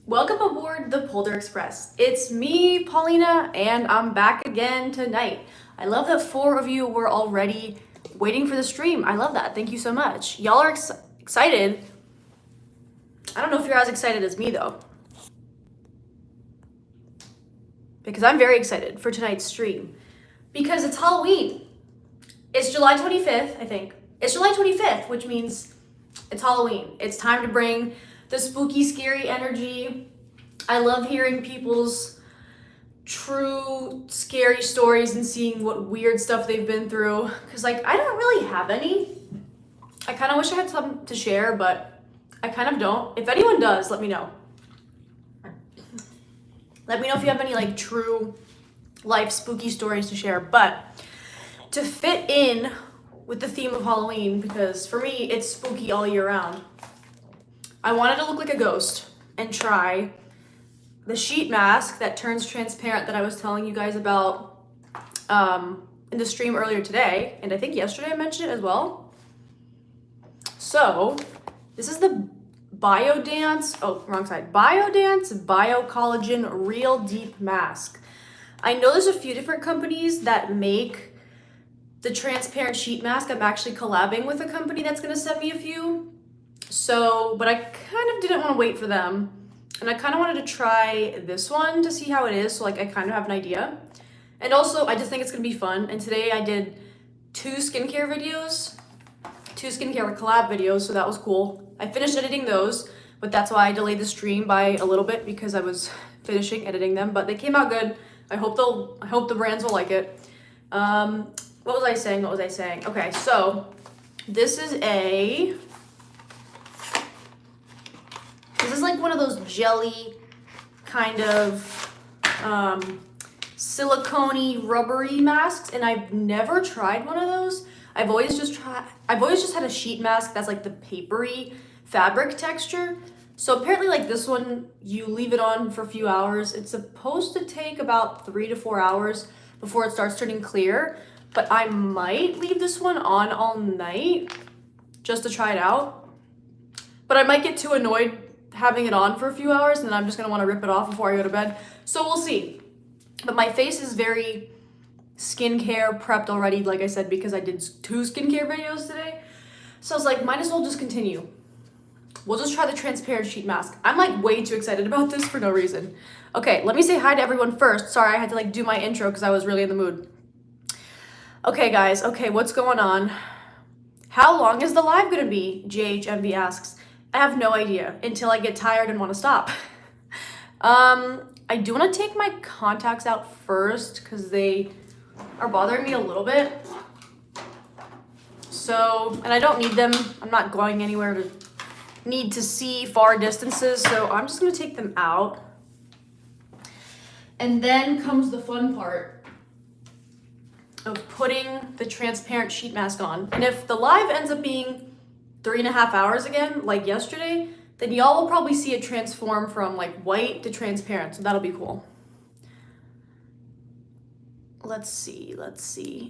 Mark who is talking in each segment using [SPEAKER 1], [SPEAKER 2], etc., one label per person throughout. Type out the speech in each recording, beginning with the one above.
[SPEAKER 1] Welcome aboard the Polder Express. It's me, Paulina, and I'm back again tonight. I love that 4 of you were already waiting for the stream. I love that. Thank you so much. Y'all are excited. I don't know if you're as excited as me, though, because I'm very excited for tonight's stream because it's Halloween. It's July 25th, I think. It's July 25th, which means it's Halloween. It's time to bring the spooky, scary energy. I love hearing people's true, scary stories and seeing what weird stuff they've been through. Because, I don't really have any. I kind of wish I had some to share, but I kind of don't. If anyone does, let me know. Let me know if you have any, true life spooky stories to share. But to fit in with the theme of Halloween, because for me, it's spooky all year round, I wanted to look like a ghost and try the sheet mask that turns transparent that I was telling you guys about in the stream earlier today, and I think yesterday I mentioned it as well. So this is the Biodance Biocollagen Real Deep Mask. I know there's a few different companies that make the transparent sheet mask. I'm actually collabing with a company that's gonna send me a few. So, but I kind of didn't want to wait for them. And I kind of wanted to try this one to see how it is. So I kind of have an idea. And also, I just think it's gonna be fun. And today I did 2 skincare collab videos. So that was cool. I finished editing those, but that's why I delayed the stream by a little bit because I was finishing editing them, but they came out good. I hope the brands will like it. What was I saying? Okay, so this is like one of those jelly kind of silicone-y rubbery masks, and I've never tried one of those. I've always just had a sheet mask that's like the papery fabric texture. So apparently this one, you leave it on for a few hours. It's supposed to take about 3 to 4 hours before it starts turning clear. But I might leave this one on all night just to try it out. But I might get too annoyed having it on for a few hours and then I'm just gonna wanna rip it off before I go to bed. So we'll see. But my face is very skincare prepped already, like I said, because I did 2 skincare videos today. So I was like, might as well just continue. We'll just try the transparent sheet mask. I'm way too excited about this for no reason. Okay, let me say hi to everyone first. Sorry, I had to do my intro because I was really in the mood. Okay, guys. Okay, what's going on? How long is the live gonna be? JHMB asks. I have no idea until I get tired and want to stop. I do want to take my contacts out first because they are bothering me a little bit. So, and I don't need them. I'm not going anywhere to need to see far distances, so I'm just gonna take them out. And then comes the fun part of putting the transparent sheet mask on. And if the live ends up being 3.5 hours again, like yesterday, then y'all will probably see it transform from white to transparent. So that'll be cool. Let's see.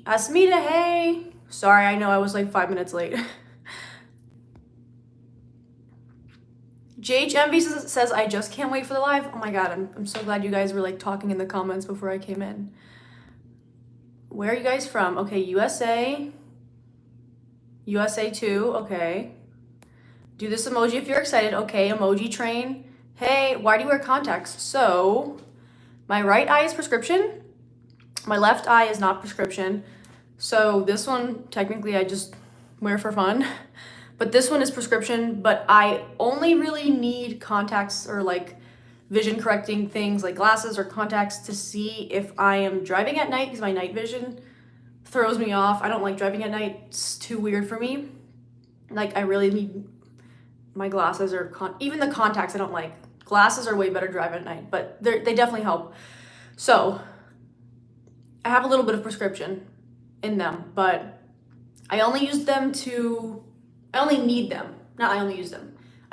[SPEAKER 1] Asmita, hey. Sorry, I know I was 5 minutes late. JHMV says, I just can't wait for the live. Oh my God, I'm so glad you guys were talking in the comments before I came in. Where are you guys from? Okay, USA. USA too, okay. Do this emoji if you're excited. Okay, emoji train. Hey, why do you wear contacts? So, my right eye is prescription. My left eye is not prescription. So this one, technically, I just wear for fun. But this one is prescription, but I only really need contacts or vision correcting things like glasses or contacts to see if I am driving at night because my night vision throws me off. I don't like driving at night. It's too weird for me. I really need my glasses or even the contacts I don't like. Glasses are way better driving at night, but they definitely help. So I have a little bit of prescription in them, but I only need them. I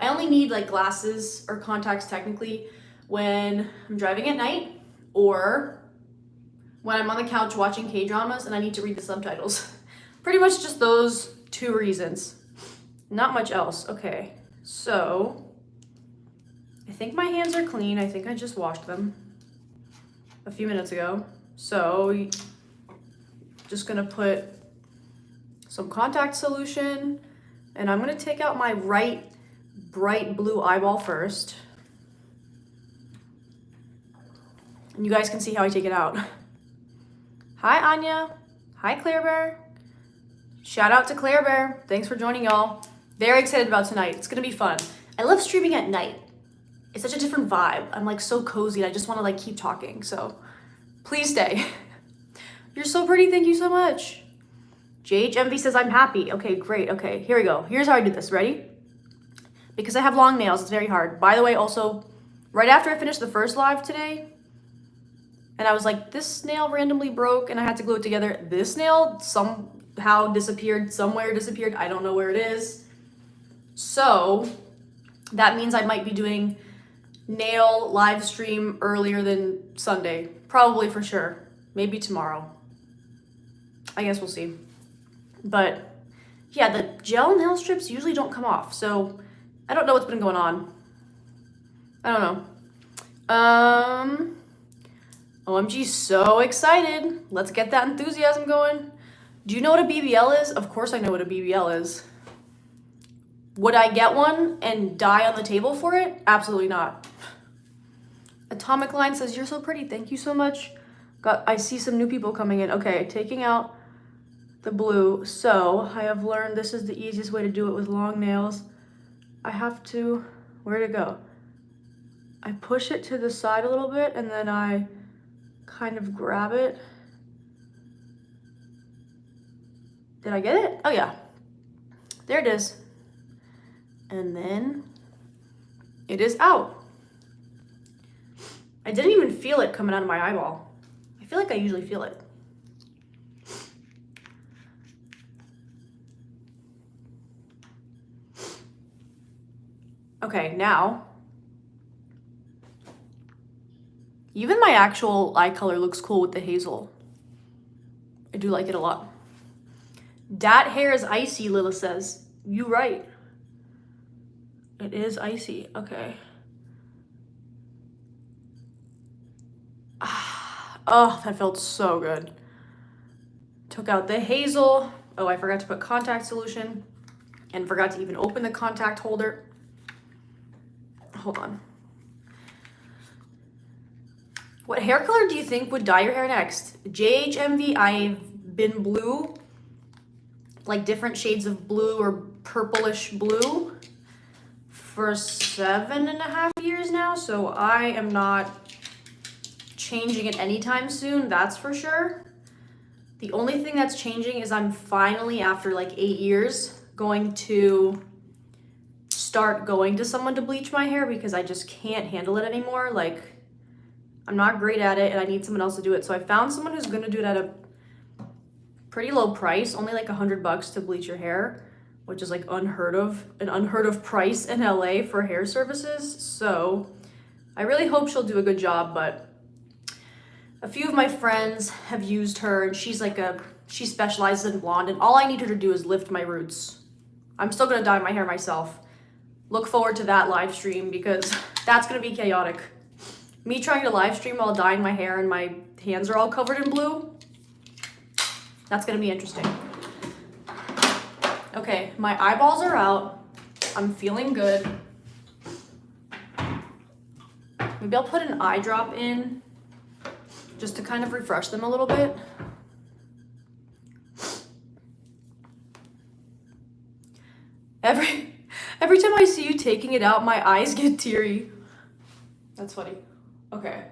[SPEAKER 1] only need glasses or contacts technically when I'm driving at night or when I'm on the couch watching K-dramas and I need to read the subtitles. Pretty much just those 2 reasons. Not much else. Okay, so I think my hands are clean. I think I just washed them a few minutes ago. So just gonna put some contact solution, and I'm gonna take out my right bright blue eyeball first. And you guys can see how I take it out. Hi, Anya. Hi, Claire Bear. Shout out to Claire Bear. Thanks for joining, y'all. Very excited about tonight. It's gonna be fun. I love streaming at night. It's such a different vibe. I'm like so cozy. I just want to like keep talking. So please stay. You're so pretty. Thank you so much. JHMV says I'm happy. Okay, great. Okay, here we go. Here's how I do this. Ready? Because I have long nails, it's very hard. By the way, also, right after I finished the first live today, and I was like, this nail randomly broke and I had to glue it together. This nail somehow disappeared, somewhere disappeared. I don't know where it is. So that means I might be doing nail live stream earlier than Sunday. Probably for sure. Maybe tomorrow. I guess we'll see. But yeah, the gel nail strips usually don't come off. So I don't know what's been going on. I don't know. OMG, so excited. Let's get that enthusiasm going. Do you know what a BBL is? Of course I know what a BBL is. Would I get one and die on the table for it? Absolutely not. Atomic Line says, you're so pretty. Thank you so much. I see some new people coming in. Okay, taking out the blue. So I have learned this is the easiest way to do it with long nails. I have to, where'd it go? I push it to the side a little bit and then I kind of grab it. Did I get it? Oh yeah, there it is. And then it is out. I didn't even feel it coming out of my eyeball. I feel like I usually feel it. Okay, now, even my actual eye color looks cool with the hazel. I do like it a lot. Dat hair is icy, Lila says. You right. It is icy, okay. Oh, that felt so good. Took out the hazel. Oh, I forgot to put contact solution and forgot to even open the contact holder. Hold on. What hair color do you think would dye your hair next? JHMV, I've been blue, like different shades of blue or purplish blue for 7.5 years now, so I am not changing it anytime soon, that's for sure. The only thing that's changing is I'm finally, after like 8 years, going to start going to someone to bleach my hair because I just can't handle it anymore. Like, I'm not great at it and I need someone else to do it. So I found someone who's gonna do it at a pretty low price, only like $100 to bleach your hair, which is like an unheard of price in LA for hair services. So I really hope she'll do a good job, but a few of my friends have used her and she specializes in blonde and all I need her to do is lift my roots. I'm still gonna dye my hair myself. Look forward to that live stream because that's gonna be chaotic. Me trying to live stream while dyeing my hair and my hands are all covered in blue. That's gonna be interesting. Okay, my eyeballs are out. I'm feeling good. Maybe I'll put an eye drop in just to kind of refresh them a little bit. Every time I see you taking it out, my eyes get teary. That's funny. Okay.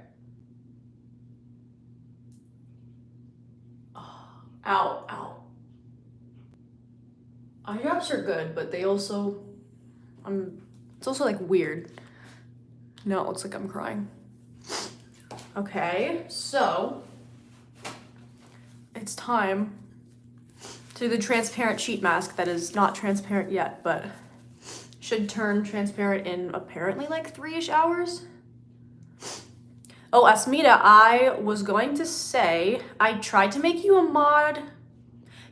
[SPEAKER 1] Oh, ow, ow. Eye drops are good, but they also, it's also like weird. No, it looks like I'm crying. Okay, so it's time to do the transparent sheet mask that is not transparent yet, but should turn transparent in apparently like 3-ish hours. Oh, Asmita, I was going to say, I tried to make you a mod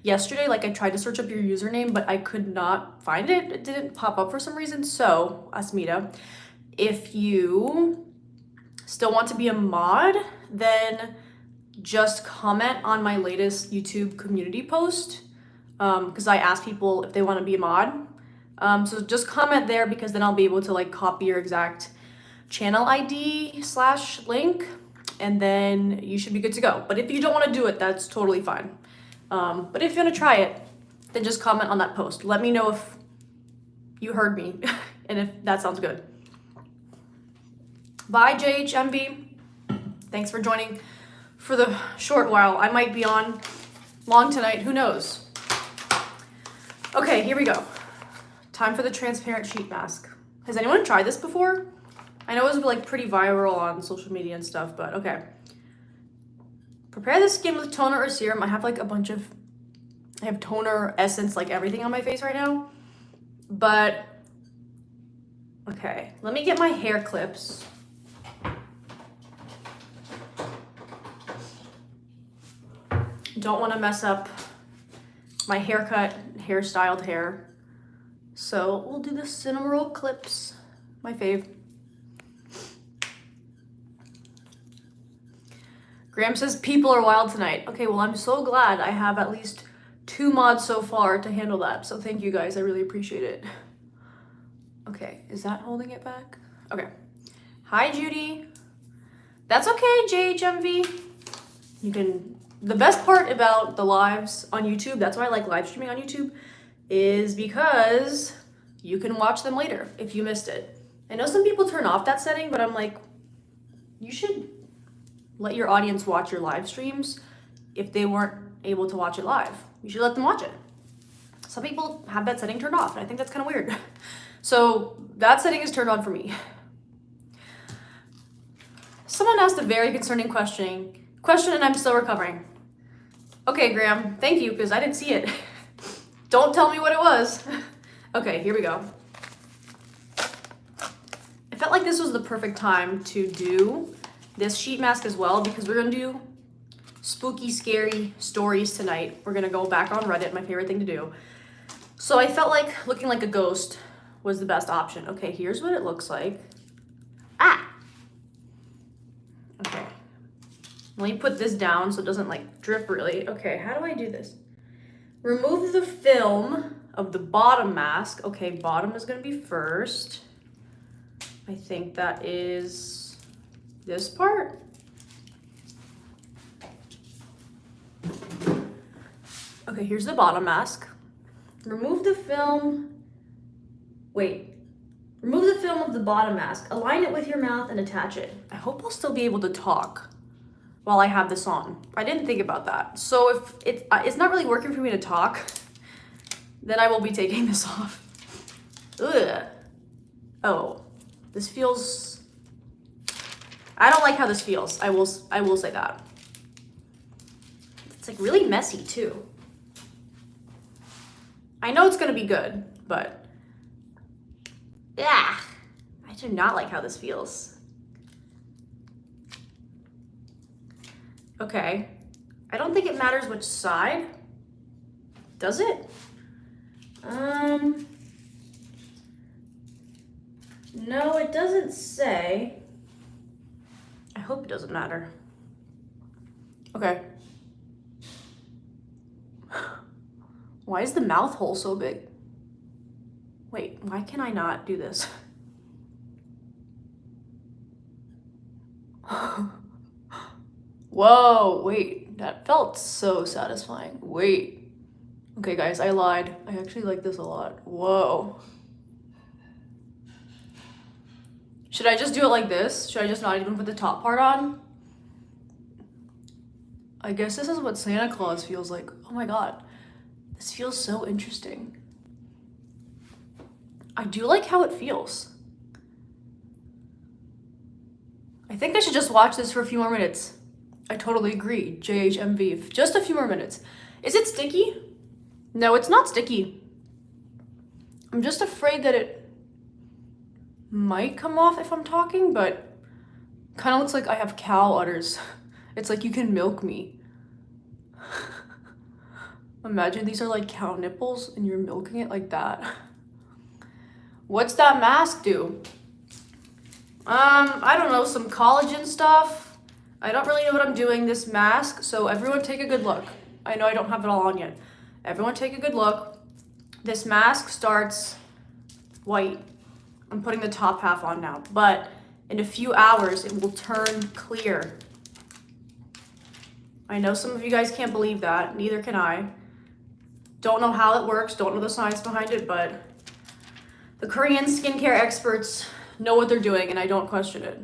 [SPEAKER 1] yesterday. Like I tried to search up your username, but I could not find it. It didn't pop up for some reason. So, Asmita, if you still want to be a mod, then just comment on my latest YouTube community post, because I asked people if they want to be a mod. So just comment there, because then I'll be able to like copy your exact channel ID/link, and then you should be good to go. But if you don't want to do it, that's totally fine. But if you want to try it, then just comment on that post. Let me know if you heard me and if that sounds good. Bye, JHMV. Thanks for joining for the short while. I might be on long tonight, who knows? Okay, here we go. Time for the transparent sheet mask. Has anyone tried this before? I know it was like pretty viral on social media and stuff, but okay. Prepare the skin with toner or serum. I have like I have toner, essence, like everything on my face right now. But, okay, let me get my hair clips. Don't want to mess up my haircut, hairstyled hair. So we'll do the Cinnamoroll clips, my fave. Graham says people are wild tonight. Okay, well, I'm so glad I have at least 2 mods so far to handle that. So thank you guys, I really appreciate it. Okay, is that holding it back? Okay. Hi, Judy. That's okay, JHMV. The best part about the lives on YouTube, that's why I like live streaming on YouTube, is because you can watch them later if you missed it. I know some people turn off that setting, but I'm like, you should let your audience watch your live streams if they weren't able to watch it live. You should let them watch it. Some people have that setting turned off, and I think that's kind of weird. So that setting is turned on for me. Someone asked a very concerning question, and I'm still recovering. Okay, Graham, thank you, because I didn't see it. Don't tell me what it was. Okay, here we go. I felt like this was the perfect time to do this sheet mask as well, because we're gonna do spooky, scary stories tonight. We're gonna go back on Reddit, my favorite thing to do. So I felt like looking like a ghost was the best option. Okay, here's what it looks like. Ah! Okay. Let me put this down so it doesn't like drip really. Okay, how do I do this? Remove the film of the bottom mask. Okay, bottom is gonna be first. I think that is this part. Okay, here's the bottom mask. Remove the film. Wait. Remove the film of the bottom mask. Align it with your mouth and attach it. I hope I'll still be able to talk while I have this on. I didn't think about that. So if it's not really working for me to talk, then I will be taking this off. Ugh. Oh, this feels, I don't like how this feels. I will say that. It's like really messy too. I know it's gonna be good, but yeah, I do not like how this feels. Okay, I don't think it matters which side. Does it? No, it doesn't say. I hope it doesn't matter. Okay. Why is the mouth hole so big? Wait, why can I not do this? Whoa, wait, that felt so satisfying. Wait. Okay, guys, I lied. I actually like this a lot. Whoa. Should I just do it like this? Should I just not even put the top part on? I guess this is what Santa Claus feels like. Oh my god. This feels so interesting. I do like how it feels. I think I should just watch this for a few more minutes. I totally agree, JHMV. Just a few more minutes. Is it sticky? No, it's not sticky. I'm just afraid that it might come off if I'm talking, but kind of looks like I have cow udders. It's like you can milk me. Imagine these are like cow nipples and you're milking it like that. What's that mask do? I don't know, some collagen stuff. I don't really know what I'm doing this mask, so everyone take a good look. I know I don't have it all on yet. Everyone take a good look. This mask starts white. I'm putting the top half on now, but in a few hours, it will turn clear. I know some of you guys can't believe that, neither can I. Don't know how it works, don't know the science behind it, but the Korean skincare experts know what they're doing, and I don't question it.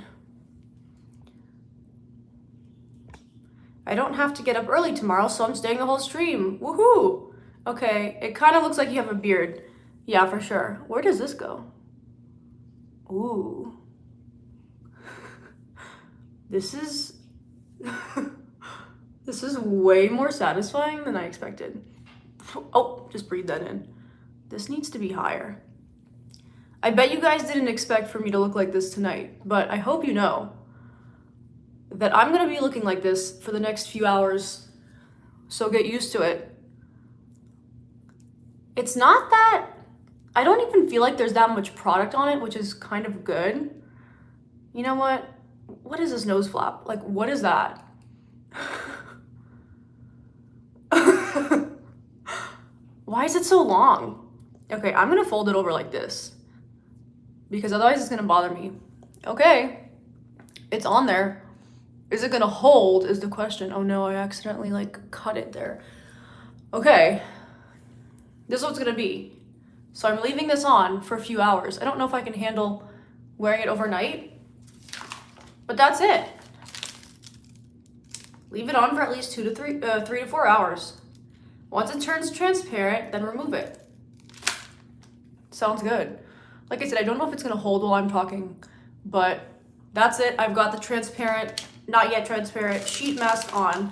[SPEAKER 1] I don't have to get up early tomorrow, so I'm staying the whole stream. Woohoo! Okay, it kind of looks like you have a beard. Yeah, for sure. Where does this go? Ooh. This is... This is way more satisfying than I expected. Oh, just breathe that in. This needs to be higher. I bet you guys didn't expect for me to look like this tonight, but I hope you know that I'm gonna be looking like this for the next few hours, so get used to it. It's not that, I don't even feel like there's that much product on it, which is kind of good. You know what? What is this nose flap? Like, what is that? Why is it so long? Okay, I'm gonna fold it over like this because otherwise it's gonna bother me. Okay, it's on there. Is it gonna hold is the question. Oh no, I accidentally like cut it there. Okay, this is what it's gonna be. So I'm leaving this on for a few hours. I don't know if I can handle wearing it overnight, but that's it. Leave it on for at least 3 to 4 hours. Once it turns transparent, then remove it. Sounds good. Like I said, I don't know if it's gonna hold while I'm talking, but that's it. I've got the transparent, not yet transparent sheet mask on.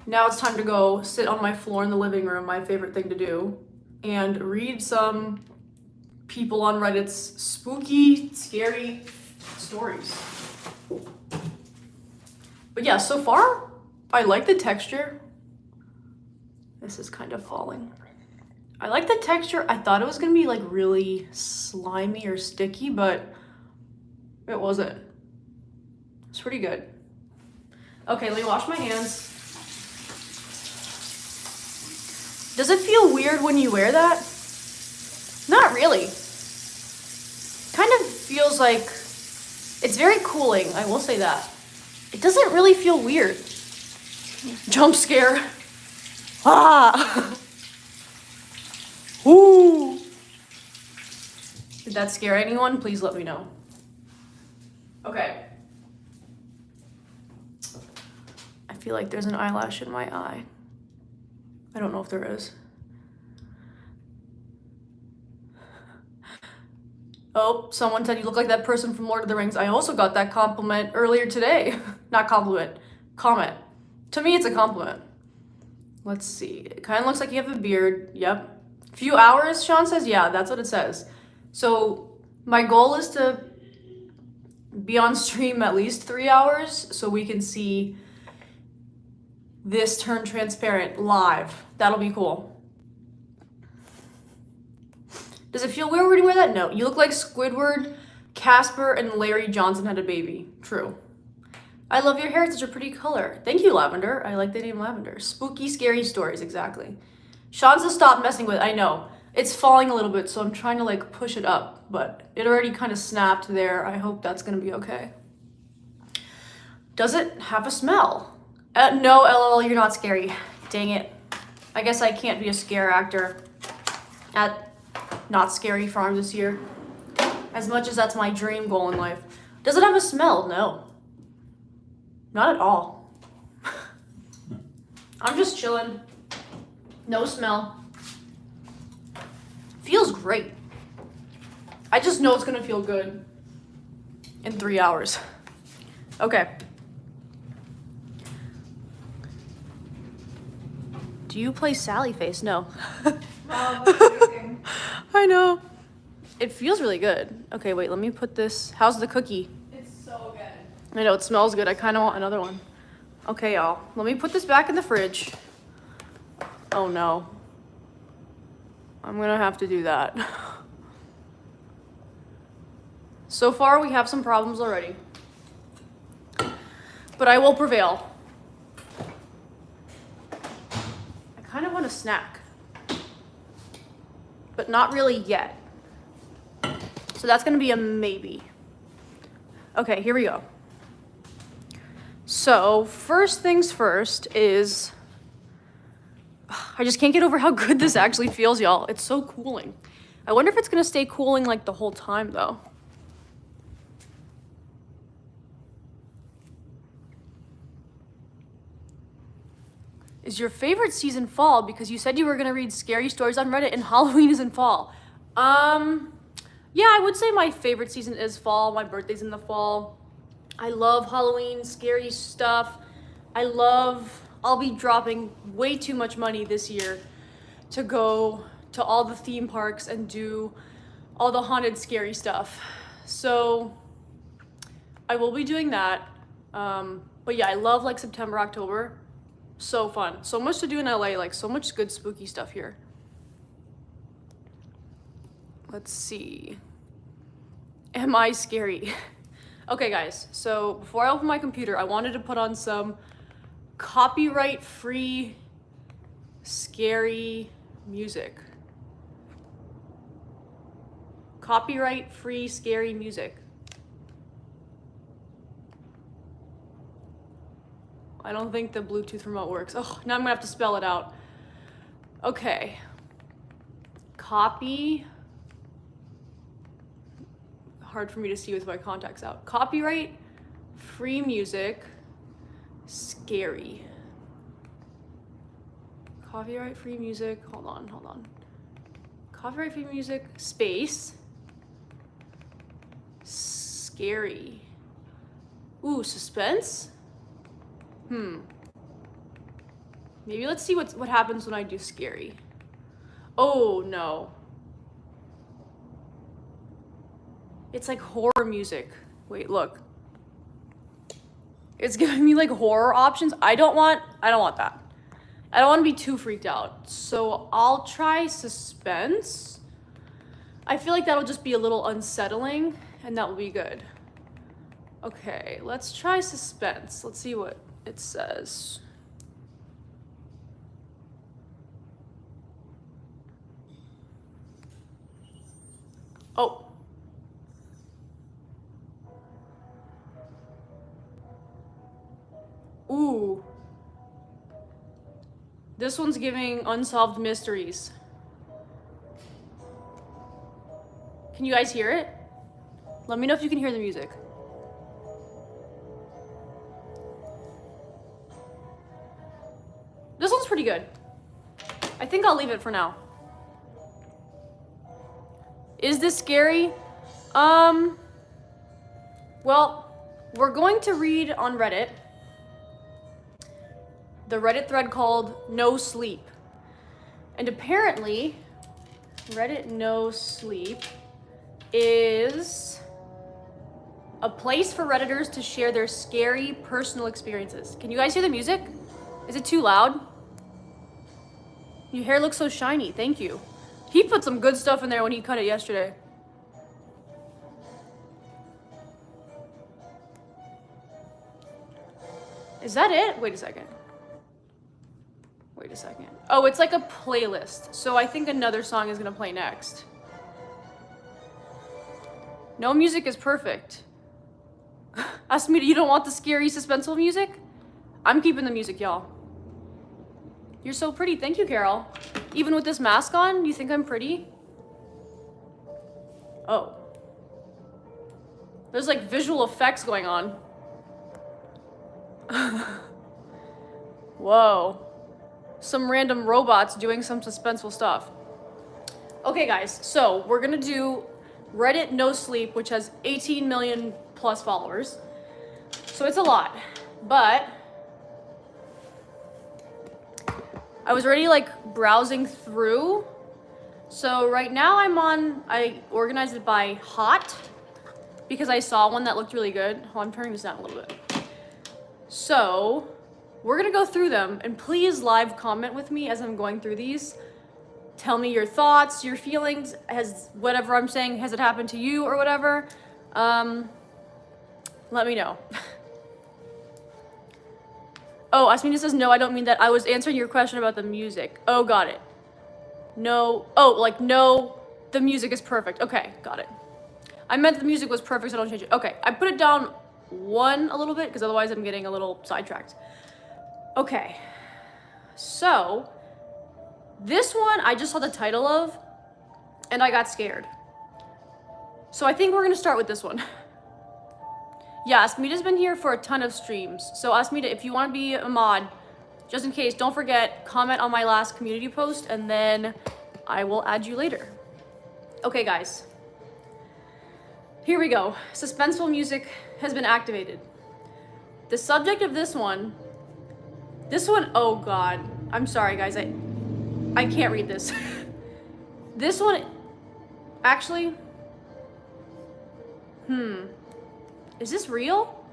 [SPEAKER 1] Now it's time to go sit on my floor in the living room, my favorite thing to do, and read some people on Reddit's spooky, scary stories. But yeah, so far, I like the texture. This is kind of falling. I like the texture. I thought it was gonna be like really slimy or sticky, but it wasn't. It's pretty good. Okay, let me wash my hands. Does it feel weird when you wear that? Not really. Kind of feels like, it's very cooling, I will say that. It doesn't really feel weird. Jump scare. Ah! Ooh! Did that scare anyone? Please let me know. Okay. I feel like there's an eyelash in my eye. I don't know if there is. Oh, someone said you look like that person from Lord of the Rings. I also got that compliment earlier today. Not compliment, comment. To me, it's a compliment. Let's see. It kind of looks like you have a beard. Yep. Few hours, Sean says. Yeah, that's what it says. So my goal is to be on stream at least 3 hours so we can see this turn transparent live. That'll be cool. Does it feel weird when you wear that? No. You look like Squidward, Casper, and Larry Johnson had a baby. True. I love your hair. It's such a pretty color. Thank you, Lavender. I like the name Lavender. Spooky, scary stories. Exactly. Sean says stop messing with it. I know. It's falling a little bit, so I'm trying to like push it up, but it already kind of snapped there. I hope that's going to be okay. Does it have a smell? No, LOL, you're not scary. Dang it. I guess I can't be a scare actor at Not Scary Farm this year, as much as that's my dream goal in life. Does it have a smell? No. Not at all. I'm just chilling. No smell. Feels great. I just know it's gonna feel good in 3 hours. Okay. Do you play Sally Face? No. I know. It feels really good. Okay, wait, let me put this. How's the cookie?
[SPEAKER 2] It's so good.
[SPEAKER 1] I know, it smells good. I kind of want another one. Okay, y'all. Let me put this back in the fridge. Oh, no. I'm gonna have to do that. So far, we have some problems already. But I will prevail. I kind of want a snack. But not really yet. So that's gonna be a maybe. Okay, here we go. So first things first is, I just can't get over how good this actually feels, y'all. It's so cooling. I wonder if it's gonna stay cooling like the whole time though. Is your favorite season fall? Because you said you were gonna read scary stories on Reddit and Halloween is in fall. Yeah, I would say my favorite season is fall. My birthday's in the fall. I love Halloween, scary stuff. I'll be dropping way too much money this year to go to all the theme parks and do all the haunted, scary stuff. So I will be doing that. But yeah, I love like September, October. So fun. So much to do in LA, like so much good spooky stuff here. Let's see. Am I scary? Okay, guys. So before I open my computer, I wanted to put on some copyright-free, scary music. Copyright-free, scary music. I don't think the Bluetooth remote works. Oh, now I'm gonna have to spell it out. Okay. Copy. Hard for me to see with my contacts out. Copyright, free music, scary. Copyright, free music, hold on. Copyright, free music, space, scary. Ooh, suspense? Maybe let's see what happens when I do scary. Oh no. It's like horror music. Wait, look. It's giving me like horror options. I don't want that. I don't want to be too freaked out. So I'll try suspense. I feel like that'll just be a little unsettling and that will be good. Okay, let's try suspense. Let's see what it says. Oh. Ooh. This one's giving unsolved mysteries. Can you guys hear it? Let me know if you can hear the music. This one's pretty good. I think I'll leave it for now. Is this scary? Well, we're going to read on Reddit. The Reddit thread called No Sleep. And apparently, Reddit No Sleep is a place for Redditors to share their scary personal experiences. Can you guys hear the music? Is it too loud? Your hair looks so shiny, thank you. He put some good stuff in there when he cut it yesterday. Is that it? Wait a second. Oh, it's like a playlist. So I think another song is gonna play next. No music is perfect. Ask me, you don't want the scary, suspenseful music? I'm keeping the music, y'all. You're so pretty. Thank you, Carol. Even with this mask on, you think I'm pretty? Oh. There's like visual effects going on. Whoa. Some random robots doing some suspenseful stuff. Okay, guys, so we're gonna do Reddit No Sleep, which has 18 million plus followers. So it's a lot, but I was already like browsing through. So right now I organized it by hot because I saw one that looked really good. Oh, I'm turning this down a little bit. So we're gonna go through them, and please live comment with me as I'm going through these. Tell me your thoughts, your feelings, has whatever I'm saying, has it happened to you or whatever? Let me know. Oh, Asmina says, no, I don't mean that. I was answering your question about the music. Oh, got it. No. Oh, like, no, the music is perfect. Okay, got it. I meant the music was perfect, so don't change it. Okay, I put it down one a little bit, because otherwise I'm getting a little sidetracked. Okay. So, this one I just saw the title of, and I got scared. So I think we're going to start with this one. Yeah, Asmita's been here for a ton of streams. So Asmita, if you want to be a mod, just in case, don't forget, comment on my last community post, and then I will add you later. Okay, guys. Here we go. Suspenseful music has been activated. The subject of this one, oh God. I'm sorry, guys. I can't read this. This one, actually, is this real?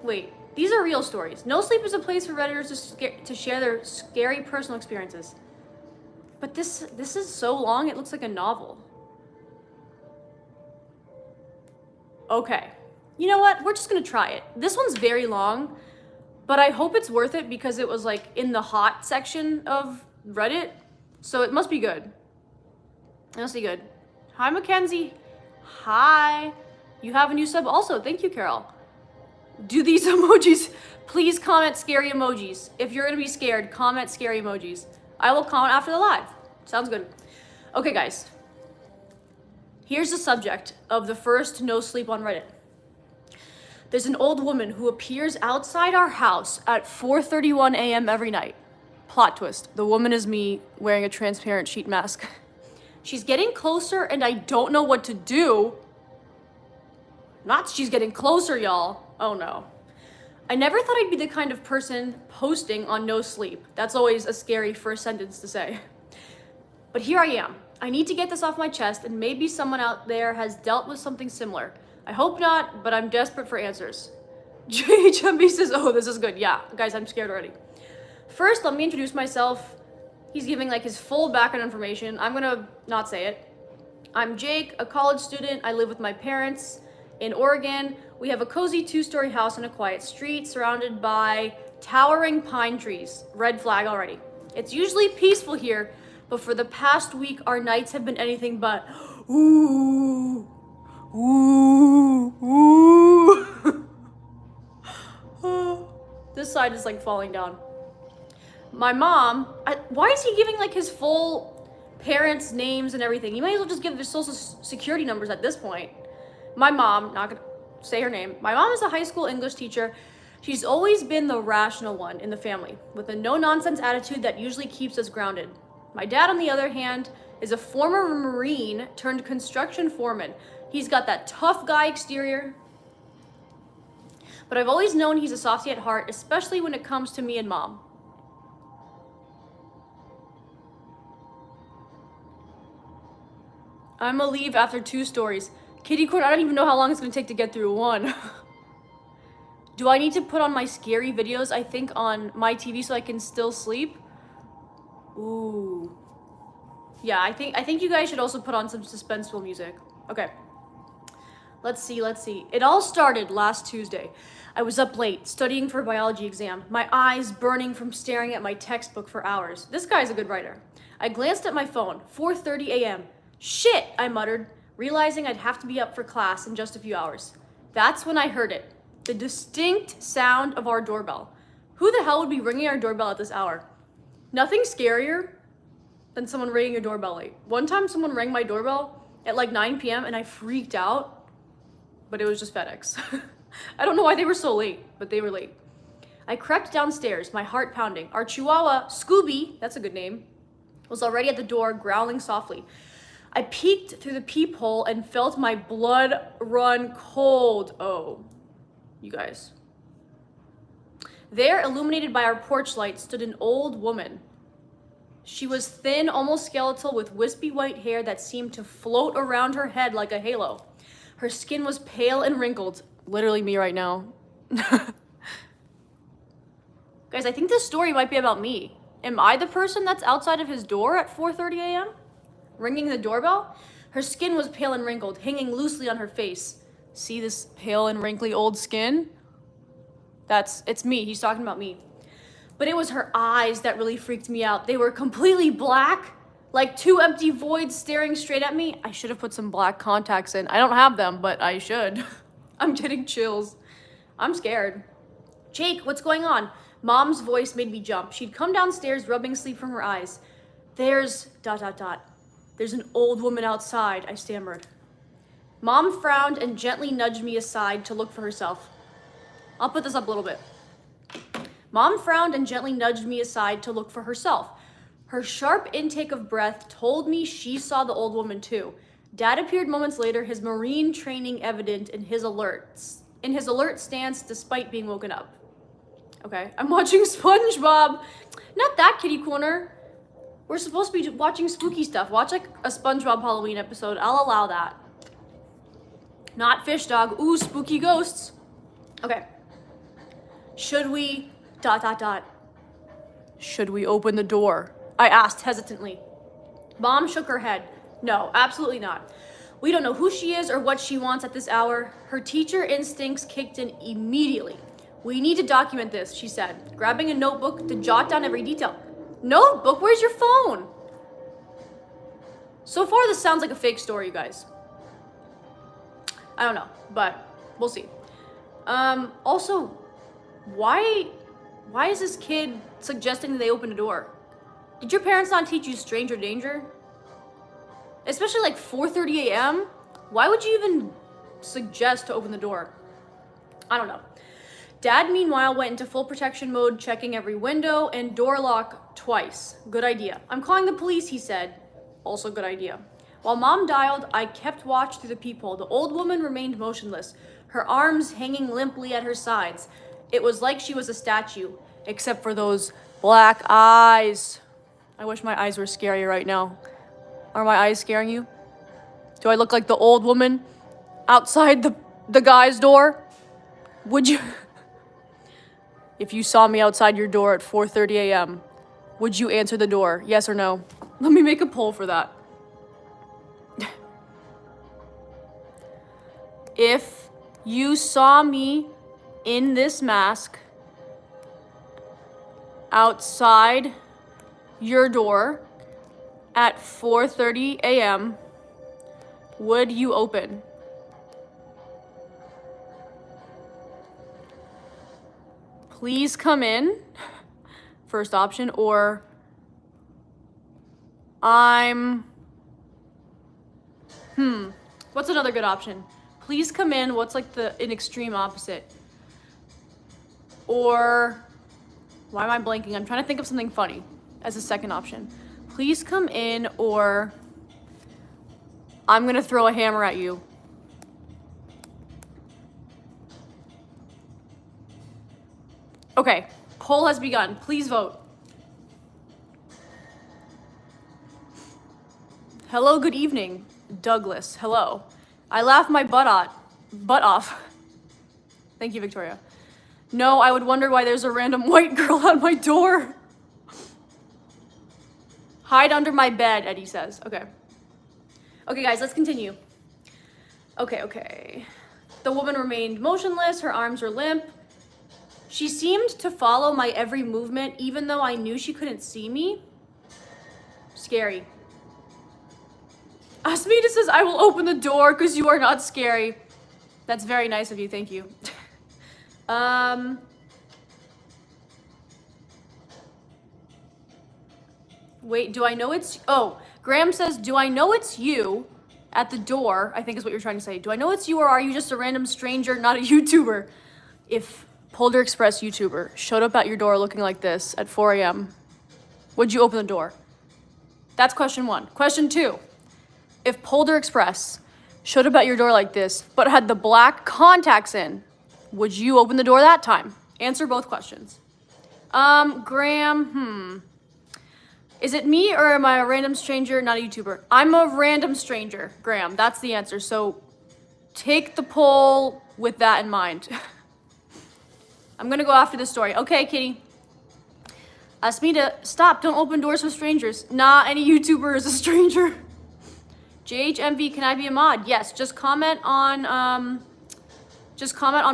[SPEAKER 1] Wait, these are real stories. No Sleep is a place for Redditors to share their scary personal experiences. But this is so long, it looks like a novel. Okay, you know what? We're just gonna try it. This one's very long, but I hope it's worth it because it was like in the hot section of Reddit, so it must be good. It must be good. Hi, Mackenzie. Hi. You have a new sub also. Thank you, Carol. Do these emojis. Please comment scary emojis. If you're gonna be scared, comment scary emojis. I will comment after the live. Sounds good. Okay, guys. Here's the subject of the first No Sleep on Reddit. There's an old woman who appears outside our house at 4:31 a.m. every night. Plot twist. The woman is me wearing a transparent sheet mask. She's getting closer and I don't know what to do. Not she's getting closer, y'all. Oh no. I never thought I'd be the kind of person posting on No Sleep. That's always a scary first sentence to say. But here I am. I need to get this off my chest, and maybe someone out there has dealt with something similar. I hope not, but I'm desperate for answers. JHMB says, oh, this is good. Yeah, guys, I'm scared already. First, let me introduce myself. He's giving like his full background information. I'm gonna not say it. I'm Jake, a college student. I live with my parents in Oregon. We have a cozy 2-story house on a quiet street surrounded by towering pine trees. Red flag already. It's usually peaceful here, but for the past week, our nights have been anything but ooh, ooh, ooh. This side is like falling down. My mom, why is he giving like his full parents' names and everything? He might as well just give their social security numbers at this point. My mom, not gonna say her name. My mom is a high school English teacher. She's always been the rational one in the family, with a no-nonsense attitude that usually keeps us grounded. My dad, on the other hand, is a former Marine turned construction foreman. He's got that tough guy exterior, but I've always known he's a softie at heart, especially when it comes to me and mom. I'm gonna leave after 2 stories. Kitty corn, I don't even know how long it's gonna take to get through 1. Do I need to put on my scary videos, I think, on my TV so I can still sleep? Ooh. Yeah, I think you guys should also put on some suspenseful music. Okay. Let's see. It all started last Tuesday. I was up late, studying for a biology exam, my eyes burning from staring at my textbook for hours. This guy's a good writer. I glanced at my phone, 4:30 a.m. Shit, I muttered, realizing I'd have to be up for class in just a few hours. That's when I heard it. The distinct sound of our doorbell. Who the hell would be ringing our doorbell at this hour? Nothing scarier than someone ringing your doorbell late. One time someone rang my doorbell at like 9 p.m. and I freaked out, but it was just FedEx. I don't know why they were so late, but they were late. I crept downstairs, my heart pounding. Our chihuahua, Scooby, that's a good name, was already at the door, growling softly. I peeked through the peephole and felt my blood run cold. Oh, you guys. There, illuminated by our porch light, stood an old woman. She was thin, almost skeletal, with wispy white hair that seemed to float around her head like a halo. Her skin was pale and wrinkled. Literally me right now. Guys, I think this story might be about me. Am I the person that's outside of his door at 4:30 a.m.? Ringing the doorbell? Her skin was pale and wrinkled, hanging loosely on her face. See this pale and wrinkly old skin? It's me. He's talking about me. But it was her eyes that really freaked me out. They were completely black, like two empty voids staring straight at me. I should have put some black contacts in. I don't have them, but I should. I'm getting chills. I'm scared. Jake, what's going on? Mom's voice made me jump. She'd come downstairs, rubbing sleep from her eyes. There's ... There's an old woman outside, I stammered. Mom frowned and gently nudged me aside to look for herself. I'll put this up a little bit. Mom frowned and gently nudged me aside to look for herself. Her sharp intake of breath told me she saw the old woman too. Dad appeared moments later, his Marine training evident in his alert stance despite being woken up. Okay, I'm watching SpongeBob. Not that kitty corner. We're supposed to be watching spooky stuff. Watch like a SpongeBob Halloween episode. I'll allow that. Not fish dog. Ooh, spooky ghosts. Okay. Should we ... Should we open the door? I asked hesitantly. Mom shook her head. No, absolutely not. We don't know who she is or what she wants at this hour. Her teacher instincts kicked in immediately. We need to document this, she said, grabbing a notebook to jot down every detail. Notebook? Where's your phone? So far, this sounds like a fake story, you guys. I don't know, but we'll see. Also, why is this kid suggesting that they open a door? Did your parents not teach you stranger danger? Especially like 4:30 a.m.? Why would you even suggest to open the door? I don't know. Dad, meanwhile, went into full protection mode, checking every window and door lock twice. Good idea. I'm calling the police, he said. Also good idea. While Mom dialed, I kept watch through the peephole. The old woman remained motionless, her arms hanging limply at her sides. It was like she was a statue, except for those black eyes. I wish my eyes were scary right now. Are my eyes scaring you? Do I look like the old woman outside the guy's door? Would you... If you saw me outside your door at 4:30 a.m., would you answer the door? Yes or no? Let me make a poll for that. If you saw me in this mask outside your door at 4:30 a.m., would you open? Please come in, first option, or what's another good option? Please come in, what's like an extreme opposite? Or, why am I blanking? I'm trying to think of something funny as a second option. Please come in, or I'm gonna throw a hammer at you. Okay, poll has begun. Please vote. Hello, good evening. Douglas, hello. I laughed my butt off. Thank you, Victoria. No, I would wonder why there's a random white girl at my door. Hide under my bed, Eddie says. Okay. Okay, guys, let's continue. Okay. The woman remained motionless. Her arms were limp. She seemed to follow my every movement, even though I knew she couldn't see me. Scary. Asmita says, I will open the door because you are not scary. That's very nice of you. Thank you. Wait, do I know it's... Oh, Graham says, do I know it's you at the door? I think is what you're trying to say. Do I know it's you, or are you just a random stranger, not a YouTuber? If Polder Express YouTuber showed up at your door looking like this at 4 a.m., would you open the door? That's question one. Question two, if Polder Express showed up at your door like this, but had the black contacts in, would you open the door that time? Answer both questions. Graham, Is it me, or am I a random stranger, not a YouTuber? I'm a random stranger, Graham. That's the answer. So take the poll with that in mind. I'm gonna go after this story. Okay, Kitty. Asmita, stop. Don't open doors for strangers. Nah, any YouTuber is a stranger. JHMV, can I be a mod? Yes, just comment on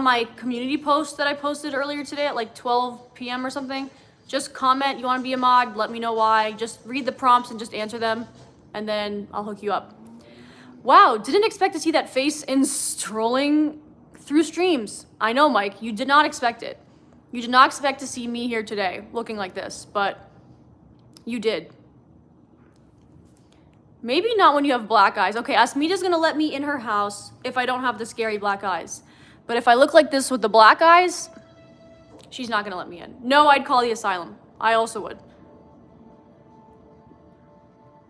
[SPEAKER 1] my community post that I posted earlier today at like 12 p.m. or something. Just comment you want to be a mod, let me know why. Just read the prompts and just answer them, and then I'll hook you up. Wow, didn't expect to see that face in strolling through streams. I know, Mike, you did not expect it. You did not expect to see me here today looking like this, but you did. Maybe not when you have black eyes. Okay, Asmita's gonna let me in her house if I don't have the scary black eyes. But if I look like this with the black eyes, she's not gonna let me in. No, I'd call the asylum. I also would.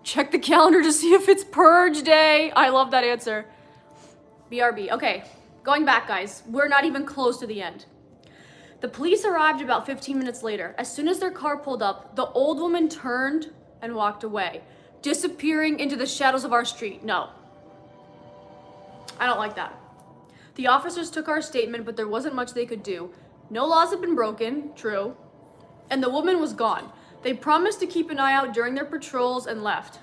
[SPEAKER 1] Check the calendar to see if it's purge day. I love that answer. BRB. Okay, going back, guys. We're not even close to the end. The police arrived about 15 minutes later. As soon as their car pulled up, the old woman turned and walked away, disappearing into the shadows of our street. No. I don't like that. The officers took our statement, but there wasn't much they could do. No laws had been broken, true, and the woman was gone. They promised to keep an eye out during their patrols and left.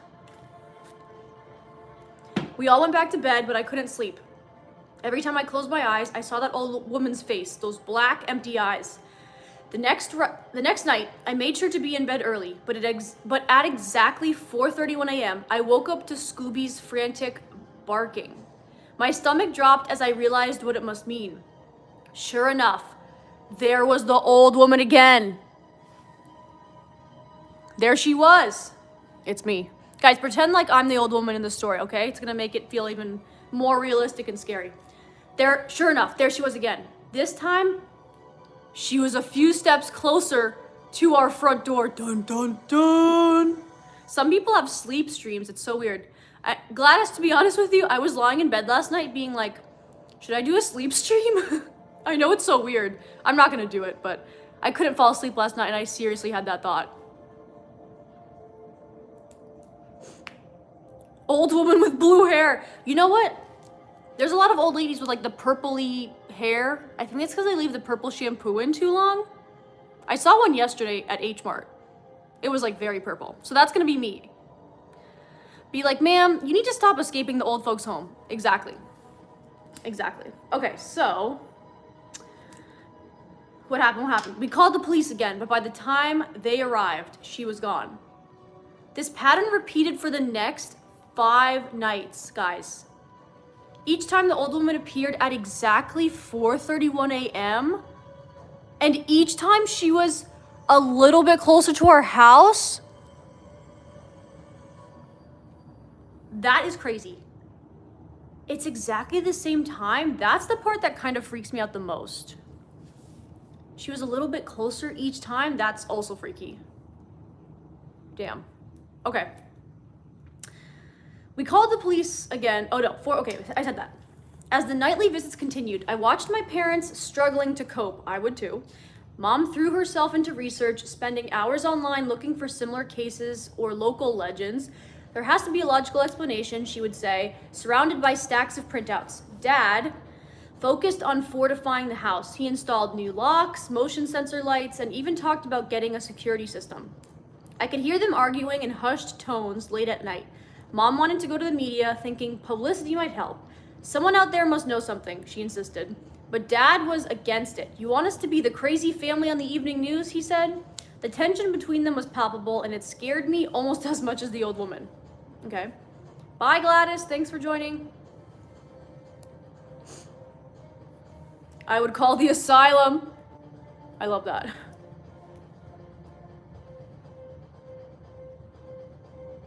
[SPEAKER 1] We all went back to bed, but I couldn't sleep. Every time I closed my eyes, I saw that old woman's face, those black, empty eyes. The next night, I made sure to be in bed early, but at exactly 4:31 a.m., I woke up to Scooby's frantic barking. My stomach dropped as I realized what it must mean. Sure enough, there was the old woman again. There she was. It's me. Guys, pretend like I'm the old woman in the story, okay? It's gonna make it feel even more realistic and scary. Sure enough, there she was again. This time, she was a few steps closer to our front door. Dun, dun, dun. Some people have sleep streams. It's so weird. Gladys, to be honest with you, I was lying in bed last night being like, should I do a sleep stream? I know it's so weird. I'm not gonna do it, but I couldn't fall asleep last night and I seriously had that thought. Old woman with blue hair. You know what? There's a lot of old ladies with like the purpley hair. I think it's because they leave the purple shampoo in too long. I saw one yesterday at H Mart. It was like very purple. So that's gonna be me. Be like, ma'am, you need to stop escaping the old folks' home. Exactly. Exactly. Okay, so what happened? We called the police again, but by the time they arrived, she was gone. This pattern repeated for the next 5 nights, guys. Each time the old woman appeared at exactly 4:31 a.m. and each time she was a little bit closer to our house. That is crazy. It's exactly the same time. That's the part that kind of freaks me out the most. She was a little bit closer each time. That's also freaky. Damn. Okay. We called the police again. Oh no, okay, I said that. As the nightly visits continued, I watched my parents struggling to cope. I would too. Mom threw herself into research, spending hours online looking for similar cases or local legends. There has to be a logical explanation, she would say, surrounded by stacks of printouts. Dad focused on fortifying the house. He installed new locks, motion sensor lights, and even talked about getting a security system. I could hear them arguing in hushed tones late at night. Mom wanted to go to the media, thinking publicity might help. Someone out there must know something, she insisted. But Dad was against it. You want us to be the crazy family on the evening news, he said. The tension between them was palpable, and it scared me almost as much as the old woman. Okay. Bye, Gladys. Thanks for joining. I would call the asylum. I love that.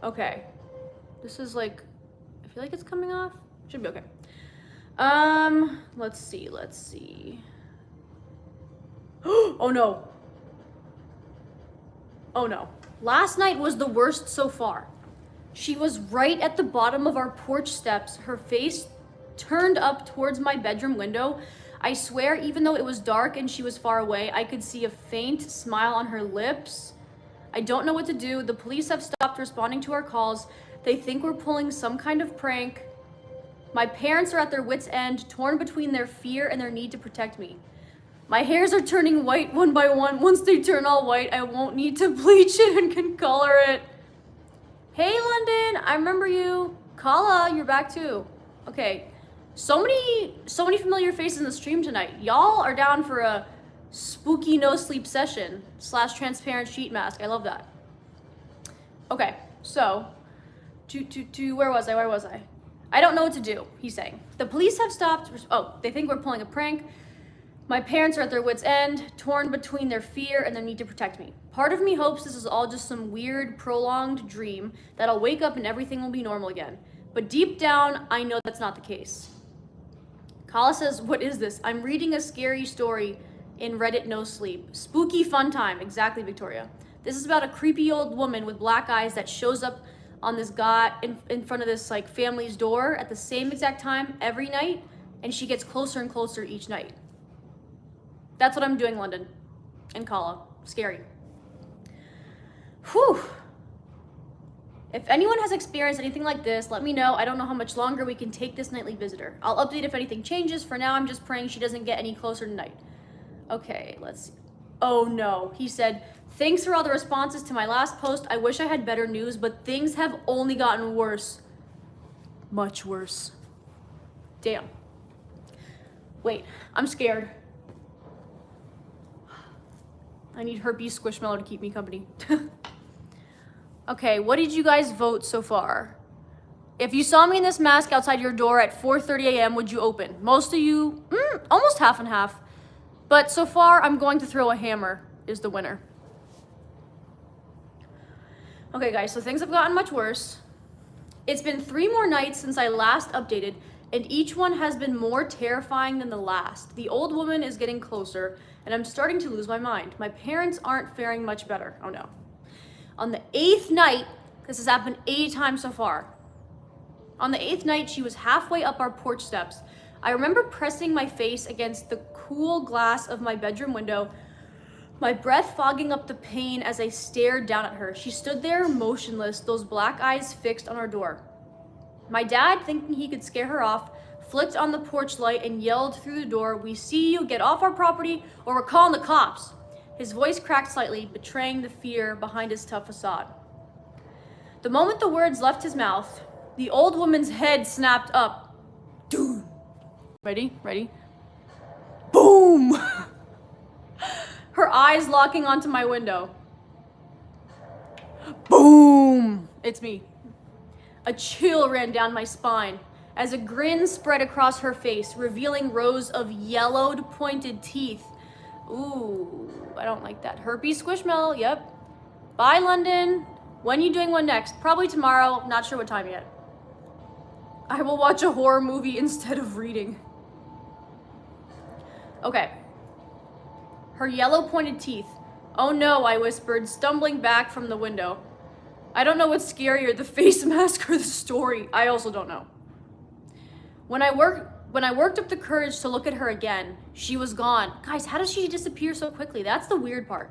[SPEAKER 1] Okay. This is like, I feel like it's coming off. Should be okay. Let's see. Oh no. Oh no. Last night was the worst so far. She was right at the bottom of our porch steps, her face turned up towards my bedroom window. I swear, even though it was dark and she was far away, I could see a faint smile on her lips. I don't know what to do. The police have stopped responding to our calls. They think we're pulling some kind of prank. My parents are at their wits' end, torn between their fear and their need to protect me. My hairs are turning white one by one. Once they turn all white, I won't need to bleach it and can color it. Hey, London, I remember you. Kala, you're back too. Okay. So many familiar faces in the stream tonight. Y'all are down for a spooky no sleep session / transparent sheet mask. I love that. Okay, so where was I? I don't know what to do, he's saying. The police have stopped. Oh, they think we're pulling a prank. My parents are at their wits' end, torn between their fear and their need to protect me. Part of me hopes this is all just some weird, prolonged dream that I'll wake up and everything will be normal again. But deep down, I know that's not the case. Kala says, what is this? I'm reading a scary story in Reddit No Sleep. Spooky fun time. Exactly, Victoria. This is about a creepy old woman with black eyes that shows up on this guy in front of this like family's door at the same exact time every night, and she gets closer and closer each night. That's what I'm doing, London and Kala. Scary. Whew. If anyone has experienced anything like this, let me know. I don't know how much longer we can take this nightly visitor. I'll update if anything changes. For now, I'm just praying she doesn't get any closer tonight. Okay, let's see. Oh no, he said, thanks for all the responses to my last post. I wish I had better news, but things have only gotten worse. Much worse. Damn. Wait, I'm scared. I need herpes squishmallow to keep me company. Okay, what did you guys vote so far? If you saw me in this mask outside your door at 4:30 a.m., would you open? Most of you, almost half and half. But so far, I'm going to throw a hammer is the winner. Okay, guys, so things have gotten much worse. It's been 3 more nights since I last updated, and each one has been more terrifying than the last. The old woman is getting closer, and I'm starting to lose my mind. My parents aren't faring much better. Oh no. On the 8th night, this has happened 8 times so far. On the 8th night, she was halfway up our porch steps. I remember pressing my face against the cool glass of my bedroom window, my breath fogging up the pane as I stared down at her. She stood there motionless, those black eyes fixed on our door. My dad, thinking he could scare her off, flicked on the porch light and yelled through the door, "We see you, get off our property or we're calling the cops." His voice cracked slightly, betraying the fear behind his tough facade. The moment the words left his mouth, the old woman's head snapped up. Dude. Ready? Boom! Her eyes locking onto my window. Boom! It's me. A chill ran down my spine as a grin spread across her face, revealing rows of yellowed, pointed teeth. Ooh, I don't like that. Herpes squishmallow, yep. Bye, London. When are you doing one next? Probably tomorrow, not sure what time yet. I will watch a horror movie instead of reading. Okay. Her yellow pointed teeth. Oh no, I whispered, stumbling back from the window. I don't know what's scarier, the face mask or the story. I also don't know. When I worked up the courage to look at her again, she was gone. Guys, how does she disappear so quickly? That's the weird part.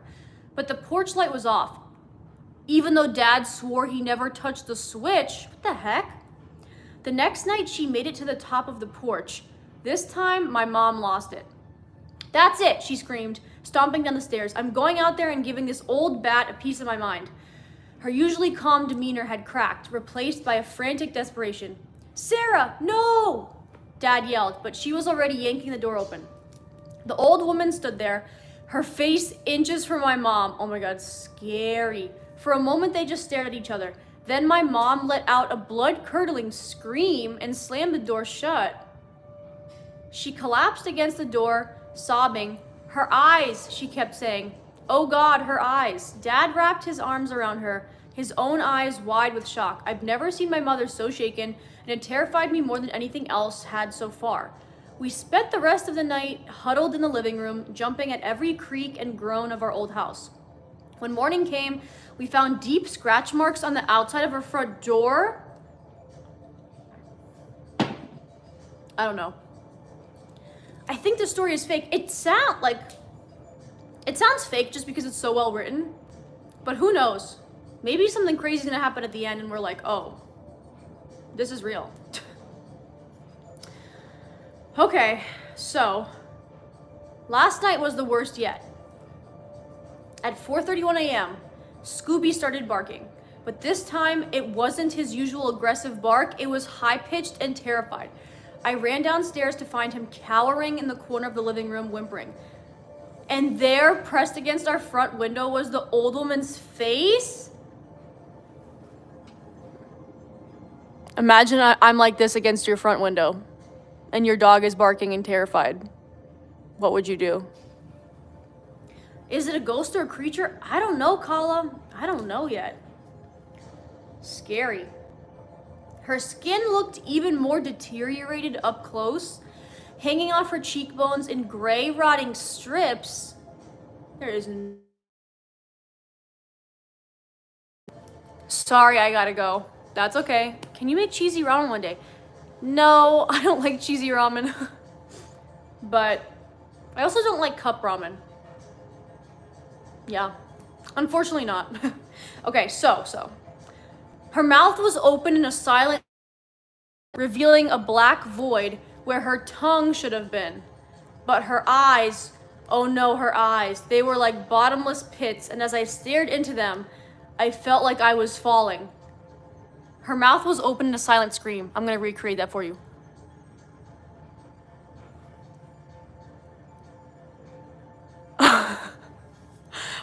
[SPEAKER 1] But the porch light was off. Even though Dad swore he never touched the switch. What the heck? The next night, she made it to the top of the porch. This time, my mom lost it. That's it, she screamed, stomping down the stairs. I'm going out there and giving this old bat a piece of my mind. Her usually calm demeanor had cracked, replaced by a frantic desperation. Sarah, no! Dad yelled, but she was already yanking the door open. The old woman stood there, her face inches from my mom. Oh my God, scary. For a moment, they just stared at each other. Then my mom let out a blood-curdling scream and slammed the door shut. She collapsed against the door, sobbing. Her eyes, she kept saying. Oh God, her eyes. Dad wrapped his arms around her, his own eyes wide with shock. I've never seen my mother so shaken, and it terrified me more than anything else had so far. We spent the rest of the night huddled in the living room, jumping at every creak and groan of our old house. When morning came, we found deep scratch marks on the outside of her front door. I don't know. I think the story is fake. It sounds fake just because it's so well written, but who knows? Maybe something crazy is gonna happen at the end and we're like, oh, this is real. Okay, so last night was the worst yet. At 4:31 a.m., Scooby started barking. But this time, it wasn't his usual aggressive bark. It was high-pitched and terrified. I ran downstairs to find him cowering in the corner of the living room, whimpering. And there, pressed against our front window, was the old woman's face. Imagine I'm like this against your front window, and your dog is barking and terrified. What would you do? Is it a ghost or a creature? I don't know, Kala. I don't know yet. Scary. Her skin looked even more deteriorated up close, hanging off her cheekbones in gray, rotting strips. There is Sorry, I gotta go. That's okay. Can you make cheesy ramen one day? No, I don't like cheesy ramen. But I also don't like cup ramen. Yeah, unfortunately not. Okay, so. Her mouth was open in a silent, revealing a black void where her tongue should have been. But her eyes, oh no, her eyes, they were like bottomless pits, and as I stared into them, I felt like I was falling. Her mouth was open in a silent scream. I'm gonna recreate that for you.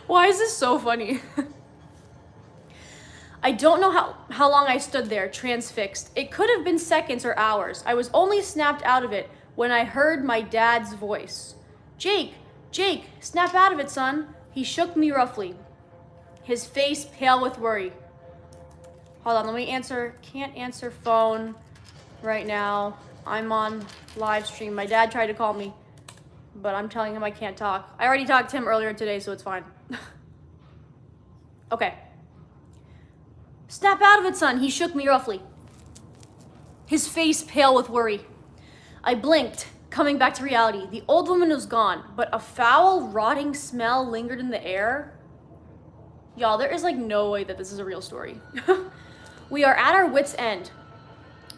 [SPEAKER 1] Why is this so funny? I don't know how long I stood there, transfixed. It could have been seconds or hours. I was only snapped out of it when I heard my dad's voice. Jake, snap out of it, son. He shook me roughly, his face pale with worry. Hold on, let me answer. Can't answer phone right now. I'm on live stream. My dad tried to call me, but I'm telling him I can't talk. I already talked to him earlier today, so it's fine. Okay. Snap out of it, son. He shook me roughly, his face pale with worry. I blinked, coming back to reality. The old woman was gone, but a foul, rotting smell lingered in the air. Y'all, there is like no way that this is a real story. We are at our wits' end.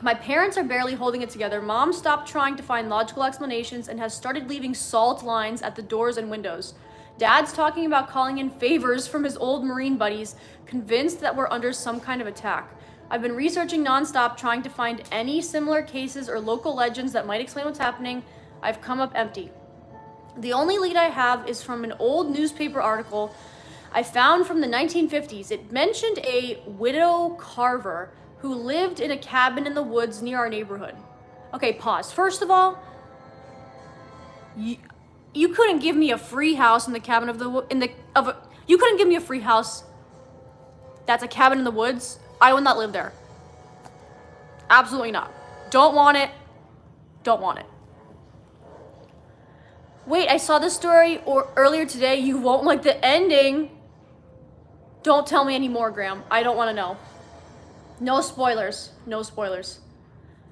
[SPEAKER 1] My parents are barely holding it together. Mom stopped trying to find logical explanations and has started leaving salt lines at the doors and windows. Dad's talking about calling in favors from his old Marine buddies, convinced that we're under some kind of attack. I've been researching nonstop, trying to find any similar cases or local legends that might explain what's happening. I've come up empty. The only lead I have is from an old newspaper article I found from the 1950s. It mentioned a widow carver who lived in a cabin in the woods near our neighborhood. Okay, pause. First of all, you couldn't give me a free house in the cabin you couldn't give me a free house that's a cabin in the woods. I would not live there. Absolutely not. Don't want it. Don't want it. Wait, I saw this story earlier today. You won't like the ending. Don't tell me anymore, Graham. I don't want to know. No spoilers. No spoilers.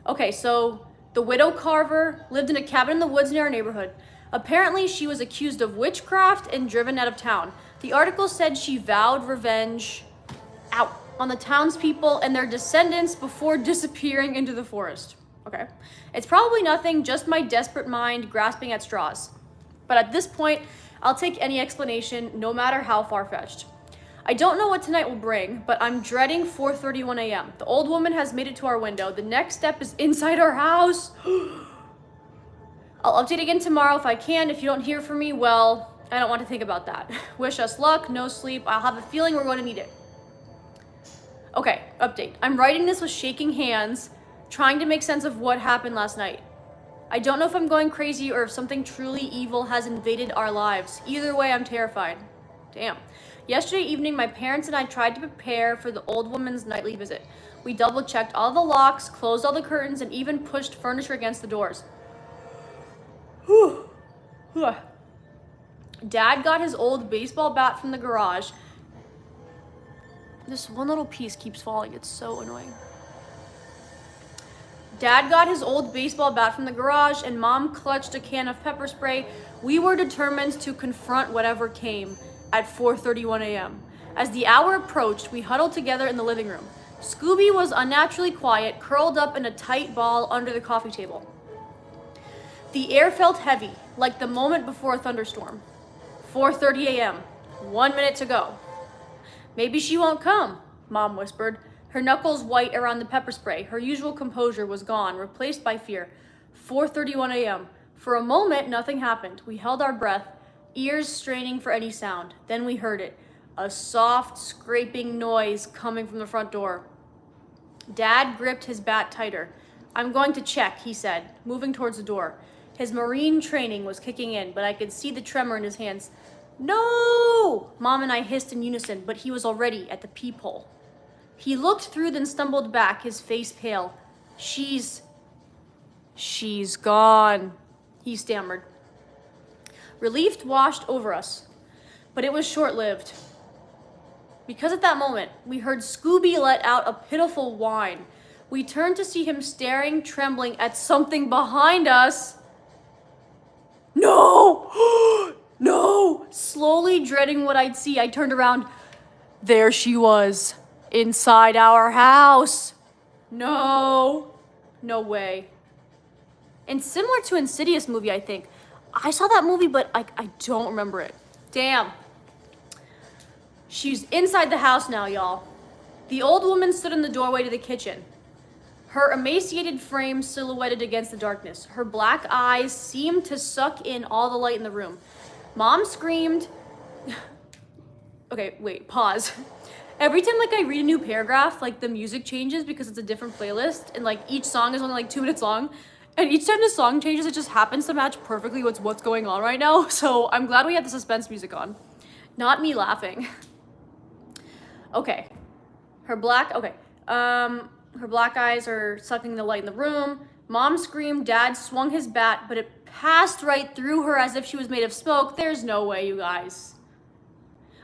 [SPEAKER 1] Okay, so the widow carver lived in a cabin in the woods near our neighborhood. Apparently, she was accused of witchcraft and driven out of town. The article said she vowed revenge on the townspeople and their descendants before disappearing into the forest. Okay. It's probably nothing, just my desperate mind grasping at straws. But at this point, I'll take any explanation, no matter how far-fetched. I don't know what tonight will bring, but I'm dreading 4:31 a.m. The old woman has made it to our window. The next step is inside our house. I'll update again tomorrow if I can. If you don't hear from me, well, I don't want to think about that. Wish us luck, no sleep. I'll have a feeling we're going to need it. Okay, update. I'm writing this with shaking hands, trying to make sense of what happened last night. I don't know if I'm going crazy or if something truly evil has invaded our lives. Either way, I'm terrified. Damn. Yesterday evening, my parents and I tried to prepare for the old woman's nightly visit. We double-checked all the locks, closed all the curtains, and even pushed furniture against the doors. Dad got his old baseball bat from the garage. This one little piece keeps falling. It's so annoying. Dad got his old baseball bat from the garage, and Mom clutched a can of pepper spray. We were determined to confront whatever came at 4:31 a.m. As the hour approached, we huddled together in the living room. Scooby was unnaturally quiet, curled up in a tight ball under the coffee table. The air felt heavy, like the moment before a thunderstorm. 4:30 a.m. 1 minute to go. Maybe she won't come. Mom whispered, her knuckles white around the pepper spray. Her usual composure was gone, replaced by fear. 4:31 a.m. For a moment, nothing happened. We held our breath, ears straining for any sound. Then we heard it, a soft, scraping noise coming from the front door. Dad gripped his bat tighter. I'm going to check, he said, moving towards the door. His Marine training was kicking in, but I could see the tremor in his hands. No! Mom and I hissed in unison, but he was already at the peephole. He looked through, then stumbled back, his face pale. She's gone, he stammered. Relief washed over us, but it was short-lived. Because at that moment, we heard Scooby let out a pitiful whine. We turned to see him staring, trembling at something behind us. No! No! Slowly dreading what I'd see, I turned around. There she was, inside our house. No. No way. And similar to Insidious movie, I think. I saw that movie, but I don't remember it. Damn. She's inside the house now, y'all. The old woman stood in the doorway to the kitchen. Her emaciated frame silhouetted against the darkness. Her black eyes seemed to suck in all the light in the room. Mom screamed. Okay, wait, pause. Every time I read a new paragraph, the music changes because it's a different playlist, and each song is only 2 minutes long. And each time the song changes, it just happens to match perfectly with what's going on right now. So I'm glad we had the suspense music on. Not me laughing. Okay. Her black eyes are sucking the light in the room. Mom screamed, Dad swung his bat, but it passed right through her as if she was made of smoke. There's no way, you guys.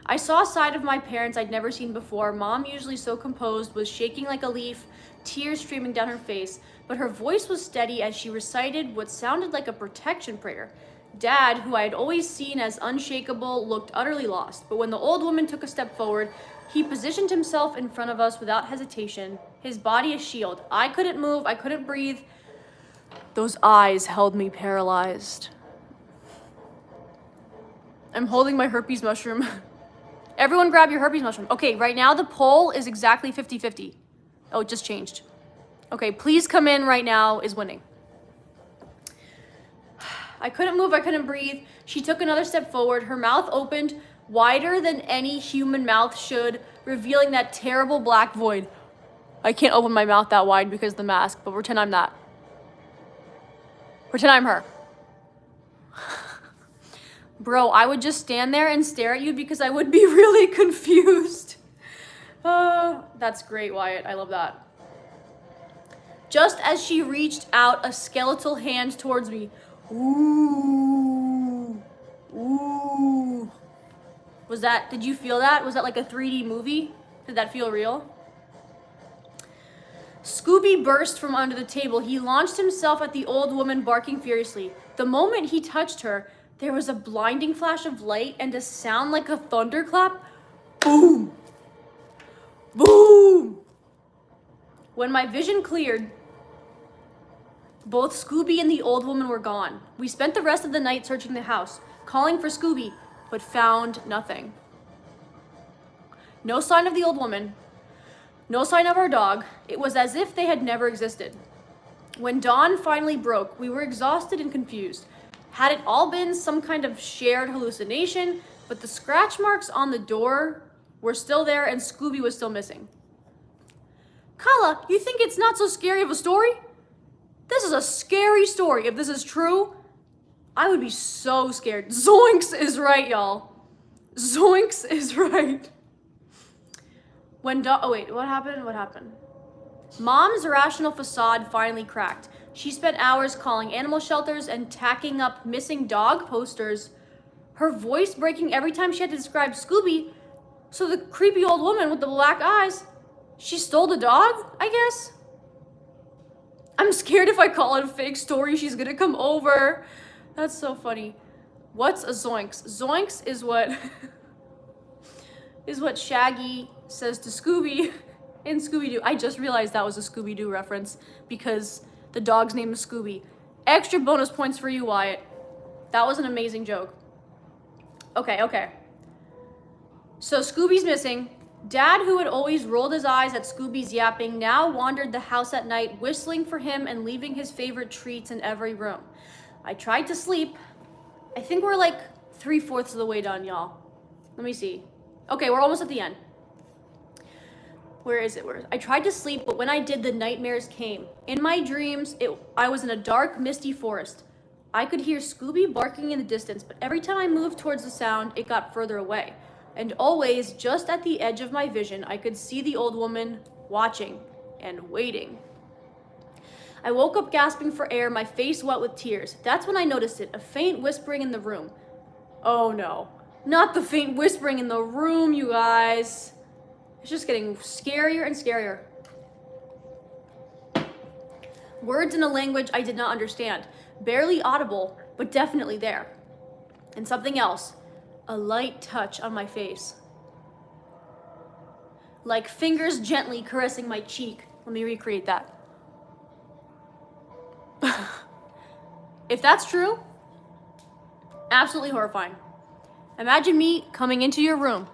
[SPEAKER 1] I saw a side of my parents I'd never seen before. Mom, usually so composed, was shaking like a leaf, tears streaming down her face, but her voice was steady as she recited what sounded like a protection prayer. Dad, who I had always seen as unshakable, looked utterly lost, but when the old woman took a step forward, he positioned himself in front of us without hesitation, his body a shield. I couldn't move, I couldn't breathe. Those eyes held me paralyzed. I'm holding my herpes mushroom. Everyone grab your herpes mushroom. Okay, right now the poll is exactly 50-50. Oh, it just changed. Okay, please come in right now is winning. I couldn't move, I couldn't breathe. She took another step forward. Her mouth opened wider than any human mouth should, revealing that terrible black void. I can't open my mouth that wide because of the mask, but pretend I'm that. Pretend I'm her. Bro, I would just stand there and stare at you because I would be really confused. That's great, Wyatt. I love that. Just as she reached out a skeletal hand towards me. Ooh. Ooh. Did you feel that? Was that like a 3D movie? Did that feel real? Scooby burst from under the table. He launched himself at the old woman, barking furiously. The moment he touched her, there was a blinding flash of light and a sound like a thunderclap. Boom! Boom! When my vision cleared, both Scooby and the old woman were gone. We spent the rest of the night searching the house, calling for Scooby, but found nothing. No sign of the old woman. No sign of our dog. It was as if they had never existed. When dawn finally broke, we were exhausted and confused. Had it all been some kind of shared hallucination? But the scratch marks on the door were still there and Scooby was still missing. Kala, you think it's not so scary of a story? This is a scary story. If this is true, I would be so scared. Zoinks is right, y'all. Zoinks is right. Oh wait, what happened? What happened? Mom's irrational facade finally cracked. She spent hours calling animal shelters and tacking up missing dog posters, her voice breaking every time she had to describe Scooby. So the creepy old woman with the black eyes, she stole the dog, I guess? I'm scared if I call it a fake story, she's gonna come over. That's so funny. What's a zoinks? Zoinks is what is what Shaggy says to Scooby in Scooby-Doo. I just realized that was a Scooby-Doo reference because the dog's name is Scooby. Extra bonus points for you, Wyatt. That was an amazing joke. Okay. So Scooby's missing. Dad, who had always rolled his eyes at Scooby's yapping, now wandered the house at night, whistling for him and leaving his favorite treats in every room. I tried to sleep. I think we're like 3/4 of the way done, y'all. Let me see. Okay, we're almost at the end. Where is it? I tried to sleep, but when I did, the nightmares came. In my dreams, I was in a dark, misty forest. I could hear Scooby barking in the distance, but every time I moved towards the sound, it got further away. And always, just at the edge of my vision, I could see the old woman watching and waiting. I woke up gasping for air, my face wet with tears. That's when I noticed it, a faint whispering in the room. Oh no, not the faint whispering in the room, you guys. It's just getting scarier and scarier. Words in a language I did not understand, barely audible, but definitely there. And something else. A light touch on my face. Like fingers gently caressing my cheek. Let me recreate that. If that's true, absolutely horrifying. Imagine me coming into your room.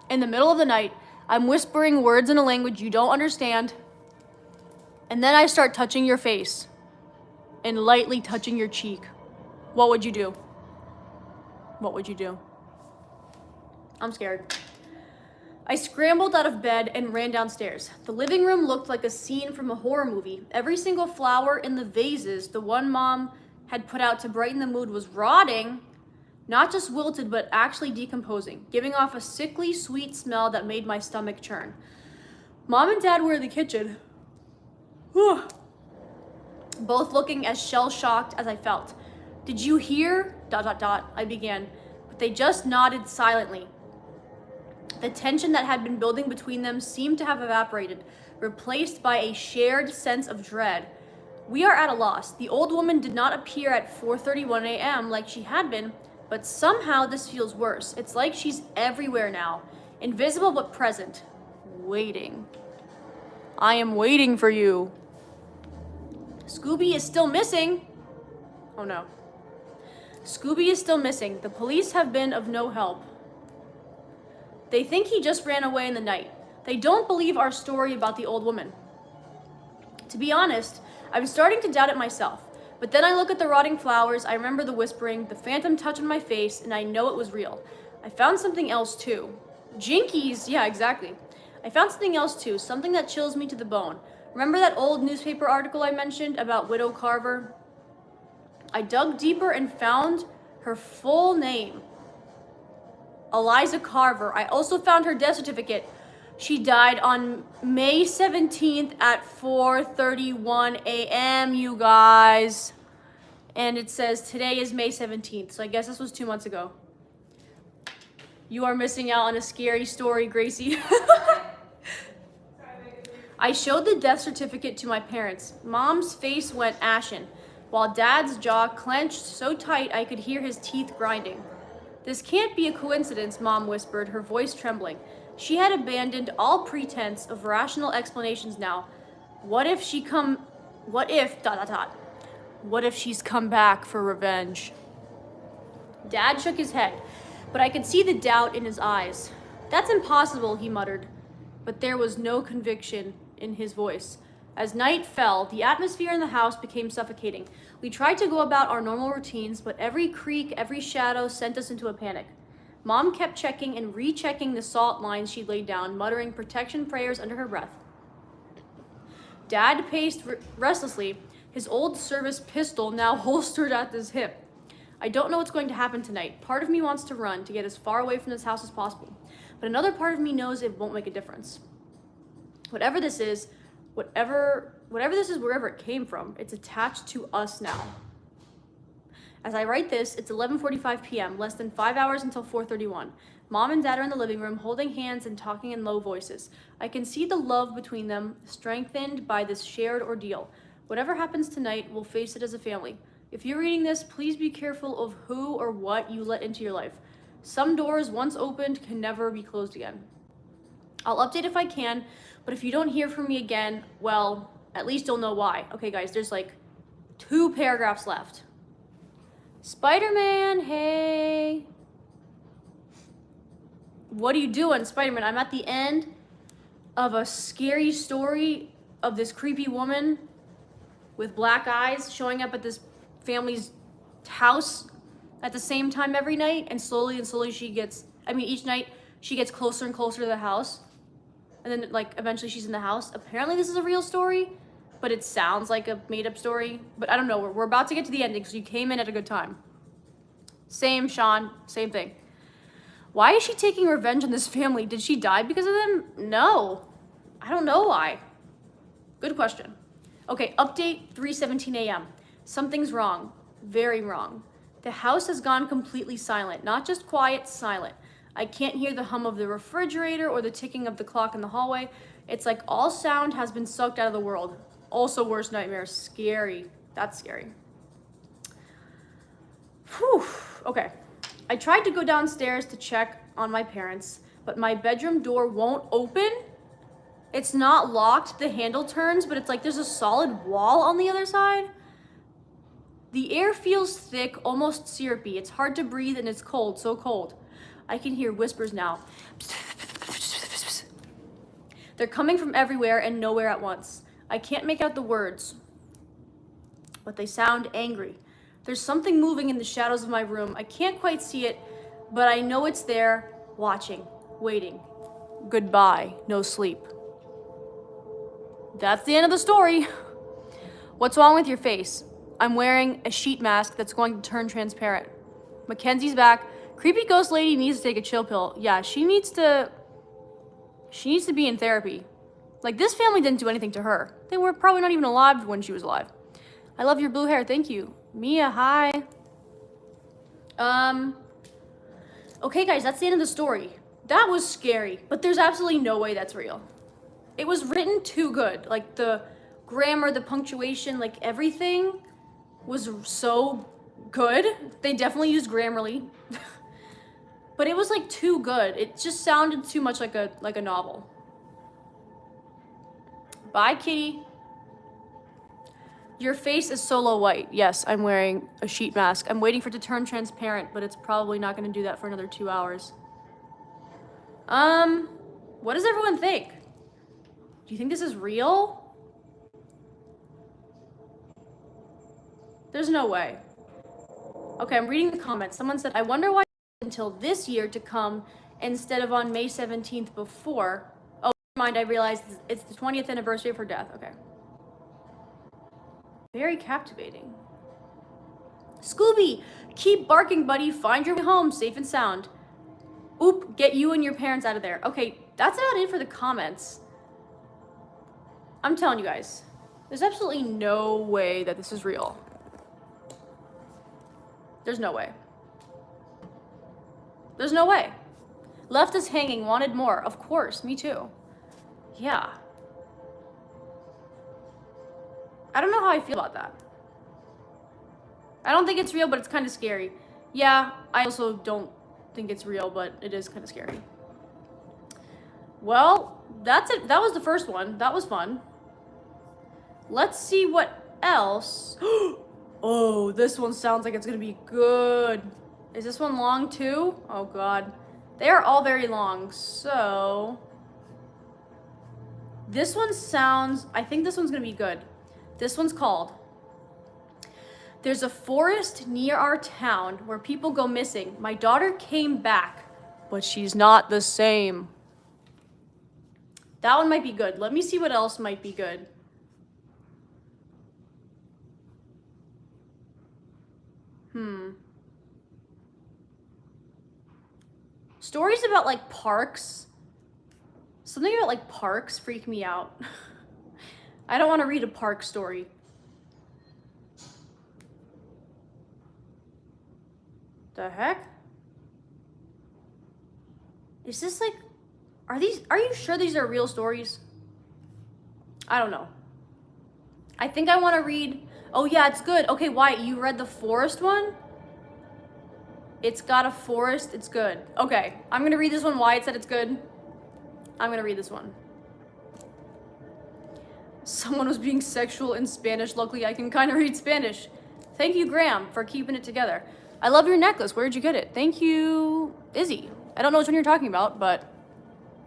[SPEAKER 1] In the middle of the night, I'm whispering words in a language you don't understand. And then I start touching your face and lightly touching your cheek. What would you do? What would you do? I'm scared. I scrambled out of bed and ran downstairs. The living room looked like a scene from a horror movie. Every single flower in the vases, the one Mom had put out to brighten the mood, was rotting, not just wilted, but actually decomposing, giving off a sickly, sweet smell that made my stomach churn. Mom and Dad were in the kitchen, both looking as shell-shocked as I felt. Did you hear? ... I began, but they just nodded silently. The tension that had been building between them seemed to have evaporated, replaced by a shared sense of dread. We are at a loss. The old woman did not appear at 4:31 a.m. like she had been, but somehow this feels worse. It's like she's everywhere now, invisible but present, waiting. I am waiting for you. Scooby is still missing. Oh no. Scooby is still missing. The police have been of no help. They think he just ran away in the night. They don't believe our story about the old woman. To be honest, I'm starting to doubt it myself. But then I look at the rotting flowers, I remember the whispering, the phantom touch on my face, and I know it was real. I found something else too. Jinkies, yeah, exactly. I found something else too, something that chills me to the bone. Remember that old newspaper article I mentioned about Widow Carver? I dug deeper and found her full name. Eliza Carver. I also found her death certificate. She died on May 17th at 4:31 a.m., you guys. And it says today is May 17th, so I guess this was 2 months ago. You are missing out on a scary story, Gracie. I showed the death certificate to my parents. Mom's face went ashen, while Dad's jaw clenched so tight I could hear his teeth grinding. This can't be a coincidence, Mom whispered, her voice trembling. She had abandoned all pretense of rational explanations now. What if she's come back for revenge? Dad shook his head, but I could see the doubt in his eyes. That's impossible, he muttered, but there was no conviction in his voice. As night fell, the atmosphere in the house became suffocating. We tried to go about our normal routines, but every creak, every shadow sent us into a panic. Mom kept checking and rechecking the salt lines she'd laid down, muttering protection prayers under her breath. Dad paced restlessly, his old service pistol now holstered at his hip. I don't know what's going to happen tonight. Part of me wants to run to get as far away from this house as possible, but another part of me knows it won't make a difference. Whatever this is, wherever it came from, it's attached to us now. As I write this, it's 11:45 p.m., less than 5 hours until 4:31. Mom and Dad are in the living room, holding hands and talking in low voices. I can see the love between them, strengthened by this shared ordeal. Whatever happens tonight, we'll face it as a family. If you're reading this, please be careful of who or what you let into your life. Some doors, once opened, can never be closed again. I'll update if I can, but if you don't hear from me again, well, at least you'll know why. Okay, guys, there's like 2 paragraphs left. Spider-Man, hey. What are you doing, Spider-Man? I'm at the end of a scary story of this creepy woman with black eyes showing up at this family's house at the same time every night, and slowly each night she gets closer and closer to the house, and then like eventually she's in the house. Apparently this is a real story, but it sounds like a made-up story. But I don't know, we're about to get to the ending, so you came in at a good time. Same, Sean, same thing. Why is she taking revenge on this family? Did she die because of them? No, I don't know why. Good question. Okay, update 3:17 a.m. Something's wrong, very wrong. The house has gone completely silent, not just quiet, silent. I can't hear the hum of the refrigerator or the ticking of the clock in the hallway. It's like all sound has been sucked out of the world. Also worst nightmare, scary. That's scary. Whew, okay. I tried to go downstairs to check on my parents, but my bedroom door won't open. It's not locked, the handle turns, but it's like there's a solid wall on the other side. The air feels thick, almost syrupy. It's hard to breathe and it's cold, so cold. I can hear whispers now. They're coming from everywhere and nowhere at once. I can't make out the words, but they sound angry. There's something moving in the shadows of my room. I can't quite see it, but I know it's there, watching, waiting. Goodbye, no sleep. That's the end of the story. What's wrong with your face? I'm wearing a sheet mask that's going to turn transparent. Mackenzie's back. Creepy ghost lady needs to take a chill pill. Yeah, she needs to be in therapy. Like, this family didn't do anything to her. They were probably not even alive when she was alive. I love your blue hair, thank you. Mia, hi. Okay guys, that's the end of the story. That was scary, but there's absolutely no way that's real. It was written too good. Like, the grammar, the punctuation, like everything was so good. They definitely used Grammarly. But it was like too good. It just sounded too much like a novel. Bye, kitty. Your face is solo white. Yes, I'm wearing a sheet mask. I'm waiting for it to turn transparent, but it's probably not going to do that for another 2 hours. What does everyone think? Do you think this is real? There's no way. Okay, I'm reading the comments. Someone said, I wonder why until this year to come instead of on May 17th before. Oh, never mind, I realized it's the 20th anniversary of her death. Okay. Very captivating. Scooby, keep barking, buddy. Find your way home, safe and sound. Oop, get you and your parents out of there. Okay, that's about it for the comments. I'm telling you guys, there's absolutely no way that this is real. There's no way. There's no way. Left us hanging, wanted more. Of course, me too. Yeah. I don't know how I feel about that. I don't think it's real, but it's kind of scary. Yeah, I also don't think it's real, but it is kind of scary. Well, that's it. That was the first one. That was fun. Let's see what else. Oh, this one sounds like it's gonna be good. Is this one long too? Oh God. They are all very long, so. This one sounds, I think this one's gonna be good. This one's called, There's a forest near our town where people go missing. My daughter came back, but she's not the same. That one might be good. Let me see what else might be good. Stories about like parks. Something about like parks freak me out. I don't want to read a park story. The heck? Is this like, are you sure these are real stories? I don't know. I think I want to read, oh yeah, it's good. Okay, Wyatt, you read the forest one? It's got a forest, it's good. Okay, I'm gonna read this one. Wyatt said it's good. I'm gonna read this one. Someone was being sexual in Spanish. Luckily, I can kind of read Spanish. Thank you, Graham, for keeping it together. I love your necklace. Where'd you get it? Thank you, Izzy. I don't know which one you're talking about, but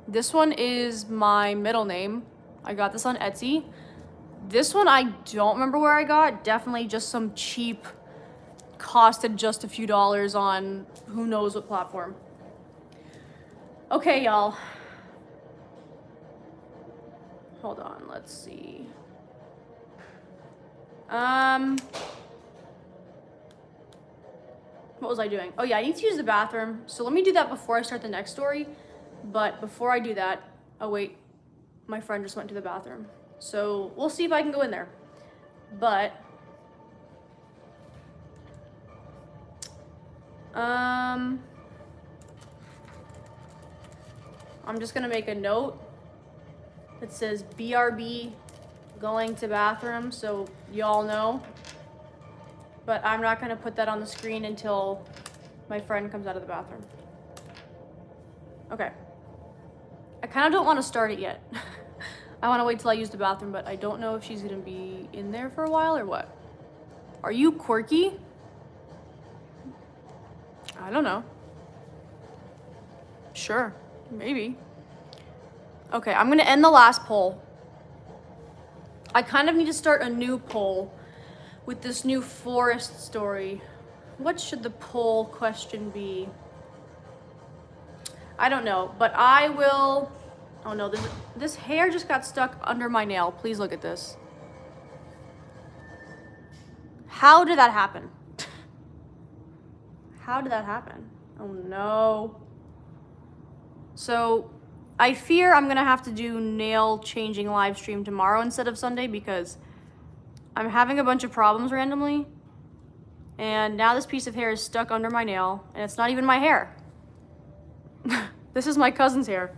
[SPEAKER 1] this one is my middle name. I got this on Etsy. This one I don't remember where I got. Definitely just some cheap, costed just a few dollars on who knows what platform. Okay, y'all. Hold on, let's see. What was I doing? Oh yeah, I need to use the bathroom. So let me do that before I start the next story. But before I do that, oh wait, my friend just went to the bathroom. So we'll see if I can go in there. But, I'm just gonna make a note that says BRB going to bathroom, so y'all know. But I'm not gonna put that on the screen until my friend comes out of the bathroom. Okay. I kind of don't want to start it yet. I want to wait till I use the bathroom, but I don't know if she's gonna be in there for a while or what. Are you quirky? I don't know. Sure, maybe. Okay, I'm gonna end the last poll. I kind of need to start a new poll with this new forest story. What should the poll question be? I don't know, but I will. Oh no, this hair just got stuck under my nail. Please look at this. How did that happen? How did that happen? Oh no. So I fear I'm gonna have to do nail changing live stream tomorrow instead of Sunday because I'm having a bunch of problems randomly. And now this piece of hair is stuck under my nail and it's not even my hair. This is my cousin's hair.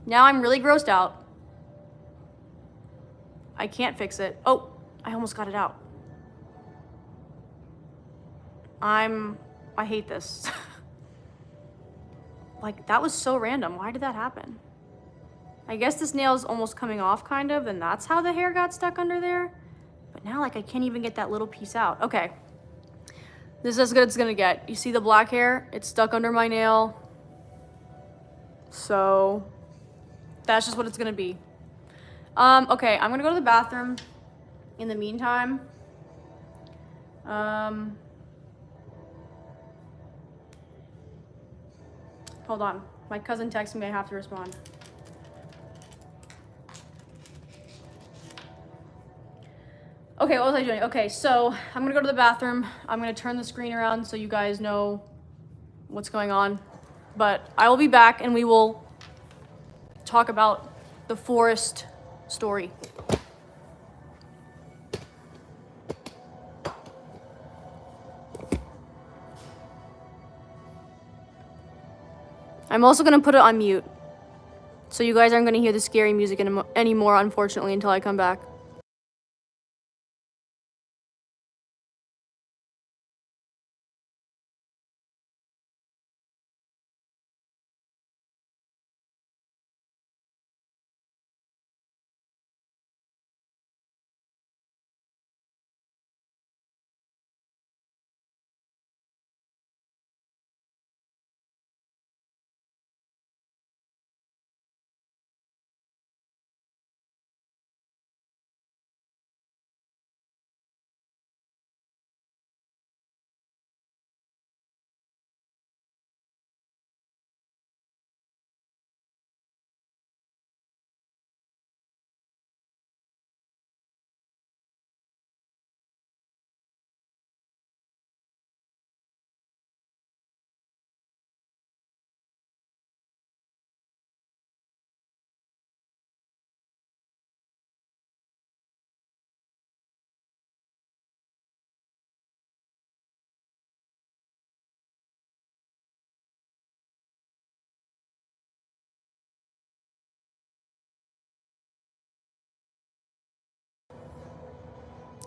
[SPEAKER 1] Now I'm really grossed out. I can't fix it. Oh, I almost got it out. I hate this. Like, that was so random. Why did that happen? I guess this nail is almost coming off kind of, and that's how the hair got stuck under there. But now, like, I can't even get that little piece out. Okay. This is as good as it's gonna get. You see the black hair? It's stuck under my nail. So that's just what it's gonna be. Okay, I'm gonna go to the bathroom in the meantime. Hold on. My cousin texted me, I have to respond. Okay, what was I doing? Okay, so I'm gonna go to the bathroom. I'm gonna turn the screen around so you guys know what's going on. But I will be back and we will talk about the forest story. I'm also gonna put it on mute. So you guys aren't gonna hear the scary music anymore, unfortunately, until I come back.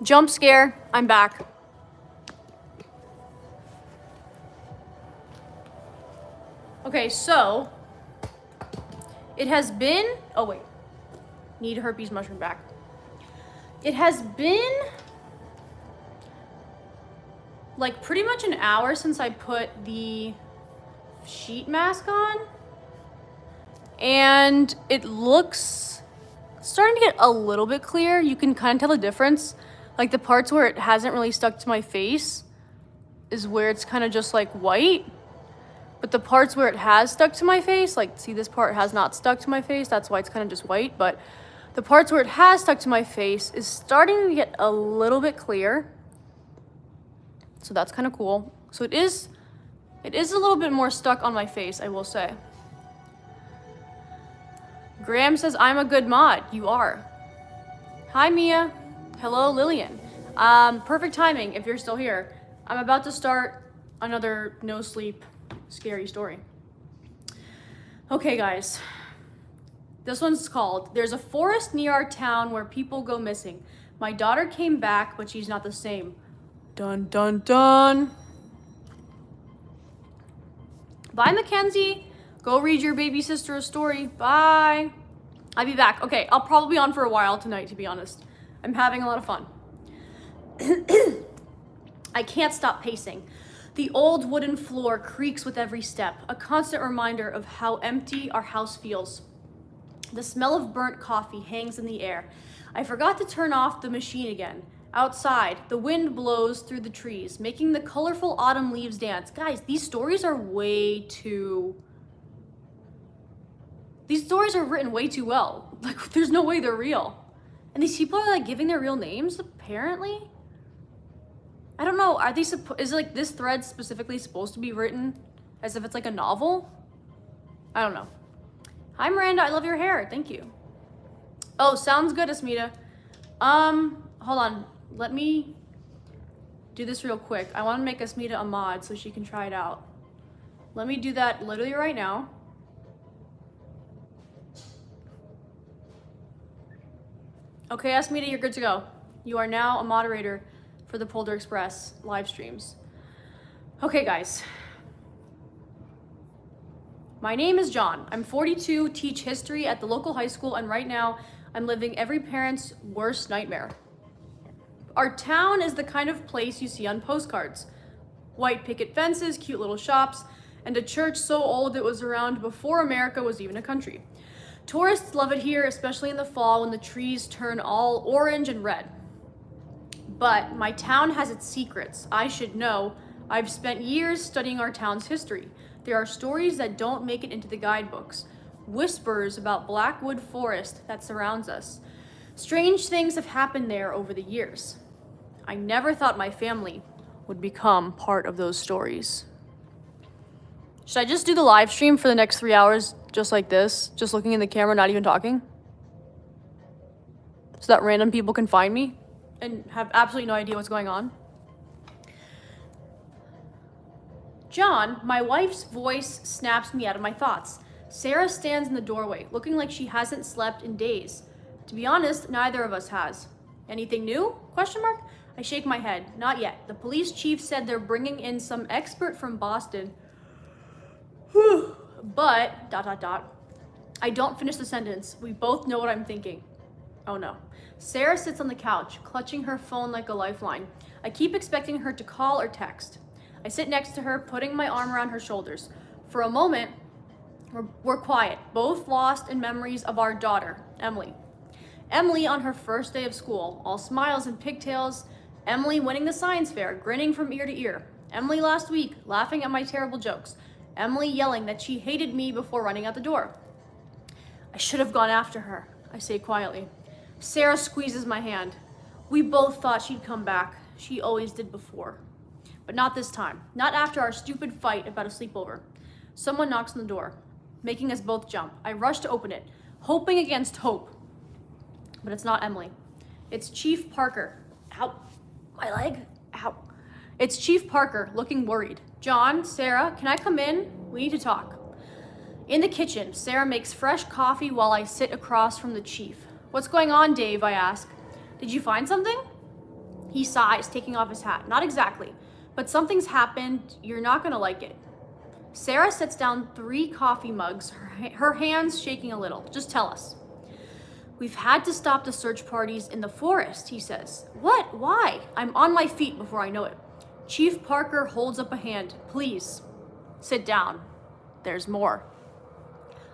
[SPEAKER 1] Jump scare, I'm back. Okay, so it has been, oh wait, need herpes mushroom back. It has been like pretty much an hour since I put the sheet mask on. And it looks starting to get a little bit clear. You can kind of tell the difference. Like the parts where it hasn't really stuck to my face is where it's kind of just like white. But the parts where it has stuck to my face, like see this part has not stuck to my face. That's why it's kind of just white. But the parts where it has stuck to my face is starting to get a little bit clear. So that's kind of cool. So it is a little bit more stuck on my face, I will say. Graham says, I'm a good mod. You are. Hi, Mia. Hello, Lillian. Perfect timing if you're still here. I'm about to start another no sleep scary story. Okay, guys. This one's called, There's a Forest Near Our Town Where People Go Missing. My daughter came back, but she's not the same. Dun, dun, dun. Bye, Mackenzie. Go read your baby sister a story. Bye. I'll be back. Okay, I'll probably be on for a while tonight, to be honest. I'm having a lot of fun. I can't stop pacing. The old wooden floor creaks with every step, a constant reminder of how empty our house feels. The smell of burnt coffee hangs in the air. I forgot to turn off the machine again. Outside, the wind blows through the trees, making the colorful autumn leaves dance. Guys, these stories are written way too well. Like, there's no way they're real. And these people are like giving their real names, apparently. I don't know, is like this thread specifically supposed to be written as if it's like a novel? I don't know. Hi, Miranda, I love your hair, thank you. Oh, sounds good, Asmita. Hold on, let me do this real quick. I want to make Asmita a mod so she can try it out. Let me do that literally right now. Okay, Asmita, you're good to go. You are now a moderator for the Polder Express live streams. Okay, guys. My name is John. I'm 42, teach history at the local high school, and right now I'm living every parent's worst nightmare. Our town is the kind of place you see on postcards. White picket fences, cute little shops, and a church so old it was around before America was even a country. Tourists love it here, especially in the fall when the trees turn all orange and red. But my town has its secrets. I should know. I've spent years studying our town's history. There are stories that don't make it into the guidebooks. Whispers about Blackwood Forest that surrounds us. Strange things have happened there over the years. I never thought my family would become part of those stories. Should I just do the live stream for the next 3 hours just like this? Just looking in the camera, not even talking? So that random people can find me and have absolutely no idea what's going on? John, my wife's voice snaps me out of my thoughts. Sarah stands in the doorway, looking like she hasn't slept in days. To be honest, neither of us has. Anything new? Question mark? I shake my head. Not yet. The police chief said they're bringing in some expert from Boston. But, ... I don't finish the sentence. We both know what I'm thinking. Oh no. Sarah sits on the couch, clutching her phone like a lifeline. I keep expecting her to call or text. I sit next to her, putting my arm around her shoulders. For a moment, we're quiet, both lost in memories of our daughter, Emily. Emily on her first day of school, all smiles and pigtails. Emily winning the science fair, grinning from ear to ear. Emily last week, laughing at my terrible jokes. Emily yelling that she hated me before running out the door. I should have gone after her, I say quietly. Sarah squeezes my hand. We both thought she'd come back. She always did before. But not this time. Not after our stupid fight about a sleepover. Someone knocks on the door, making us both jump. I rush to open it, hoping against hope. But it's not Emily. It's Chief Parker. Ow. My leg. Ow. It's Chief Parker, looking worried. John, Sarah, can I come in? We need to talk. In the kitchen, Sarah makes fresh coffee while I sit across from the chief. What's going on, Dave? I ask. Did you find something? He sighs, taking off his hat. Not exactly, but something's happened. You're not gonna like it. Sarah sets down 3 coffee mugs, her hands shaking a little. Just tell us. We've had to stop the search parties in the forest, he says. What? Why? I'm on my feet before I know it. Chief Parker holds up a hand. Please, sit down. There's more.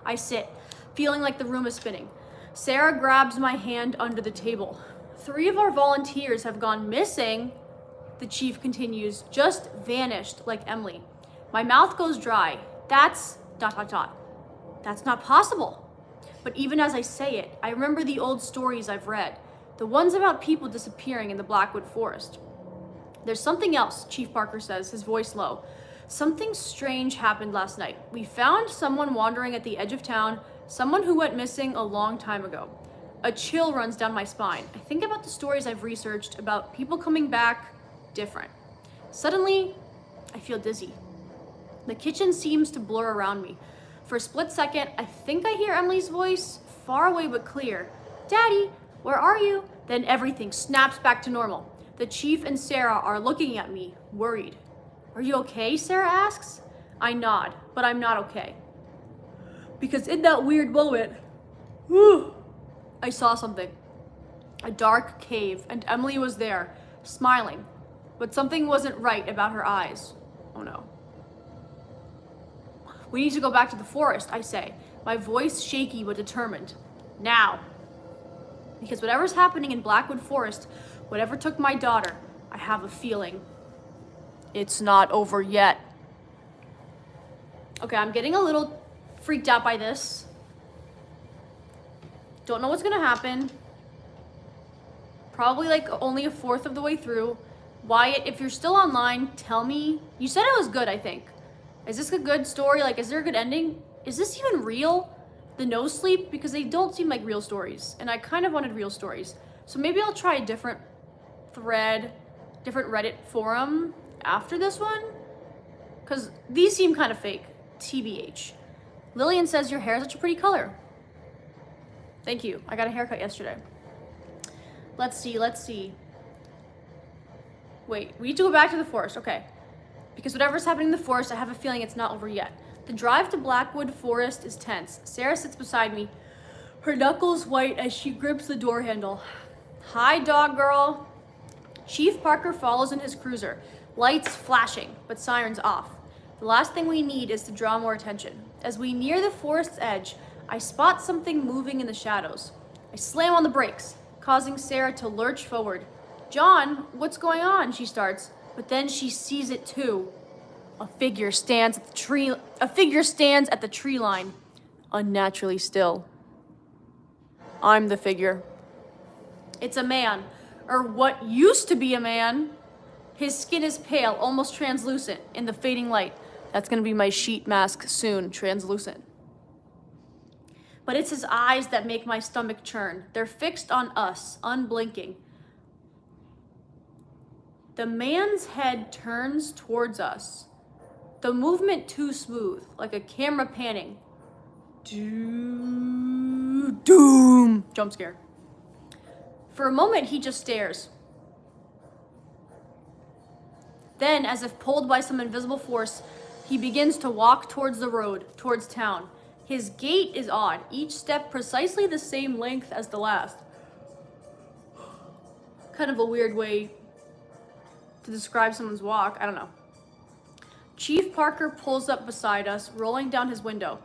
[SPEAKER 1] I sit, feeling like the room is spinning. Sarah grabs my hand under the table. 3 of our volunteers have gone missing, the chief continues, just vanished like Emily. My mouth goes dry. That's ... That's not possible. But even as I say it, I remember the old stories I've read, the ones about people disappearing in the Blackwood Forest. There's something else, Chief Parker says, his voice low. Something strange happened last night. We found someone wandering at the edge of town, someone who went missing a long time ago. A chill runs down my spine. I think about the stories I've researched about people coming back different. Suddenly, I feel dizzy. The kitchen seems to blur around me. For a split second, I think I hear Emily's voice, far away but clear. Daddy, where are you? Then everything snaps back to normal. The chief and Sarah are looking at me, worried. Are you okay? Sarah asks. I nod, but I'm not okay. Because in that weird moment, I saw something. A dark cave, and Emily was there, smiling. But something wasn't right about her eyes. Oh no. We need to go back to the forest, I say, my voice shaky but determined. Now. Because whatever's happening in Blackwood Forest, whatever took my daughter, I have a feeling it's not over yet. Okay, I'm getting a little freaked out by this. Don't know what's gonna happen. Probably like only a fourth of the way through. Wyatt, if you're still online, tell me. You said it was good, I think. Is this a good story? Like, is there a good ending? Is this even real? The no sleep? Because they don't seem like real stories. And I kind of wanted real stories. So maybe I'll try a different thread, different Reddit forum after this one. Because these seem kind of fake. TBH. Lillian says your hair is such a pretty color. Thank you. I got a haircut yesterday. Let's see. Wait, we need to go back to the forest. Okay. Because whatever's happening in the forest, I have a feeling it's not over yet. The drive to Blackwood Forest is tense. Sarah sits beside me, her knuckles white as she grips the door handle. Hi, dog girl. Chief Parker follows in his cruiser, lights flashing, but sirens off. The last thing we need is to draw more attention. As we near the forest's edge, I spot something moving in the shadows. I slam on the brakes, causing Sarah to lurch forward. John, what's going on? She starts, but then she sees it too. A figure stands at the tree line, unnaturally still. I'm the figure. It's a man, or what used to be a man. His skin is pale, almost translucent in the fading light. That's gonna be my sheet mask soon, translucent. But it's his eyes that make my stomach churn. They're fixed on us, unblinking. The man's head turns towards us. The movement too smooth, like a camera panning. Doom! Jump scare. For a moment, he just stares. Then, as if pulled by some invisible force, he begins to walk towards the road, towards town. His gait is odd, each step precisely the same length as the last. Kind of a weird way to describe someone's walk, I don't know. Chief Parker pulls up beside us, rolling down his window.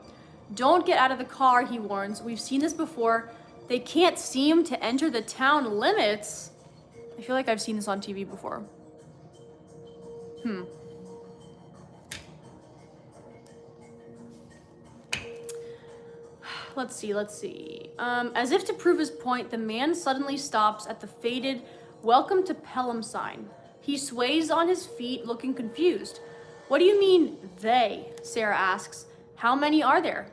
[SPEAKER 1] Don't get out of the car, he warns. We've seen this before. They can't seem to enter the town limits. I feel like I've seen this on TV before. Let's see. As if to prove his point, the man suddenly stops at the faded "Welcome to Pelham" sign. He sways on his feet, looking confused. What do you mean, they? Sarah asks. How many are there?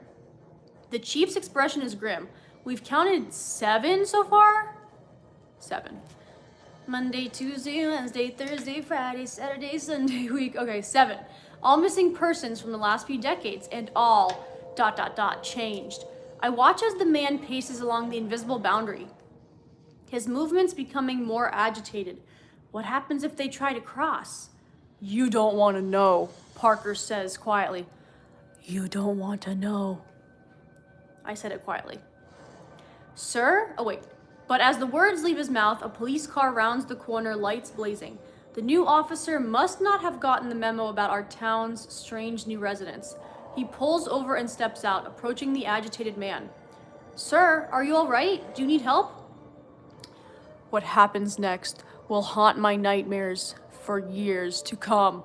[SPEAKER 1] The chief's expression is grim. We've counted 7 so far? 7. Monday, Tuesday, Wednesday, Thursday, Friday, Saturday, Sunday, week. Okay, 7. All missing persons from the last few decades, and all ... changed. I watch as the man paces along the invisible boundary. His movements becoming more agitated. What happens if they try to cross? You don't want to know, Parker says quietly. You don't want to know. I said it quietly. Sir? Oh wait. But as the words leave his mouth, a police car rounds the corner, lights blazing. The new officer must not have gotten the memo about our town's strange new residents. He pulls over and steps out, approaching the agitated man. Sir, are you all right? Do you need help? What happens next will haunt my nightmares for years to come.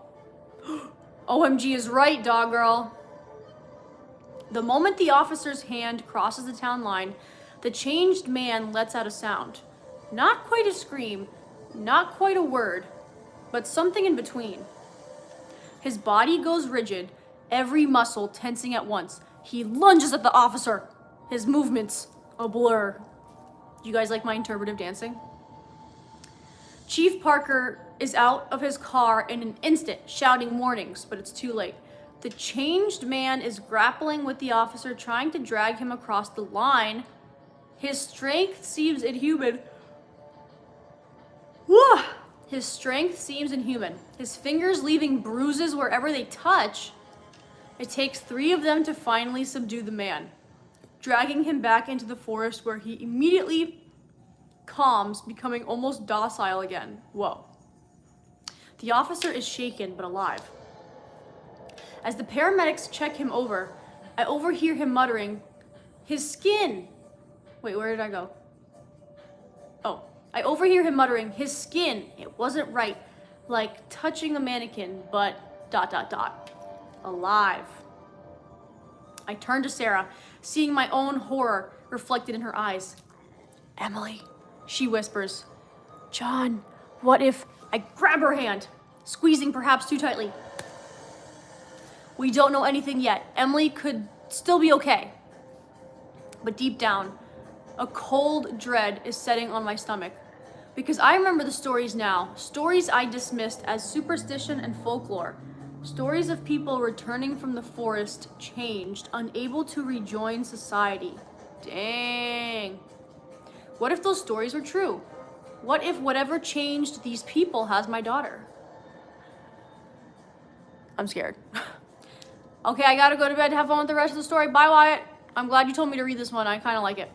[SPEAKER 1] OMG is right, dog girl. The moment the officer's hand crosses the town line, the changed man lets out a sound. Not quite a scream, not quite a word, but something in between. His body goes rigid, every muscle tensing at once. He lunges at the officer, his movements a blur. You guys like my interpretive dancing? Chief Parker is out of his car in an instant, shouting warnings, but it's too late. The changed man is grappling with the officer, trying to drag him across the line. His strength seems inhuman. His strength seems inhuman. His fingers leaving bruises wherever they touch. It takes 3 of them to finally subdue the man, dragging him back into the forest where he immediately calms, becoming almost docile again. Whoa. The officer is shaken but alive. As the paramedics check him over, I overhear him muttering, his skin. Wait, where did I go? Oh, I overhear him muttering, his skin. It wasn't right, like touching a mannequin, but ... alive. I turn to Sarah, seeing my own horror reflected in her eyes. Emily, she whispers. John, what if... I grab her hand, squeezing perhaps too tightly. We don't know anything yet. Emily could still be okay. But deep down, a cold dread is setting on my stomach. Because I remember the stories now, stories I dismissed as superstition and folklore. Stories of people returning from the forest, changed, unable to rejoin society. Dang. What if those stories were true? What if whatever changed these people has my daughter? I'm scared. Okay, I gotta go to bed to have fun with the rest of the story. Bye, Wyatt. I'm glad you told me to read this one. I kind of like it.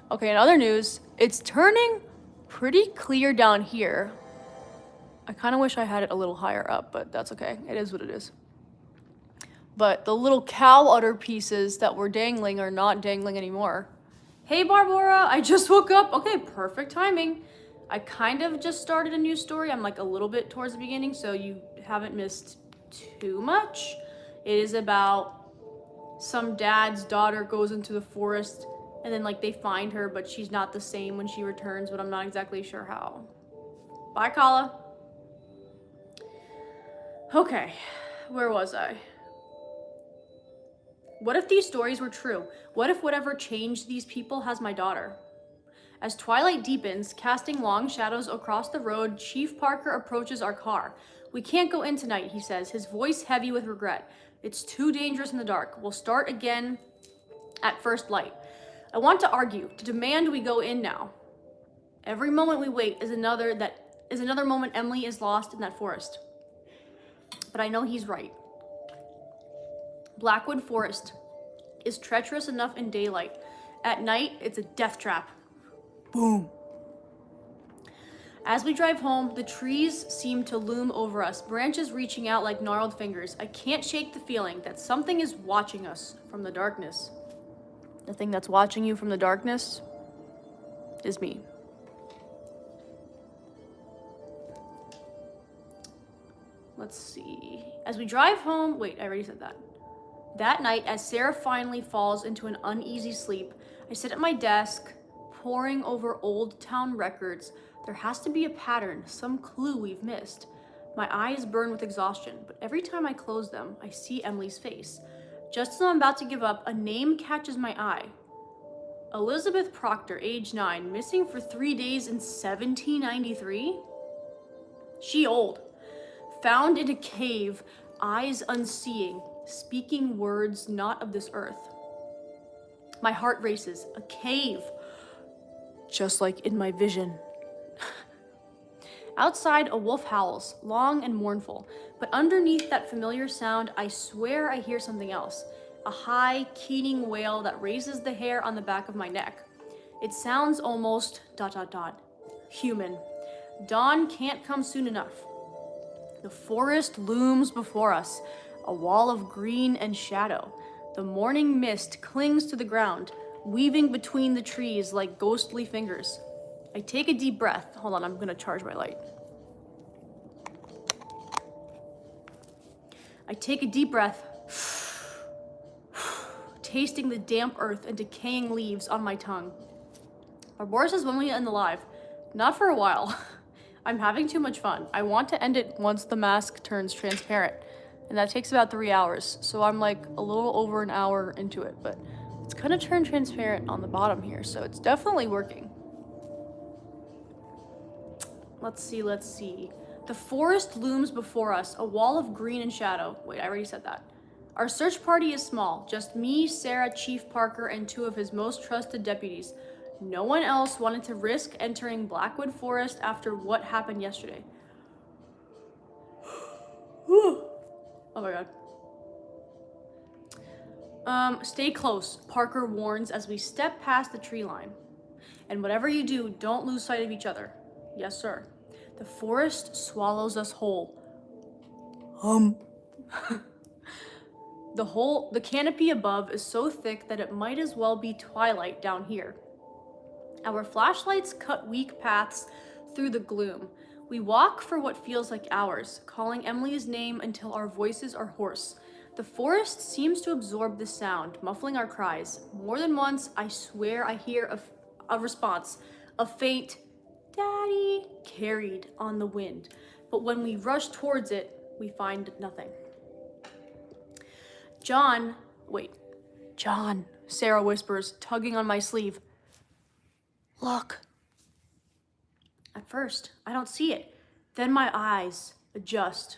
[SPEAKER 1] Okay, in other news, it's turning pretty clear down here. I kind of wish I had it a little higher up, but that's okay. It is what it is. But the little cow udder pieces that were dangling are not dangling anymore. Hey, Barbara, I just woke up. Okay, perfect timing. I kind of just started a new story. I'm like a little bit towards the beginning, so you haven't missed too much. It is about some dad's daughter goes into the forest and then like they find her, but she's not the same when she returns, but I'm not exactly sure how. Bye, Kala. Okay, where was I? What if these stories were true? What if whatever changed these people has my daughter? As twilight deepens, casting long shadows across the road, Chief Parker approaches our car. We can't go in tonight, he says, his voice heavy with regret. It's too dangerous in the dark. We'll start again at first light. I want to argue, to demand we go in now. Every moment we wait is another moment Emily is lost in that forest. But I know he's right. Blackwood Forest is treacherous enough in daylight. At night, it's a death trap. Boom. As we drive home, the trees seem to loom over us, branches reaching out like gnarled fingers. I can't shake the feeling that something is watching us from the darkness. The thing that's watching you from the darkness is me. Let's see. As we drive home, wait, I already said that. That night, as Sarah finally falls into an uneasy sleep, I sit at my desk, poring over old town records. There has to be a pattern, some clue we've missed. My eyes burn with exhaustion, but every time I close them, I see Emily's face. Just as I'm about to give up, a name catches my eye. Elizabeth Proctor, age 9, missing for 3 days in 1793? She old. Found in a cave, eyes unseeing, speaking words not of this earth. My heart races. A cave. Just like in my vision. Outside, a wolf howls, long and mournful, but underneath that familiar sound, I swear I hear something else. A high, keening wail that raises the hair on the back of my neck. It sounds almost ... human. Dawn can't come soon enough. The forest looms before us. a wall of green and shadow. The morning mist clings to the ground, weaving between the trees like ghostly fingers. I take a deep breath. Hold on, I'm gonna charge my light. I take a deep breath, tasting the damp earth and decaying leaves on my tongue. Barboris says when we end the live. Not for a while. I'm having too much fun. I want to end it once the mask turns transparent. And that takes about 3 hours. So I'm like a little over an hour into it, but it's gonna turn transparent on the bottom here. So it's definitely working. Let's see. The forest looms before us, a wall of green and shadow. Wait, I already said that. Our search party is small, just me, Sarah, Chief Parker, and 2 of his most trusted deputies. No one else wanted to risk entering Blackwood Forest after what happened yesterday. Oh my god. Stay close, Parker warns as we step past the tree line. And whatever you do, don't lose sight of each other. Yes, sir. The forest swallows us whole. The canopy above is so thick that it might as well be twilight down here. Our flashlights cut weak paths through the gloom. We walk for what feels like hours, calling Emily's name until our voices are hoarse. The forest seems to absorb the sound, muffling our cries. More than once, I swear I hear a response, a faint "Daddy" carried on the wind. But when we rush towards it, we find nothing. John, Sarah whispers, tugging on my sleeve. Look. At first, I don't see it. Then my eyes adjust.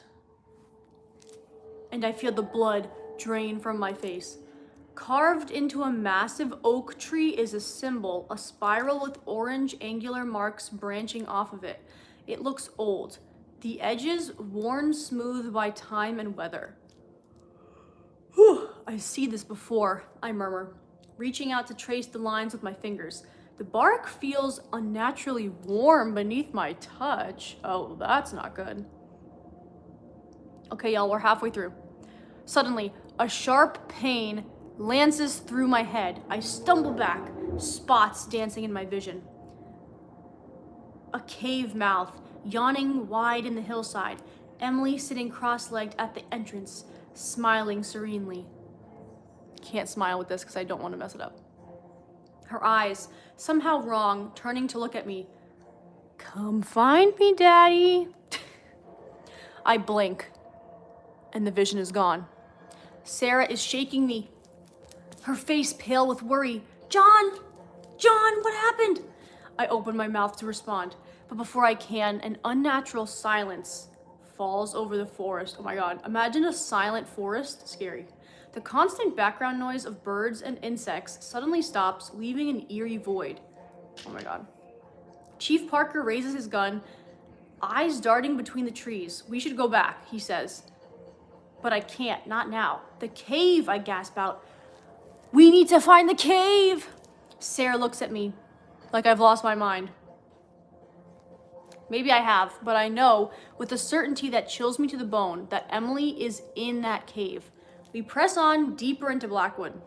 [SPEAKER 1] And I feel the blood drain from my face. Carved into a massive oak tree is a symbol, a spiral with orange angular marks branching off of it. It looks old, the edges worn smooth by time and weather. Whew, I've seen this before, I murmur, reaching out to trace the lines with my fingers. The bark feels unnaturally warm beneath my touch. Oh, that's not good. Okay, y'all, we're halfway through. Suddenly, a sharp pain lances through my head. I stumble back, spots dancing in my vision. A cave mouth, yawning wide in the hillside. Emily sitting cross-legged at the entrance, smiling serenely. Can't smile with this because I don't want to mess it up. Her eyes, somehow wrong, turning to look at me. Come find me, Daddy. I blink, and the vision is gone. Sarah is shaking me, her face pale with worry. John, what happened? I open my mouth to respond, but before I can, an unnatural silence falls over the forest. Oh my god, imagine a silent forest, scary. The constant background noise of birds and insects suddenly stops, leaving an eerie void. Oh my god. Chief Parker raises his gun, eyes darting between the trees. We should go back, he says. But I can't, not now. The cave, I gasp out. We need to find the cave! Sarah looks at me like I've lost my mind. Maybe I have, but I know with a certainty that chills me to the bone that Emily is in that cave. We press on deeper into Blackwood.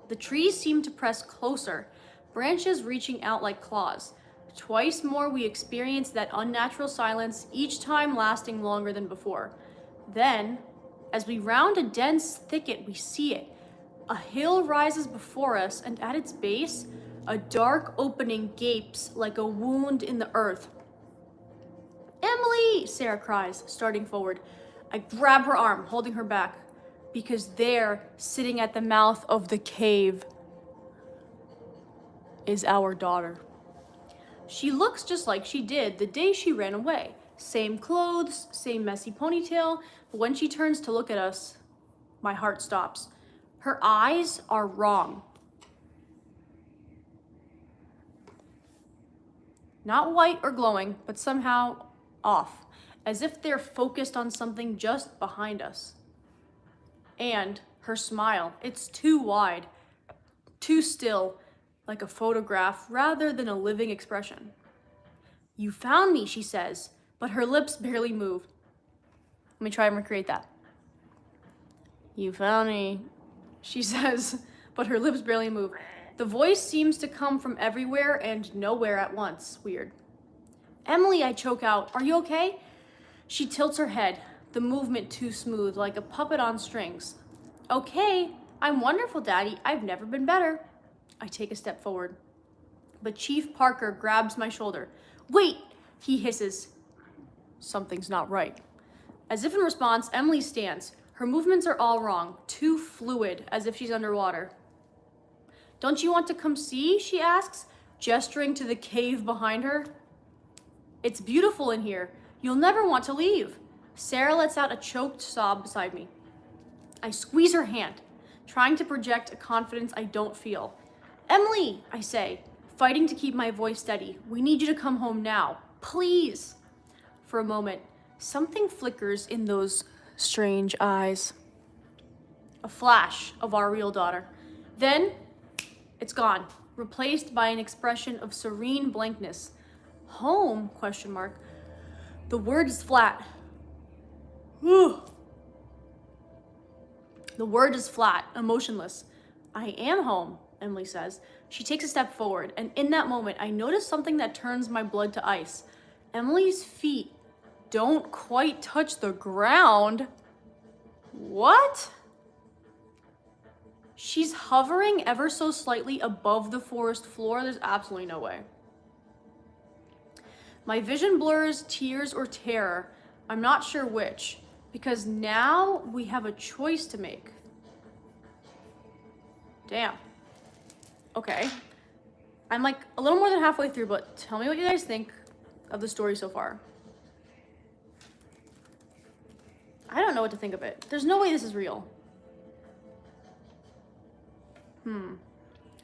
[SPEAKER 1] The trees seem to press closer, branches reaching out like claws. Twice more we experience that unnatural silence, each time lasting longer than before. Then, as we round a dense thicket, we see it. A hill rises before us, and at its base, a dark opening gapes like a wound in the earth. Emily, Sarah cries, starting forward. I grab her arm, holding her back, because there, sitting at the mouth of the cave, is our daughter. She looks just like she did the day she ran away. Same clothes, same messy ponytail, but when she turns to look at us, my heart stops. Her eyes are wrong. Not white or glowing, but somehow off, as if they're focused on something just behind us. And her smile, it's too wide, too still, like a photograph rather than a living expression. You found me, she says, but her lips barely move. Let me try and recreate that. You found me, she says, but her lips barely move. The voice seems to come from everywhere and nowhere at once. Weird. Emily, I choke out. Are you okay? She tilts her head, the movement too smooth, like a puppet on strings. Okay, I'm wonderful, Daddy. I've never been better. I take a step forward, but Chief Parker grabs my shoulder. Wait, he hisses. Something's not right. As if in response, Emily stands. Her movements are all wrong, too fluid, as if she's underwater. Don't you want to come see? She asks, gesturing to the cave behind her. It's beautiful in here. You'll never want to leave. Sarah lets out a choked sob beside me. I squeeze her hand, trying to project a confidence I don't feel. Emily, I say, fighting to keep my voice steady. We need you to come home now. Please. For a moment, something flickers in those strange eyes. A flash of our real daughter. Then, it's gone, replaced by an expression of serene blankness. Home? ? The word is flat. The word is flat, emotionless. I am home, Emily says. She takes a step forward, and in that moment, I notice something that turns my blood to ice. Emily's feet don't quite touch the ground. What? She's hovering ever so slightly above the forest floor. There's absolutely no way. My vision blurs tears or terror. I'm not sure which, because now we have a choice to make. Damn. Okay. I'm like a little more than halfway through, but tell me what you guys think of the story so far. I don't know what to think of it. There's no way this is real.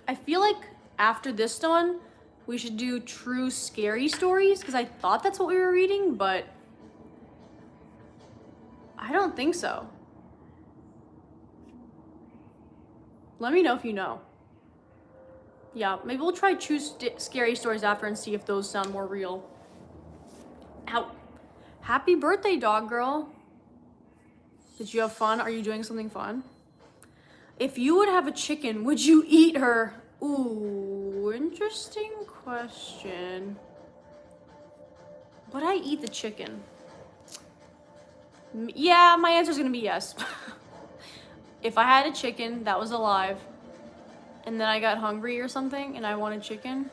[SPEAKER 1] I feel like after this one, we should do true scary stories, because I thought that's what we were reading, but I don't think so. Let me know if you know. Yeah, maybe we'll try true scary stories after and see if those sound more real. Ow. Happy birthday, dog girl. Did you have fun? Are you doing something fun? If you would have a chicken, would you eat her? Ooh, interesting question. Would I eat the chicken? Yeah, my answer is gonna be yes. If I had a chicken that was alive and then I got hungry or something and I wanted chicken,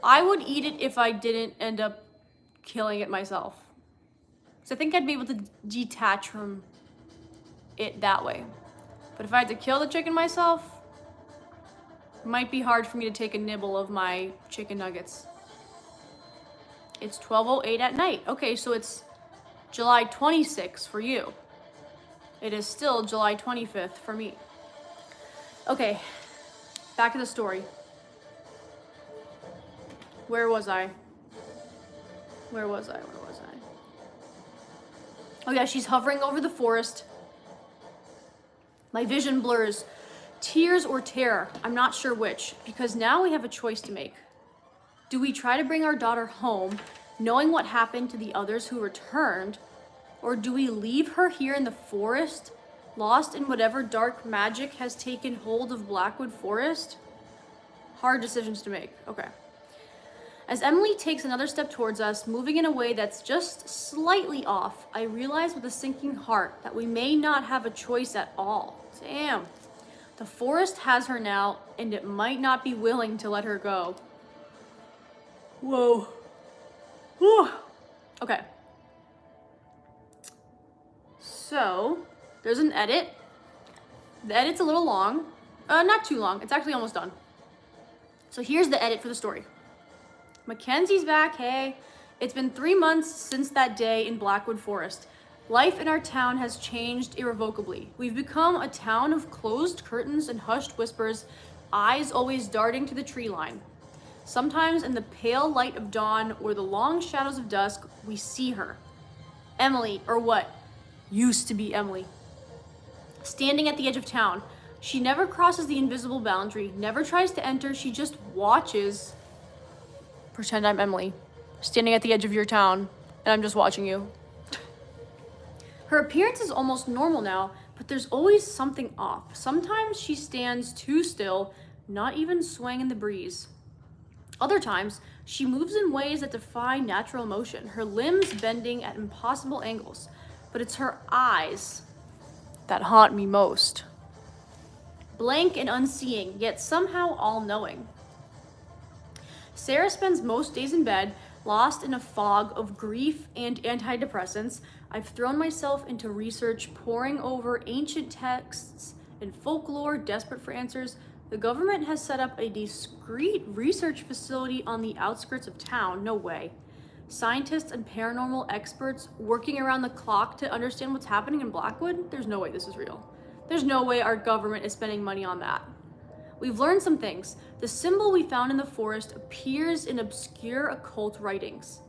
[SPEAKER 1] I would eat it if I didn't end up killing it myself. So I think I'd be able to detach from it that way. But if I had to kill the chicken myself, it might be hard for me to take a nibble of my chicken nuggets. It's 12:08 at night. Okay, so it's July 26th for you. It is still July 25th for me. Okay, back to the story. Where was I? Oh yeah, she's hovering over the forest. My vision blurs. Tears or terror, I'm not sure which, because now we have a choice to make. Do we try to bring our daughter home, knowing what happened to the others who returned, or do we leave her here in the forest, lost in whatever dark magic has taken hold of Blackwood Forest? Hard decisions to make. Okay. As Emily takes another step towards us, moving in a way that's just slightly off, I realize with a sinking heart that we may not have a choice at all. Damn. The forest has her now, and it might not be willing to let her go. Whoa. Whew. Okay. So, there's an edit. The edit's a little long. Not too long. It's actually almost done. So here's the edit for the story. Mackenzie's back, hey. It's been 3 months since that day in Blackwood Forest. Life in our town has changed irrevocably. We've become a town of closed curtains and hushed whispers, eyes always darting to the tree line. Sometimes in the pale light of dawn or the long shadows of dusk, we see her. Emily, or what used to be Emily, standing at the edge of town. She never crosses the invisible boundary, never tries to enter, she just watches. Pretend I'm Emily, standing at the edge of your town, and I'm just watching you. Her appearance is almost normal now, But there's always something off. Sometimes she stands too still, not even swaying in the breeze. Other times, she moves in ways that defy natural motion, her limbs bending at impossible angles. But it's her eyes that haunt me most. Blank and unseeing, yet somehow all-knowing. Sarah spends most days in bed, lost in a fog of grief and antidepressants. I've thrown myself into research, poring over ancient texts and folklore, desperate for answers. The government has set up a discreet research facility on the outskirts of town. No way. Scientists and paranormal experts working around the clock to understand what's happening in Blackwood? There's no way this is real. There's no way our government is spending money on that. We've learned some things. The symbol we found in the forest appears in obscure occult writings,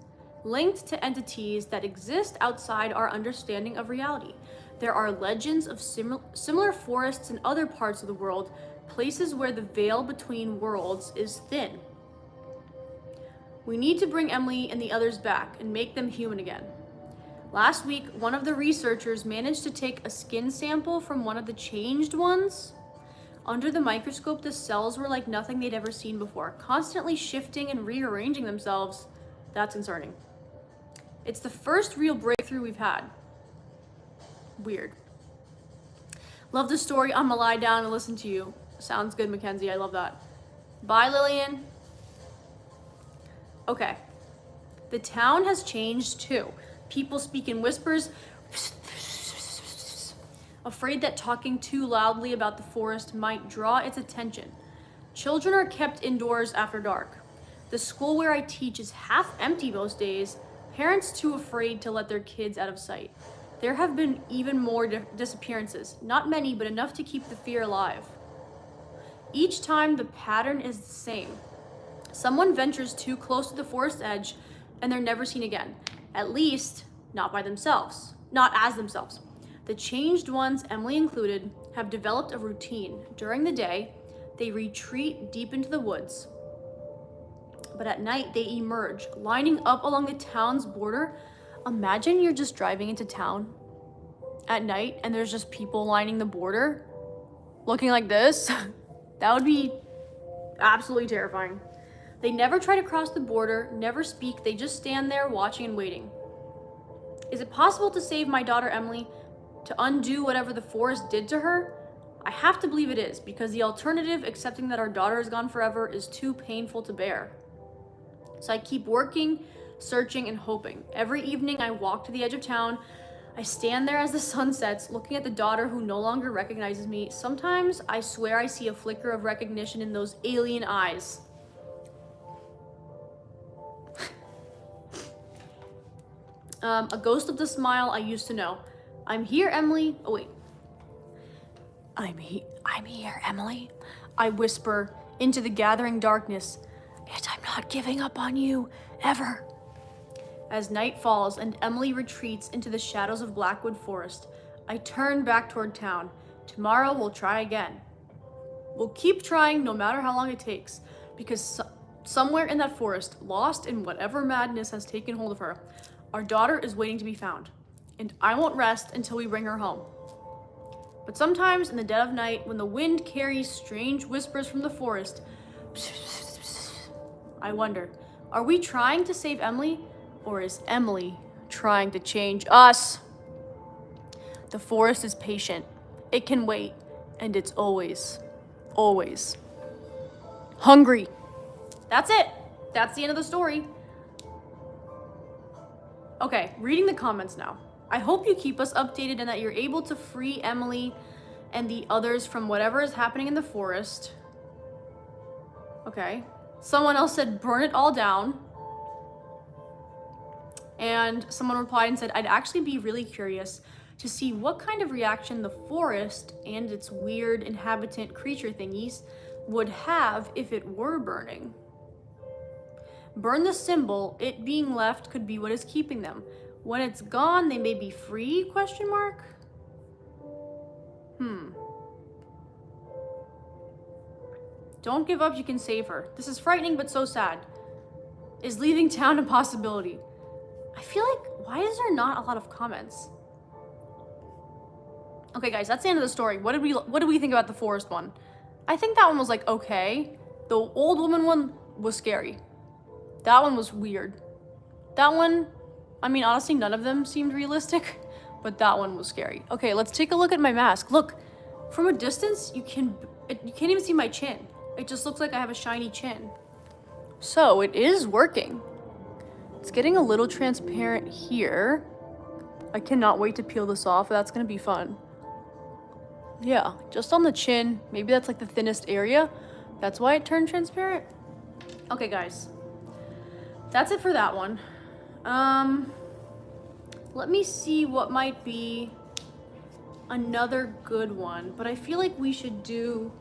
[SPEAKER 1] linked to entities that exist outside our understanding of reality. There are legends of similar forests in other parts of the world, places where the veil between worlds is thin. We need to bring Emily and the others back and make them human again. Last week, one of the researchers managed to take a skin sample from one of the changed ones. Under the microscope, the cells were like nothing they'd ever seen before, constantly shifting and rearranging themselves. That's concerning. It's the first real breakthrough we've had. Weird. Love the story. I'm gonna lie down and listen to you. Sounds good, Mackenzie. I love that. Bye, Lillian. Okay. The town has changed too. People speak in whispers, afraid that talking too loudly about the forest might draw its attention. Children are kept indoors after dark. The school where I teach is half empty most days, parents too afraid to let their kids out of sight. There have been even more disappearances, not many, but enough to keep the fear alive. Each time the pattern is the same. Someone ventures too close to the forest edge and they're never seen again. At least, not by themselves, not as themselves. The changed ones, Emily included, have developed a routine. During the day, they retreat deep into the woods. But at night, they emerge, lining up along the town's border. Imagine you're just driving into town at night and there's just people lining the border, looking like this. That would be absolutely terrifying. They never try to cross the border, never speak, they just stand there watching and waiting. Is it possible to save my daughter Emily? To undo whatever the forest did to her? I have to believe it is, because the alternative, accepting that our daughter is gone forever, is too painful to bear. So I keep working, searching, and hoping. Every evening I walk to the edge of town. I stand there as the sun sets, looking at the daughter who no longer recognizes me. Sometimes I swear I see a flicker of recognition in those alien eyes. A ghost of the smile I used to know. I'm here, Emily. Oh, wait. I'm here, Emily. I whisper into the gathering darkness, and I'm not giving up on you, ever. As night falls and Emily retreats into the shadows of Blackwood Forest, I turn back toward town. Tomorrow we'll try again. We'll keep trying no matter how long it takes, because somewhere in that forest, lost in whatever madness has taken hold of her, our daughter is waiting to be found, and I won't rest until we bring her home. But sometimes in the dead of night, when the wind carries strange whispers from the forest, I wonder, are we trying to save Emily, or is Emily trying to change us? The forest is patient. It can wait, and it's always hungry. That's it. That's the end of the story. Okay, reading the comments now. I hope you keep us updated and that you're able to free Emily and the others from whatever is happening in the forest. Okay. Someone else said, burn it all down. And someone replied and said, I'd actually be really curious to see what kind of reaction the forest and its weird inhabitant creature thingies would have if it were burning. Burn the symbol, it being left could be what is keeping them. When it's gone, they may be free, question mark? Don't give up, you can save her. This is frightening but so sad. Is leaving town a possibility? I feel like, why is there not a lot of comments? Okay, guys, that's the end of the story. What did we think about the forest one? I think that one was like okay. The old woman one was scary. That one was weird. That one, I mean, honestly, none of them seemed realistic, but that one was scary. Okay, let's take a look at my mask. Look, from a distance, you can't even see my chin. It just looks like I have a shiny chin. So it is working. It's getting a little transparent here. I cannot wait to peel this off. That's gonna be fun. Yeah, just on the chin. Maybe that's like the thinnest area. That's why it turned transparent. Okay, guys. That's it for that one. Let me see what might be another good one. But I feel like we should do...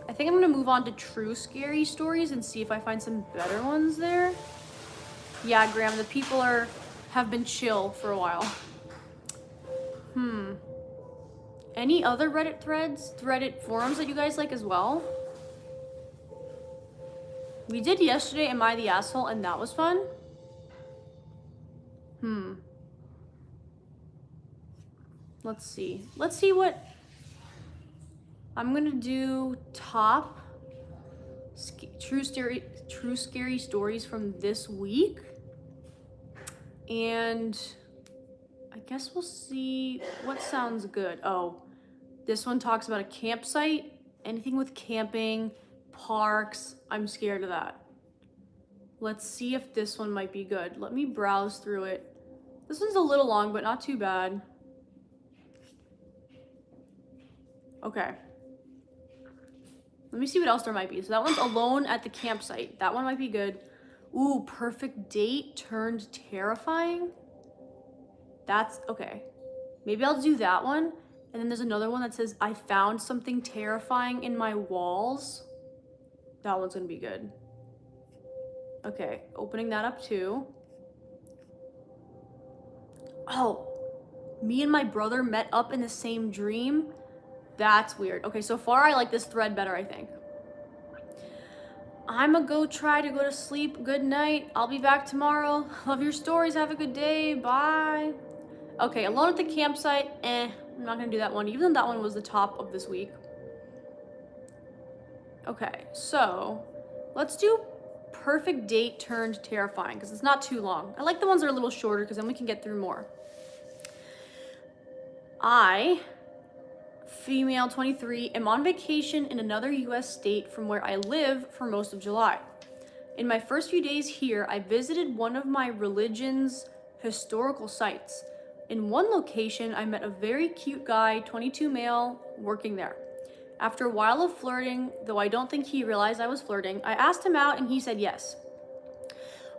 [SPEAKER 1] I think I'm gonna move on to true scary stories and see if I find some better ones there. Yeah, Graham, the people have been chill for a while. Any other Reddit threads, Reddit forums that you guys like as well? We did yesterday, Am I the Asshole? And that was fun. Let's see. Let's see what... I'm gonna do top true scary stories from this week. And I guess we'll see what sounds good. Oh, this one talks about a campsite. Anything with camping, parks. I'm scared of that. Let's see if this one might be good. Let me browse through it. This one's a little long, but not too bad. Okay. Let me see what else there might be. So that one's alone at the campsite. That one might be good. Ooh, perfect date turned terrifying. That's okay. Maybe I'll do that one. And then there's another one that says, I found something terrifying in my walls. That one's gonna be good. Okay, opening that up too. Oh, me and my brother met up in the same dream. That's weird. Okay, so far I like this thread better, I think. I'ma go try to go to sleep. Good night. I'll be back tomorrow. Love your stories. Have a good day. Bye. Okay, alone at the campsite. I'm not gonna do that one, even though that one was the top of this week. Okay, so let's do perfect date turned terrifying because it's not too long. I like the ones that are a little shorter because then we can get through more. I, female 23, am on vacation in another US state from where I live for most of July. In my first few days here, I visited one of my religion's historical sites. In one location, I met a very cute guy, 22 male, working there. After a while of flirting, though I don't think he realized I was flirting, I asked him out and he said yes.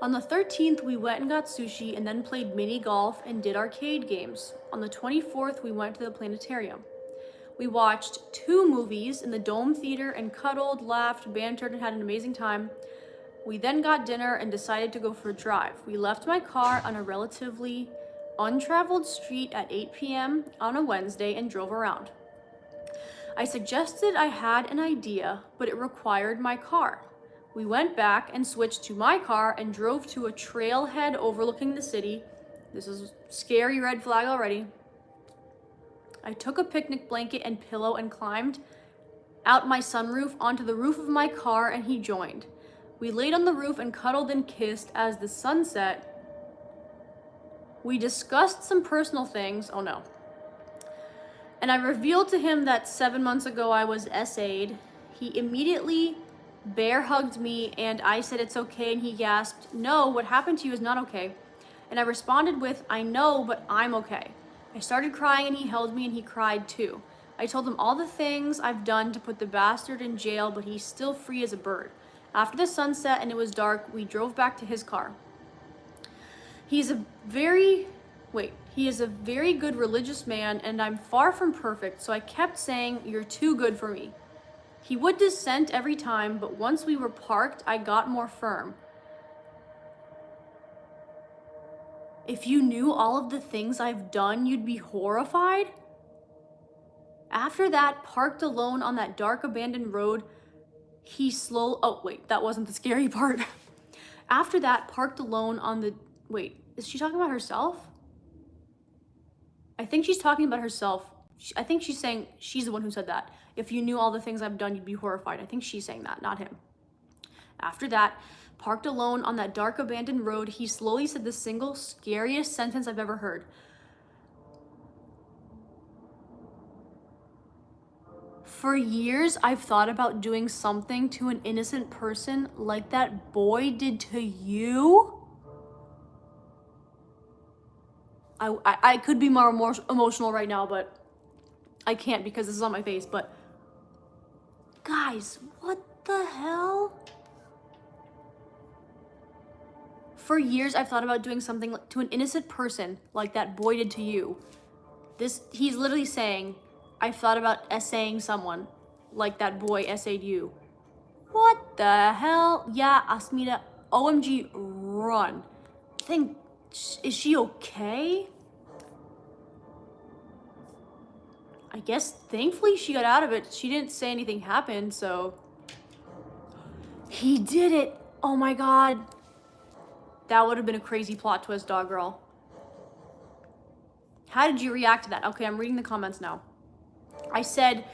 [SPEAKER 1] On the 13th, we went and got sushi and then played mini golf and did arcade games. On the 24th, we went to the planetarium. We watched 2 movies in the Dome Theater and cuddled, laughed, bantered, and had an amazing time. We then got dinner and decided to go for a drive. We left my car on a relatively untraveled street at 8 p.m. on a Wednesday and drove around. I suggested I had an idea, but it required my car. We went back and switched to my car and drove to a trailhead overlooking the city. This is scary red flag already. I took a picnic blanket and pillow and climbed out my sunroof onto the roof of my car and he joined. We laid on the roof and cuddled and kissed as the sun set. We discussed some personal things. Oh no. And I revealed to him that 7 months ago I was SA'd. He immediately bear hugged me and I said it's okay and he gasped, "No, what happened to you is not okay." And I responded with, "I know, but I'm okay." I started crying and he held me and he cried too. I told him all the things I've done to put the bastard in jail, but he's still free as a bird. After the sunset and it was dark, we drove back to his car. He is a very good religious man and I'm far from perfect, so I kept saying, "You're too good for me." He would dissent every time, but once we were parked, I got more firm. If you knew all of the things I've done, you'd be horrified. After that, parked alone on that dark abandoned road, oh wait, that wasn't the scary part. After that, parked alone on the, wait, is she talking about herself? I think she's talking about herself. I think she's saying, she's the one who said that. If you knew all the things I've done, you'd be horrified. I think she's saying that, not him. After that, parked alone on that dark abandoned road, he slowly said the single scariest sentence I've ever heard. For years, I've thought about doing something to an innocent person like that boy did to you. I could be more emotional right now, but I can't because this is on my face. But guys, what the hell? For years, I've thought about doing something to an innocent person like that boy did to you. He's literally saying, I've thought about essaying someone like that boy essayed you. What the hell? Yeah, Asmita, OMG, run. Is she okay? I guess thankfully she got out of it. She didn't say anything happened, so. He did it. Oh my God. That would have been a crazy plot twist, dog girl. How did you react to that? Okay, I'm reading the comments now. I said,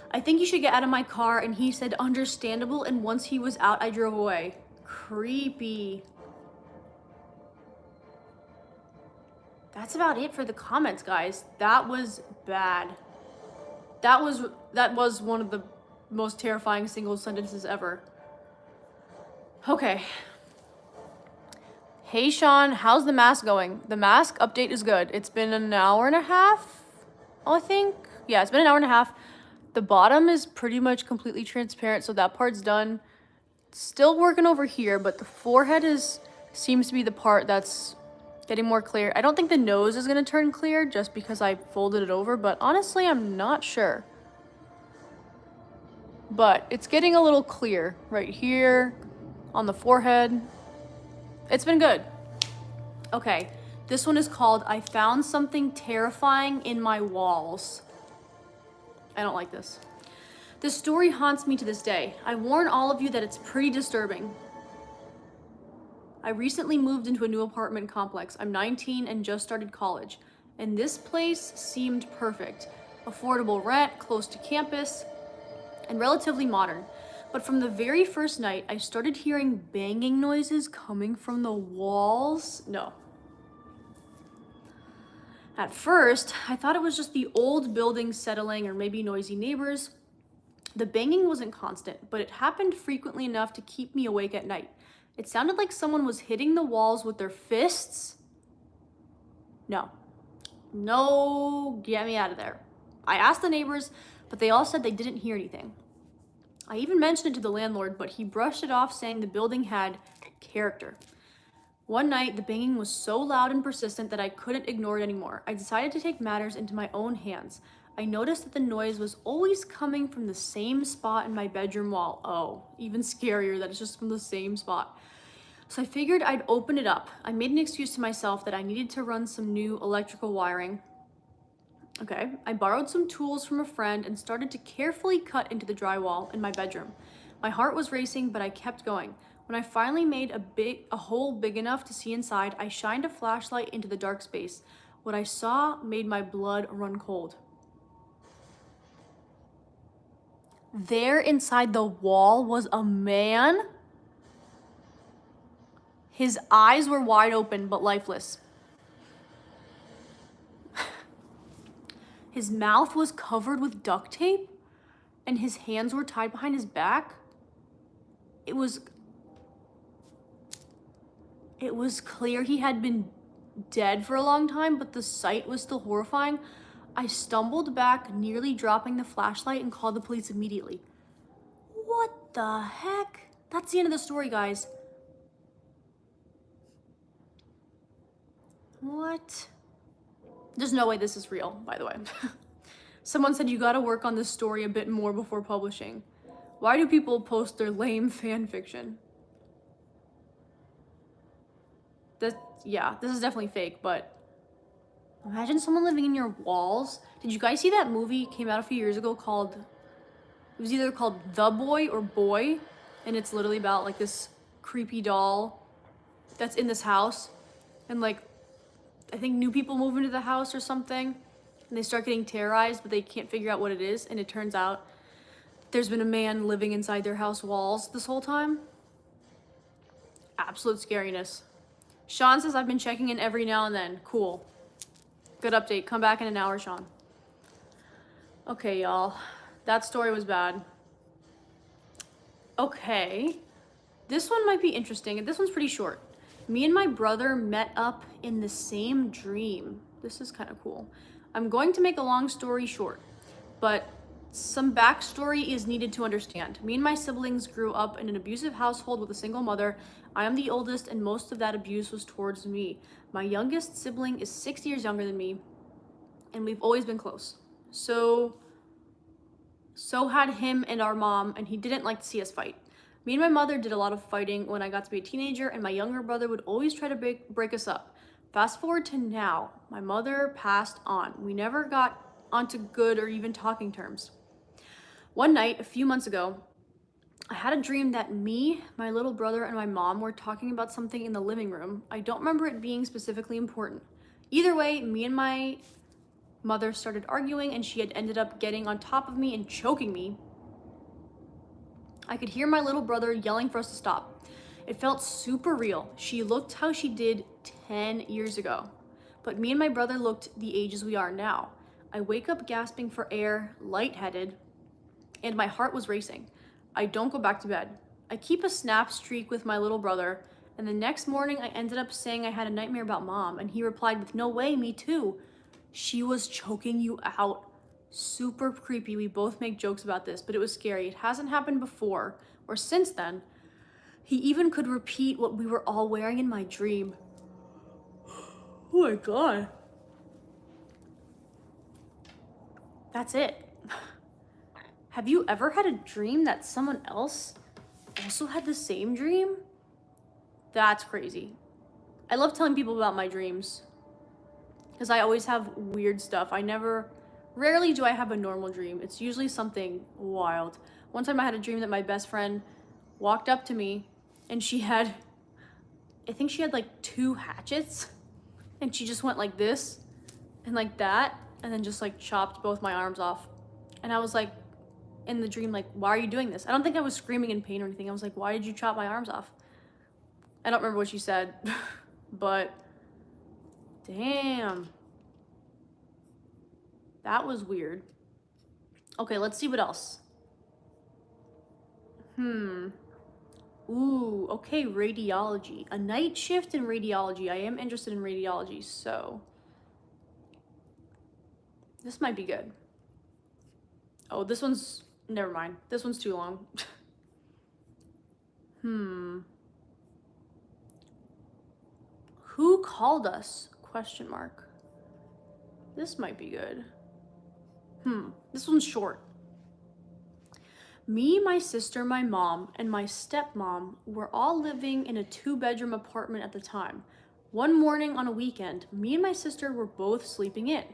[SPEAKER 1] I think you should get out of my car, and he said, understandable, and once he was out, I drove away. Creepy. That's about it for the comments, guys. That was bad. That was one of the most terrifying single sentences ever. Okay. Hey Sean, how's the mask going? The mask update is good. It's been an hour and a half, I think. Yeah, it's been an hour and a half. The bottom is pretty much completely transparent, so that part's done. Still working over here, but the forehead seems to be the part that's getting more clear. I don't think the nose is gonna turn clear just because I folded it over, but honestly, I'm not sure. But it's getting a little clear right here on the forehead. It's been good. Okay, this one is called I Found Something Terrifying in My Walls. I don't like this. This story haunts me to this day. I warn all of you that it's pretty disturbing. I recently moved into a new apartment complex. I'm 19 and just started college, and this place seemed perfect. Affordable rent, close to campus, and relatively modern. But from the very first night, I started hearing banging noises coming from the walls. No. At first, I thought it was just the old building settling or maybe noisy neighbors. The banging wasn't constant, but it happened frequently enough to keep me awake at night. It sounded like someone was hitting the walls with their fists. No, get me out of there. I asked the neighbors, but they all said they didn't hear anything. I even mentioned it to the landlord, but he brushed it off, saying the building had character. One night, the banging was so loud and persistent that I couldn't ignore it anymore. I decided to take matters into my own hands. I noticed that the noise was always coming from the same spot in my bedroom wall. Oh, even scarier that it's just from the same spot. So I figured I'd open it up. I made an excuse to myself that I needed to run some new electrical wiring. Okay, I borrowed some tools from a friend and started to carefully cut into the drywall in my bedroom. My heart was racing, but I kept going. When I finally made a hole big enough to see inside, I shined a flashlight into the dark space. What I saw made my blood run cold. There inside the wall was a man. His eyes were wide open but lifeless. His mouth was covered with duct tape and his hands were tied behind his back. It was clear he had been dead for a long time, but the sight was still horrifying. I stumbled back, nearly dropping the flashlight, and called the police immediately. What the heck? That's the end of the story, guys. What? There's no way this is real, by the way. Someone said you gotta work on this story a bit more before publishing. Why do people post their lame fan fiction? Yeah, this is definitely fake, but imagine someone living in your walls. Did you guys see that movie came out a few years ago called, it was either called The Boy or Boy, and it's literally about like this creepy doll that's in this house, and like I think new people move into the house or something, and they start getting terrorized, but they can't figure out what it is, and it turns out there's been a man living inside their house walls this whole time. Absolute scariness. Sean says, I've been checking in every now and then. Cool. Good update. Come back in an hour, Sean. Okay, y'all. That story was bad. Okay. This one might be interesting. This one's pretty short. Me and my brother met up in the same dream. This is kind of cool. I'm going to make a long story short, but some backstory is needed to understand. Me and my siblings grew up in an abusive household with a single mother. I am the oldest, and most of that abuse was towards me. My youngest sibling is 6 years younger than me, and we've always been close. So had him and our mom, and he didn't like to see us fight. Me and my mother did a lot of fighting when I got to be a teenager, and my younger brother would always try to break us up. Fast forward to now, my mother passed on. We never got onto good or even talking terms. One night, a few months ago, I had a dream that me, my little brother, and my mom were talking about something in the living room. I don't remember it being specifically important. Either way, me and my mother started arguing, and she had ended up getting on top of me and choking me. I could hear my little brother yelling for us to stop. It felt super real. She looked how she did 10 years ago, but me and my brother looked the ages we are now. I wake up gasping for air, lightheaded, and my heart was racing. I don't go back to bed. I keep a snap streak with my little brother, and the next morning I ended up saying I had a nightmare about mom, and he replied with, no way, me too. She was choking you out. Super creepy. We both make jokes about this, but it was scary. It hasn't happened before or since then. He even could repeat what we were all wearing in my dream. Oh my God. That's it. Have you ever had a dream that someone else also had the same dream? That's crazy. I love telling people about my dreams because I always have weird stuff. Rarely do I have a normal dream. It's usually something wild. One time I had a dream that my best friend walked up to me and I think she had like 2 hatchets, and she just went like this and like that, and then just like chopped both my arms off. And I was like, in the dream, like, why are you doing this? I don't think I was screaming in pain or anything. I was like, why did you chop my arms off? I don't remember what she said, but damn. That was weird. Okay, let's see what else. Ooh, okay, radiology. A night shift in radiology. I am interested in radiology, so this might be good. Oh, this one's, never mind. This one's too long. Who called us? Question mark. This might be good. This one's short. Me, my sister, my mom, and my stepmom were all living in a 2-bedroom apartment at the time. One morning on a weekend, me and my sister were both sleeping in.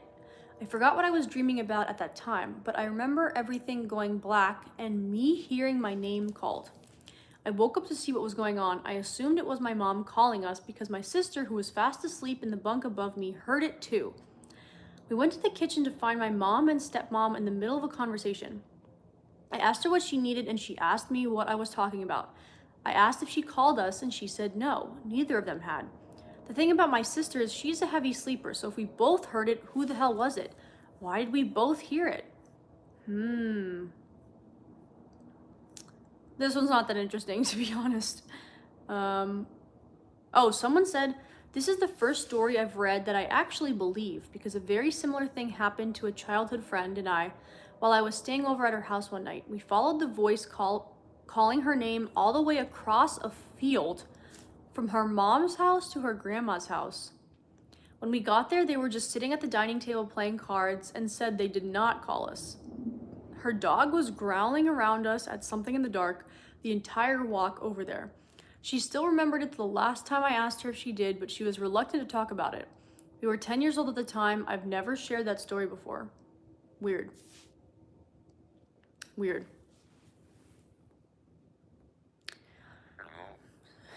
[SPEAKER 1] I forgot what I was dreaming about at that time, but I remember everything going black and me hearing my name called. I woke up to see what was going on. I assumed it was my mom calling us because my sister, who was fast asleep in the bunk above me, heard it too. We went to the kitchen to find my mom and stepmom in the middle of a conversation. I asked her what she needed, and she asked me what I was talking about. I asked if she called us, and she said no, neither of them had. The thing about my sister is she's a heavy sleeper, so if we both heard it, who the hell was it? Why did we both hear it? This one's not that interesting, to be honest. Oh, someone said, this is the first story I've read that I actually believe, because a very similar thing happened to a childhood friend and I while I was staying over at her house one night. We followed the voice calling her name all the way across a field from her mom's house to her grandma's house. When we got there, they were just sitting at the dining table playing cards and said they did not call us. Her dog was growling around us at something in the dark the entire walk over there. She still remembered it the last time I asked her if she did, but she was reluctant to talk about it. We were 10 years old at the time. I've never shared that story before. Weird.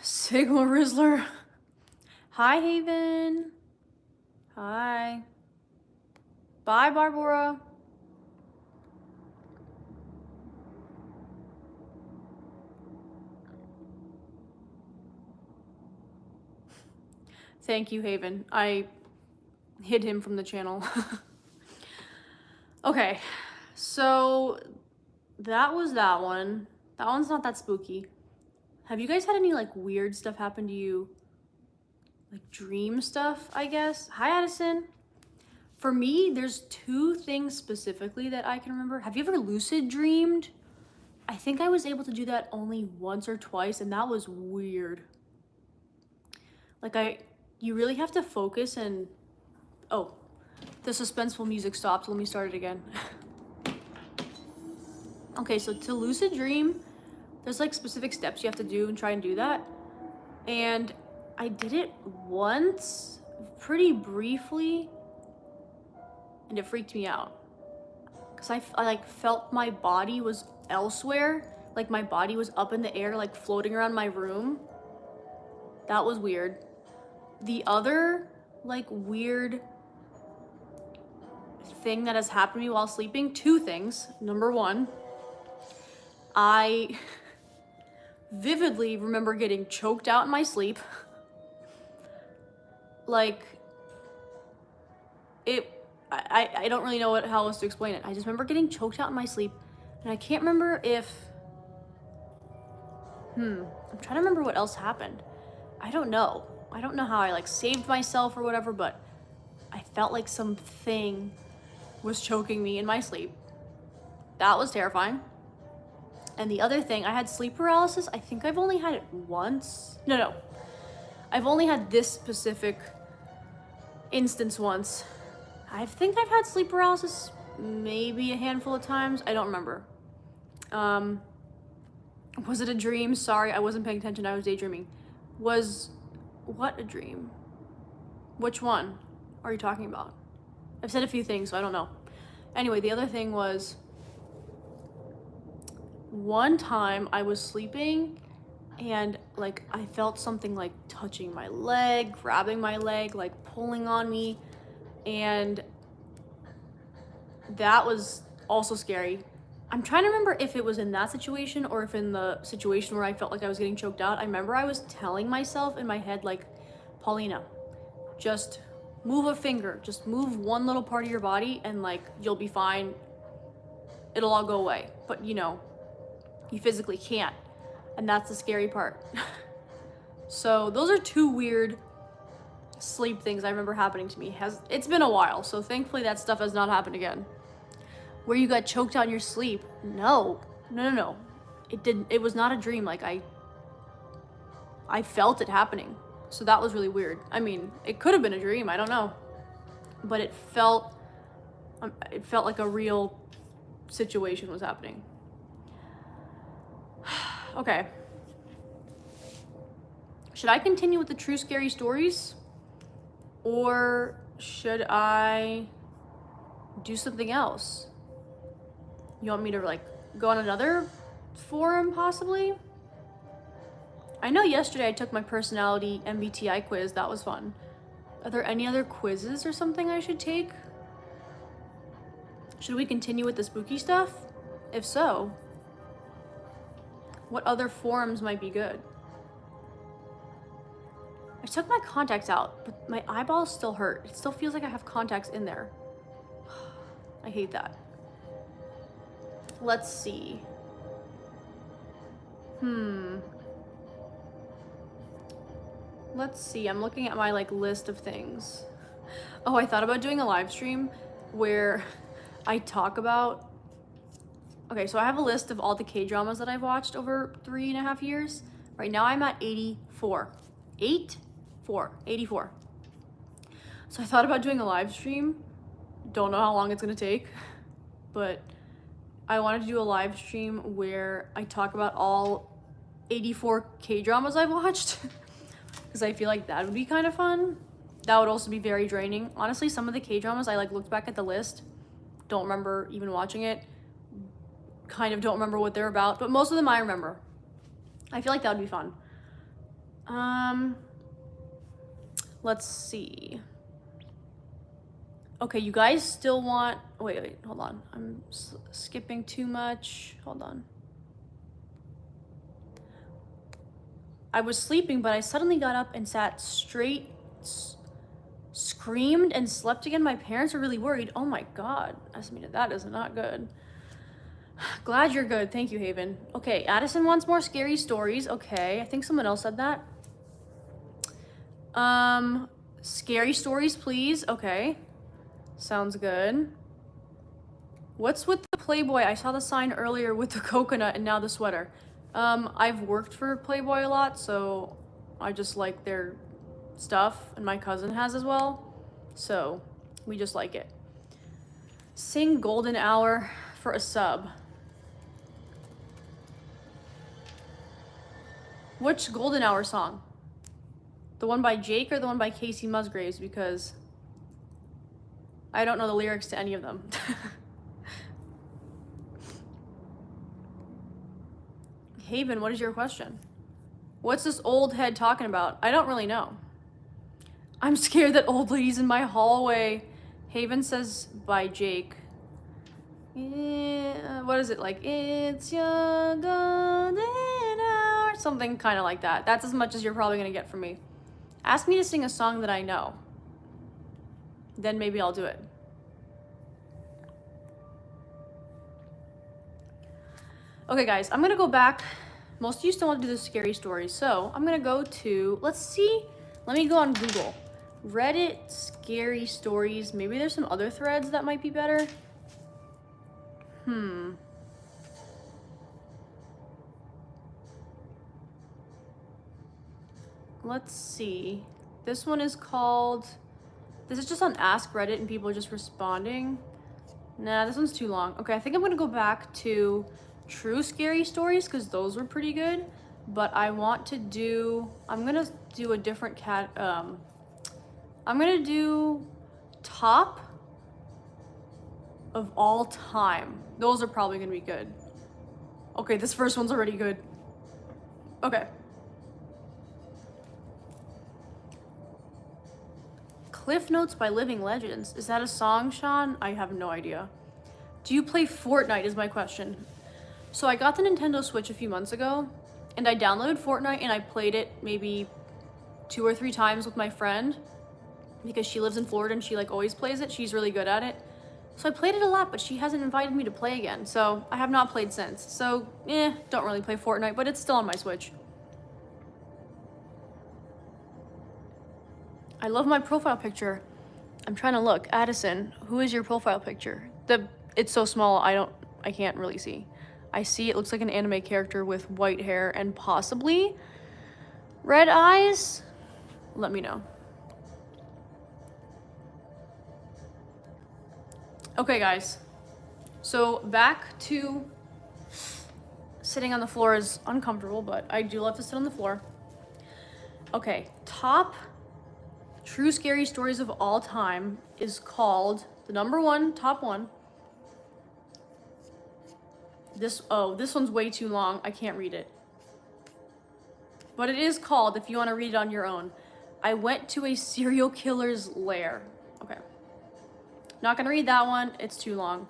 [SPEAKER 1] Sigma Rizzler. Hi, Haven. Hi. Bye, Barbara. Thank you, Haven. I hid him from the channel. Okay, so that was that one. That one's not that spooky. Have you guys had any like weird stuff happen to you? Like dream stuff, I guess? Hi, Addison. For me, there's two things specifically that I can remember. Have you ever lucid dreamed? I think I was able to do that only once or twice, and that was weird. Like you really have to focus and, oh, the suspenseful music stopped. Let me start it again. Okay, so to lucid dream, there's like specific steps you have to do and try and do that. And I did it once, pretty briefly, and it freaked me out. Cause I like felt my body was elsewhere. Like my body was up in the air, like floating around my room. That was weird. The other like weird thing that has happened to me while sleeping, two things. Number one, I vividly remember getting choked out in my sleep. Like I don't really know how else to explain it. I just remember getting choked out in my sleep, and I can't remember if I'm trying to remember what else happened. I don't know how I like saved myself or whatever, but I felt like something was choking me in my sleep. That was terrifying. And the other thing, I had sleep paralysis. I think I've only had it once. No. I've only had this specific instance once. I think I've had sleep paralysis maybe a handful of times. I don't remember. Was it a dream? Sorry, I wasn't paying attention. I was daydreaming. Was what a dream? Which one are you talking about? I've said a few things, so I don't know. Anyway, the other thing was one time I was sleeping and like I felt something like touching my leg, grabbing my leg, like pulling on me, and that was also scary. I'm trying to remember if it was in that situation or if in the situation where I felt like I was getting choked out. I remember I was telling myself in my head, like, Paulina, just move a finger, just move one little part of your body and like you'll be fine. It'll all go away. But you know, you physically can't. And that's the scary part. So those are two weird sleep things I remember happening to me. It's been a while, so thankfully that stuff has not happened again. Where you got choked out in your sleep? No. It was not a dream. Like I felt it happening. So that was really weird. I mean, it could have been a dream, I don't know. But it felt like a real situation was happening. Okay. Should I continue with the true scary stories? Or should I do something else? You want me to like go on another forum possibly? I know yesterday I took my personality MBTI quiz. That was fun. Are there any other quizzes or something I should take? Should we continue with the spooky stuff? If so, what other forums might be good? I took my contacts out, but my eyeballs still hurt. It still feels like I have contacts in there. I hate that. Let's see. Let's see, I'm looking at my like list of things. Oh, I thought about doing a live stream where I talk about, okay, so I have a list of all the K-dramas that I've watched over 3.5 years. Right now I'm at 84. 84. So I thought about doing a live stream. Don't know how long it's gonna take, but I wanted to do a live stream where I talk about all 84 K-dramas I've watched. Because I feel like that would be kind of fun. That would also be very draining. Honestly, some of the K-dramas, I like looked back at the list, don't remember even watching it, kind of don't remember what they're about, but most of them I remember. I feel like that would be fun. Let's see. Okay, you guys still want... Wait, hold on. I'm skipping too much. Hold on. I was sleeping, but I suddenly got up and sat straight, screamed and slept again. My parents are really worried. Oh my God. Asmina, that is not good. Glad you're good. Thank you, Haven. Okay, Addison wants more scary stories. Okay, I think someone else said that. Scary stories, please. Okay. Sounds good. What's with the Playboy? I saw the sign earlier with the coconut and now the sweater. I've worked for Playboy a lot, so I just like their stuff, and my cousin has as well. So we just like it. Sing Golden Hour for a sub. Which Golden Hour song? The one by Jake or the one by Casey Musgraves? Because I don't know the lyrics to any of them. Haven, what is your question? What's this old head talking about? I don't really know. I'm scared that old lady's in my hallway. Haven says by Jake. What is it like? It's your golden hour. Something kind of like that. That's as much as you're probably going to get from me. Ask me to sing a song that I know. Then maybe I'll do it. Okay, guys, I'm gonna go back. Most of you still want to do the scary stories, so I'm gonna go to, let's see, let me go on Google. Reddit scary stories. Maybe there's some other threads that might be better. Let's see. This one is called, this is just on Ask Reddit and people are just responding. Nah, this one's too long. Okay, I think I'm gonna go back to true scary stories because those were pretty good. But I want to do, I'm gonna do a different I'm gonna do top of all time. Those are probably gonna be good. Okay, this first one's already good. Okay. Cliff Notes by Living Legends. Is that a song, Sean? I have no idea. Do you play Fortnite is my question. So I got the Nintendo Switch a few months ago, and I downloaded Fortnite and I played it maybe 2 or 3 times with my friend because she lives in Florida and she like always plays it. She's really good at it. So I played it a lot, but she hasn't invited me to play again. So I have not played since. So, don't really play Fortnite, but it's still on my Switch. I love my profile picture. I'm trying to look. Addison, who is your profile picture? It's so small, I can't really see. I see it looks like an anime character with white hair and possibly red eyes. Let me know. Okay, guys. So back to sitting on the floor is uncomfortable, but I do love to sit on the floor. Okay, top true scary stories of all time is called the number one, top one. This one's way too long. I can't read it. But it is called, if you want to read it on your own, I Went to a Serial Killer's Lair. Okay. Not gonna read that one. It's too long.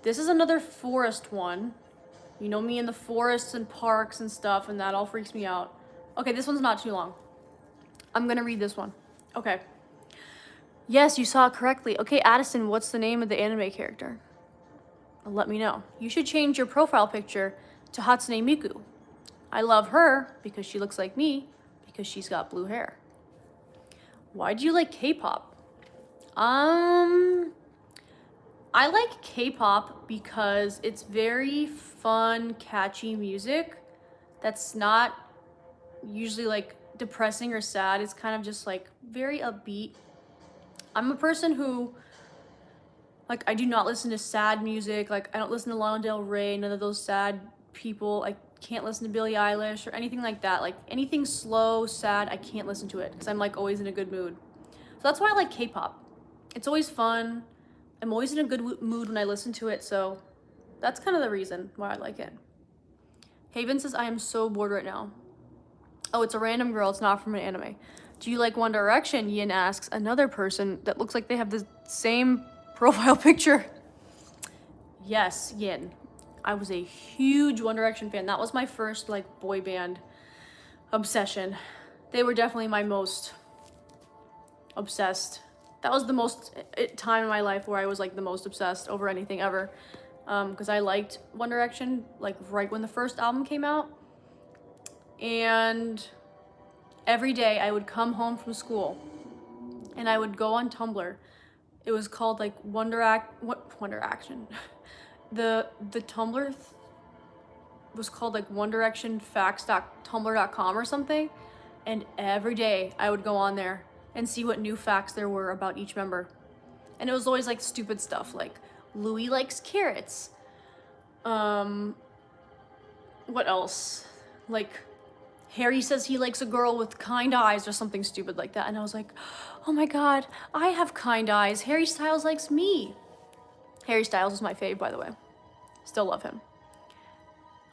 [SPEAKER 1] This is another forest one. You know me in the forests and parks and stuff, and that all freaks me out. Okay, this one's not too long. I'm gonna read this one. Okay. Yes, you saw it correctly. Okay, Addison, what's the name of the anime character? Let me know. You should change your profile picture to Hatsune Miku. I love her because she looks like me because she's got blue hair. Why do you like K-pop? I like K-pop because it's very fun, catchy music that's not usually like depressing or sad. It's kind of just like very upbeat. I'm a person who, like, I do not listen to sad music. Like, I don't listen to Lana Del Rey, none of those sad people. I can't listen to Billie Eilish or anything like that. Like, anything slow, sad, I can't listen to it because I'm, like, always in a good mood. So that's why I like K-pop. It's always fun. I'm always in a good mood when I listen to it, so that's kind of the reason why I like it. Haven says, I am so bored right now. Oh, it's a random girl. It's not from an anime. Do you like One Direction? Yin asks. Another person that looks like they have Same profile picture. Yes, Yin. I was a huge One Direction fan. That was my first like boy band obsession. They were definitely my most obsessed. That was the most time in my life where I was like the most obsessed over anything ever. Because I liked One Direction like right when the first album came out. And every day I would come home from school and I would go on Tumblr. It was called like Wonder Action. The Tumblr was called like One Direction Facts.tumblr.com or something. And every day I would go on there and see what new facts there were about each member. And it was always like stupid stuff like Louis likes carrots. What else? Like Harry says he likes a girl with kind eyes or something stupid like that. And I was like, oh my God, I have kind eyes. Harry Styles likes me. Harry Styles is my fave, by the way. Still love him.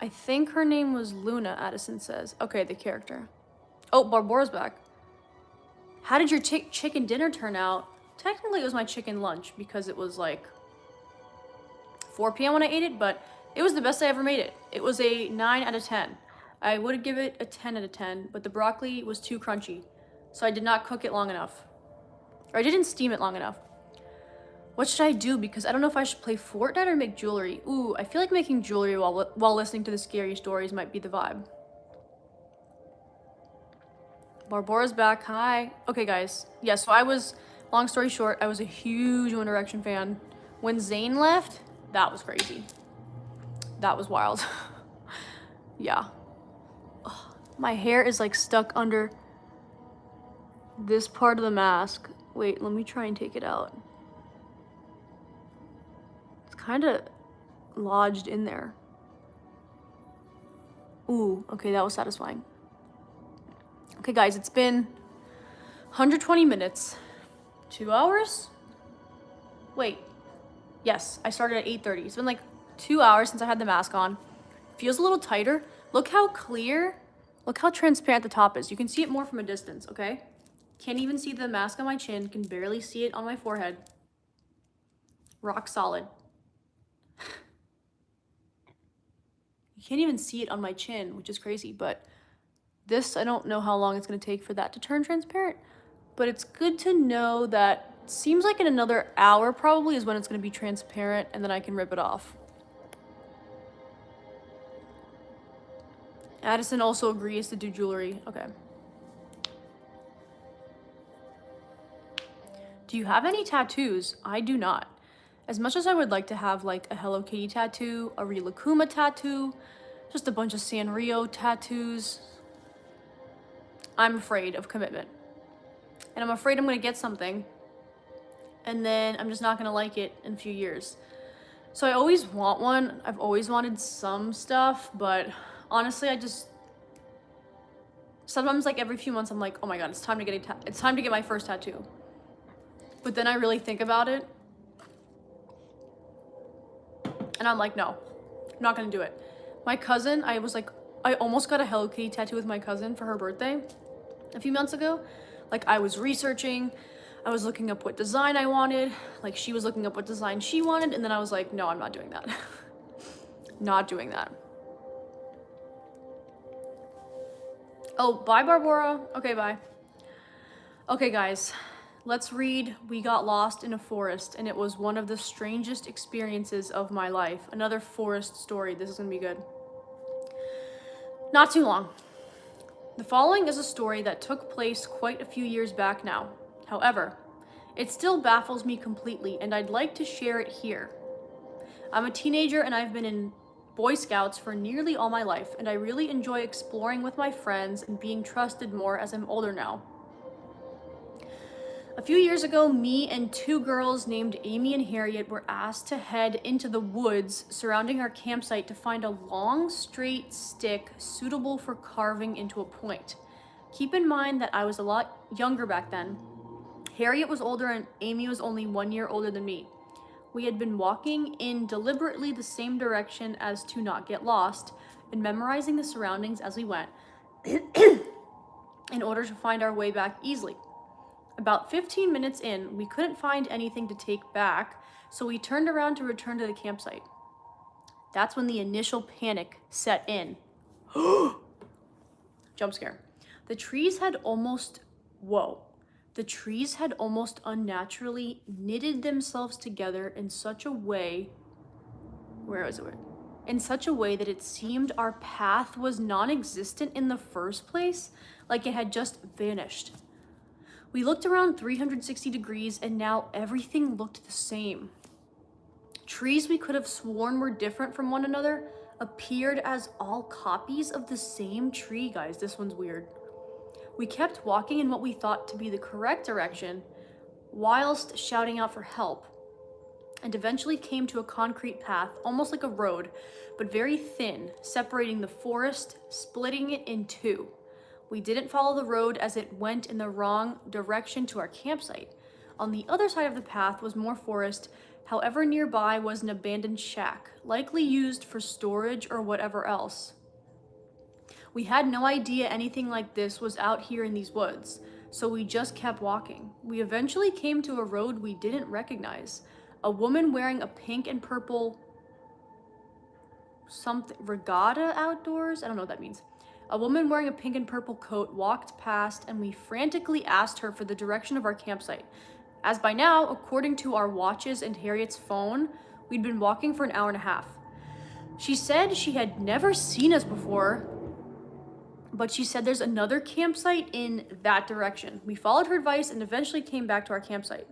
[SPEAKER 1] I think her name was Luna, Addison says. Okay, the character. Oh, Barbora's back. How did your chicken dinner turn out? Technically, it was my chicken lunch because it was like 4 p.m. when I ate it, but it was the best I ever made it. It was a 9 out of 10. I would give it a 10 out of 10, but the broccoli was too crunchy, so I did not cook it long enough. Or I didn't steam it long enough. What should I do? Because I don't know if I should play Fortnite or make jewelry. Ooh, I feel like making jewelry while listening to the scary stories might be the vibe. Barbora's back. Hi. Okay, guys. Yeah, so long story short, I was a huge One Direction fan. When Zayn left, that was crazy. That was wild. Yeah. Ugh, my hair is like stuck under this part of the mask. Wait, let me try and take it out. It's kind of lodged in there. Ooh, okay, that was satisfying. Okay, guys, it's been 120 minutes. 2 hours? Wait. Yes, I started at 8:30. It's been like 2 hours since I had the mask on. Feels a little tighter. Look how clear, look how transparent the top is. You can see it more from a distance, okay? Can't even see the mask on my chin. Can barely see it on my forehead. Rock solid. You can't even see it on my chin, which is crazy, but this, I don't know how long it's going to take for that to turn transparent, but it's good to know that seems like in another hour probably is when it's going to be transparent, and then I can rip it off. Addison also agrees to do jewelry. Okay. Do you have any tattoos? I do not. As much as I would like to have like a Hello Kitty tattoo, a Rilakuma tattoo, just a bunch of Sanrio tattoos, I'm afraid of commitment. And I'm afraid I'm gonna get something and then I'm just not gonna like it in a few years. So I always want one. I've always wanted some stuff, but honestly, sometimes like every few months I'm like, oh my God, it's time to get my first tattoo. But then I really think about it and I'm like, no, I'm not gonna do it. My cousin, I almost got a Hello Kitty tattoo with my cousin for her birthday a few months ago. Like I was researching, I was looking up what design I wanted, like she was looking up what design she wanted, and then I was like, no, I'm not doing that. Not doing that. Oh, bye, Barbara. Okay, bye. Okay, guys, let's read We Got Lost in a Forest, and it was one of the strangest experiences of my life. Another forest story. This is gonna be good. Not too long. The following is a story that took place quite a few years back now. However, it still baffles me completely, and I'd like to share it here. I'm a teenager and I've been in Boy Scouts for nearly all my life, and I really enjoy exploring with my friends and being trusted more as I'm older now. A few years ago, me and 2 girls named Amy and Harriet were asked to head into the woods surrounding our campsite to find a long, straight stick suitable for carving into a point. Keep in mind that I was a lot younger back then. Harriet was older and Amy was only 1 year older than me. We had been walking in deliberately the same direction as to not get lost and memorizing the surroundings as we went in order to find our way back easily. About 15 minutes in, we couldn't find anything to take back, so we turned around to return to the campsite. That's when the initial panic set in. Jump scare. The trees had almost unnaturally knitted themselves together in such a way, in such a way that it seemed our path was non-existent in the first place, like it had just vanished. We looked around 360 degrees and now everything looked the same. Trees we could have sworn were different from one another appeared as all copies of the same tree, guys. This one's weird. We kept walking in what we thought to be the correct direction, whilst shouting out for help, and eventually came to a concrete path, almost like a road, but very thin, separating the forest, splitting it in two. We didn't follow the road as it went in the wrong direction to our campsite. On the other side of the path was more forest. However, nearby was an abandoned shack, likely used for storage or whatever else. We had no idea anything like this was out here in these woods, so we just kept walking. We eventually came to a road we didn't recognize. A woman wearing a pink and purple regatta outdoors? I don't know what that means. A woman wearing a pink and purple coat walked past, and we frantically asked her for the direction of our campsite. As by now, according to our watches and Harriet's phone, we'd been walking for an hour and a half. She said she had never seen us before, but she said there's another campsite in that direction. We followed her advice and eventually came back to our campsite.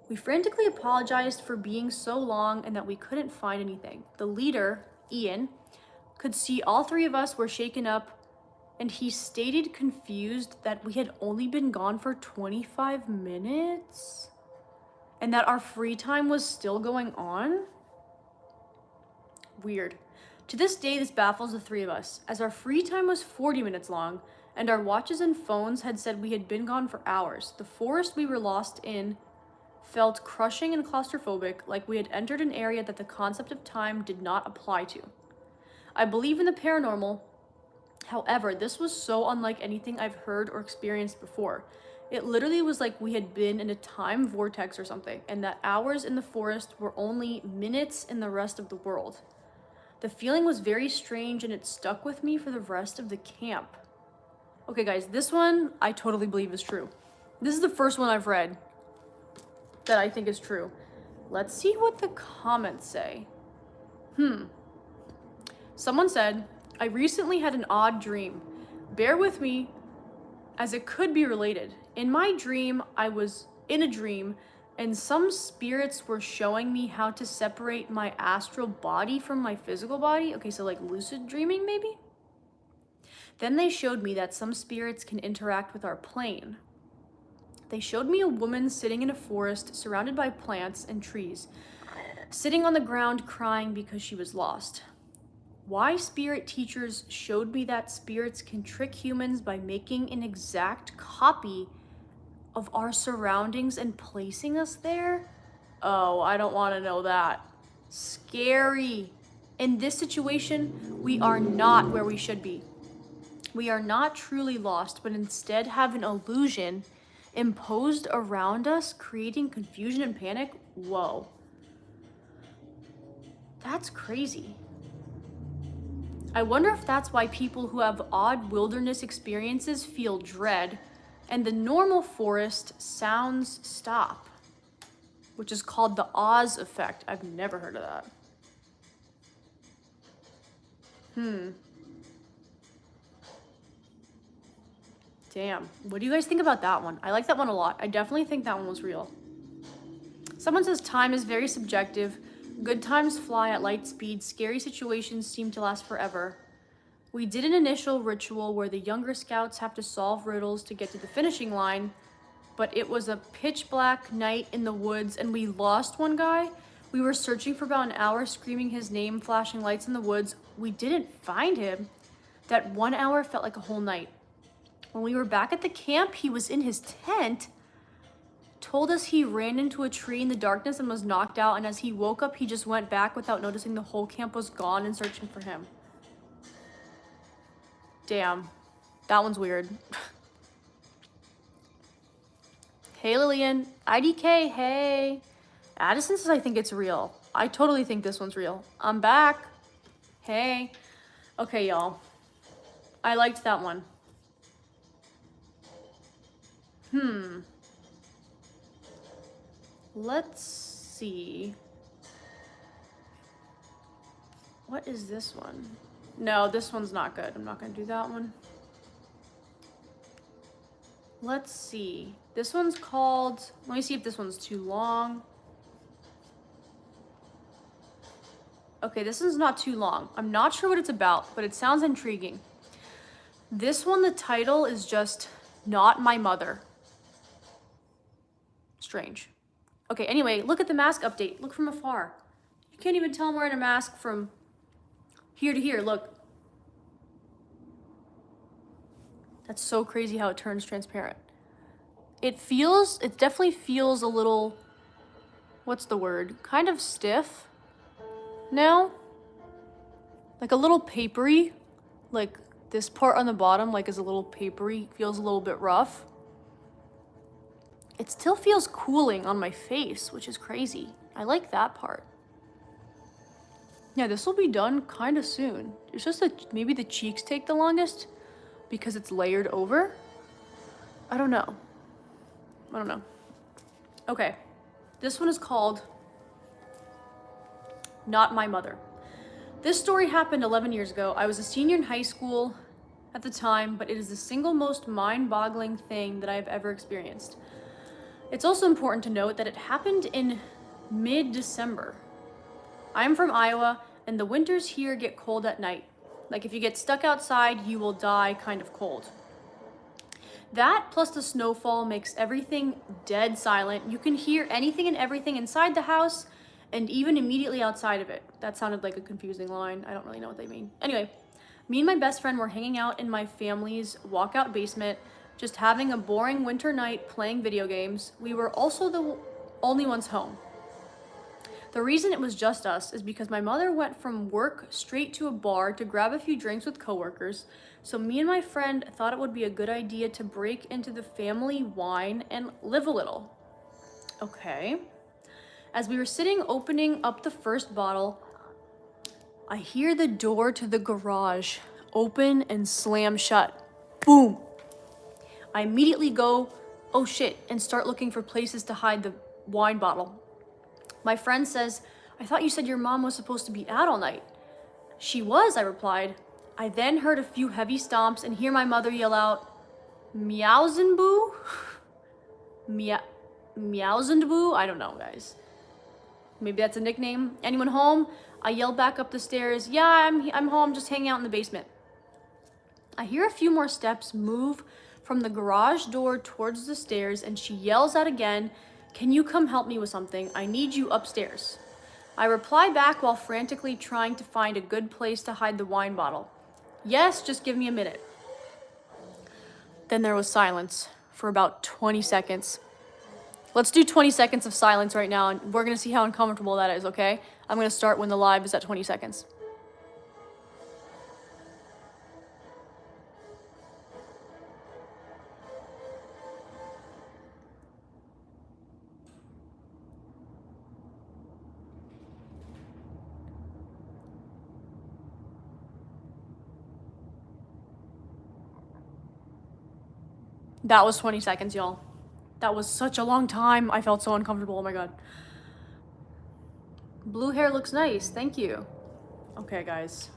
[SPEAKER 1] We frantically apologized for being so long and that we couldn't find anything. The leader, Ian, could see all three of us were shaken up, and he stated confused that we had only been gone for 25 minutes and that our free time was still going on. Weird. To this day, this baffles the three of us, as our free time was 40 minutes long and our watches and phones had said we had been gone for hours. The forest we were lost in felt crushing and claustrophobic, like we had entered an area that the concept of time did not apply to. I believe in the paranormal. However, this was so unlike anything I've heard or experienced before. It literally was like we had been in a time vortex or something, and that hours in the forest were only minutes in the rest of the world. The feeling was very strange, and it stuck with me for the rest of the camp. Okay, guys, this one I totally believe is true. This is the first one I've read that I think is true. Let's see what the comments say. Someone said, I recently had an odd dream. Bear with me, as it could be related. In my dream, I was in a dream, and some spirits were showing me how to separate my astral body from my physical body. Okay, so like lucid dreaming, maybe? Then they showed me that some spirits can interact with our plane. They showed me a woman sitting in a forest surrounded by plants and trees, sitting on the ground crying because she was lost. Why spirit teachers showed me that spirits can trick humans by making an exact copy of our surroundings and placing us there? Oh, I don't want to know that. Scary. In this situation, we are not where we should be. We are not truly lost, but instead have an illusion imposed around us, creating confusion and panic. Whoa. That's crazy. I wonder if that's why people who have odd wilderness experiences feel dread and the normal forest sounds stop, which is called the Oz effect. I've never heard of that. Damn. What do you guys think about that one? I like that one a lot. I definitely think that one was real. Someone says time is very subjective. Good times fly at light speed. Scary situations seem to last forever. We did an initial ritual where the younger scouts have to solve riddles to get to the finishing line, but it was a pitch black night in the woods and we lost one guy. We were searching for about an hour, screaming his name, flashing lights in the woods. We didn't find him. That 1 hour felt like a whole night. When we were back at the camp, he was in his tent, told us he ran into a tree in the darkness and was knocked out, and as he woke up, he just went back without noticing the whole camp was gone and searching for him. Damn, that one's weird. Hey, Lillian. IDK, hey. Addison says I think it's real. I totally think this one's real. I'm back. Hey. Okay, y'all. I liked that one. Let's see. What is this one? No, this one's not good. I'm not gonna do that one. Let's see. This one's called, let me see if this one's too long. Okay, this one's not too long. I'm not sure what it's about, but it sounds intriguing. This one, the title is just Not My Mother. Strange. Okay, anyway, look at the mask update. Look from afar. You can't even tell I'm wearing a mask from here to here. Look. That's so crazy how it turns transparent. It definitely feels a little, what's the word? Kind of stiff now. Like a little papery. Like this part on the bottom, like is a little papery, feels a little bit rough. It still feels cooling on my face, which is crazy. I like that part. Yeah, this will be done kind of soon. It's just that maybe the cheeks take the longest because it's layered over. I don't know. Okay, this one is called Not My Mother. This story happened 11 years ago. I was a senior in high school at the time, but it is the single most mind-boggling thing that I have ever experienced. It's also important to note that it happened in mid-December. I'm from Iowa, and the winters here get cold at night. Like if you get stuck outside, you will die kind of cold. That plus the snowfall makes everything dead silent. You can hear anything and everything inside the house and even immediately outside of it. That sounded like a confusing line. I don't really know what they mean. Anyway, me and my best friend were hanging out in my family's walkout basement, just having a boring winter night playing video games. We were also the only ones home. The reason it was just us is because my mother went from work straight to a bar to grab a few drinks with coworkers, so me and my friend thought it would be a good idea to break into the family wine and live a little. Okay. As we were sitting opening up the first bottle, I hear the door to the garage open and slam shut. Boom! I immediately go, oh shit, and start looking for places to hide the wine bottle. My friend says, I thought you said your mom was supposed to be out all night. She was, I replied. I then heard a few heavy stomps and hear my mother yell out, Meowsenboo? Meowsenboo? I don't know, guys. Maybe that's a nickname. Anyone home? I yell back up the stairs, yeah, I'm home, just hanging out in the basement. I hear a few more steps move from the garage door towards the stairs, and she yells out again, can you come help me with something? I need you upstairs. I reply back while frantically trying to find a good place to hide the wine bottle. Yes, just give me a minute. Then there was silence for about 20 seconds. Let's do 20 seconds of silence right now, and we're gonna see how uncomfortable that is, okay? I'm gonna start when the live is at 20 seconds. That was 20 seconds, y'all. That was such a long time. I felt so uncomfortable. Oh my God. Blue hair looks nice. Thank you. Okay, guys.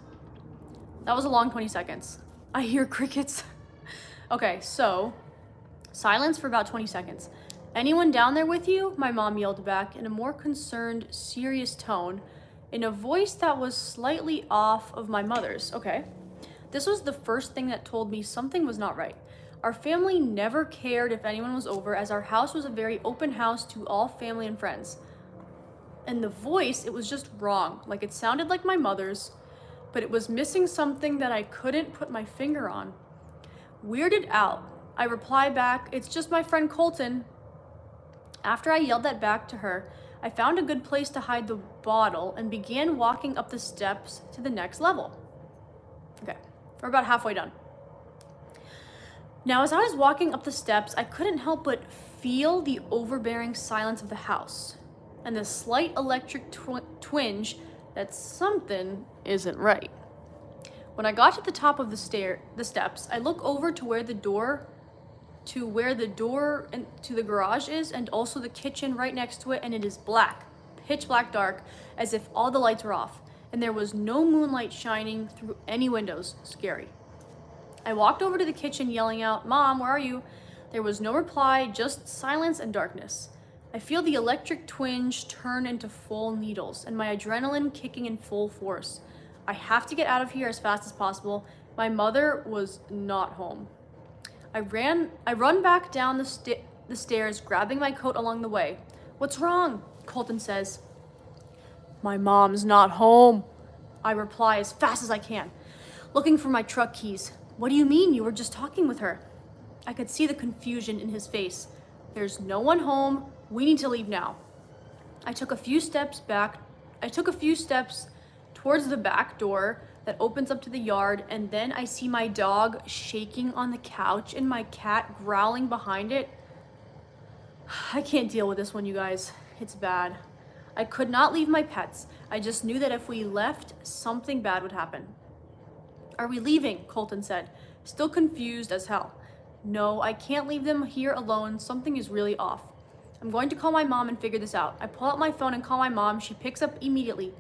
[SPEAKER 1] That was a long 20 seconds. I hear crickets. Okay, so silence for about 20 seconds. Anyone down there with you? My mom yelled back in a more concerned, serious tone, in a voice that was slightly off of my mother's. Okay. This was the first thing that told me something was not right. Our family never cared if anyone was over, as our house was a very open house to all family and friends. And the voice, it was just wrong. Like it sounded like my mother's, but it was missing something that I couldn't put my finger on. Weirded out, I reply back, it's just my friend Colton. After I yelled that back to her, I found a good place to hide the bottle and began walking up the steps to the next level. Okay, we're about halfway done. Now, as I was walking up the steps, I couldn't help but feel the overbearing silence of the house and the slight electric twinge that something isn't right. When I got to the top of the steps, I look over to where the door to the garage is, and also the kitchen right next to it, and it is black, pitch black dark, as if all the lights were off, and there was no moonlight shining through any windows. Scary. I walked over to the kitchen yelling out, "Mom, where are you?" There was no reply, just silence and darkness. I feel the electric twinge turn into full needles, and my adrenaline kicking in full force. I have to get out of here as fast as possible. My mother was not home. I run back down the stairs, grabbing my coat along the way. "What's wrong?" Colton says. "My mom's not home," I reply as fast as I can, looking for my truck keys. "What do you mean? You were just talking with her." I could see the confusion in his face. "There's no one home. We need to leave now." I took a few steps towards the back door that opens up to the yard, and then I see my dog shaking on the couch and my cat growling behind it. I can't deal with this one, you guys. It's bad. I could not leave my pets. I just knew that if we left, something bad would happen. "Are we leaving?" Colton said, still confused as hell. "No, I can't leave them here alone. Something is really off. I'm going to call my mom and figure this out." I pull out my phone and call my mom. She picks up immediately.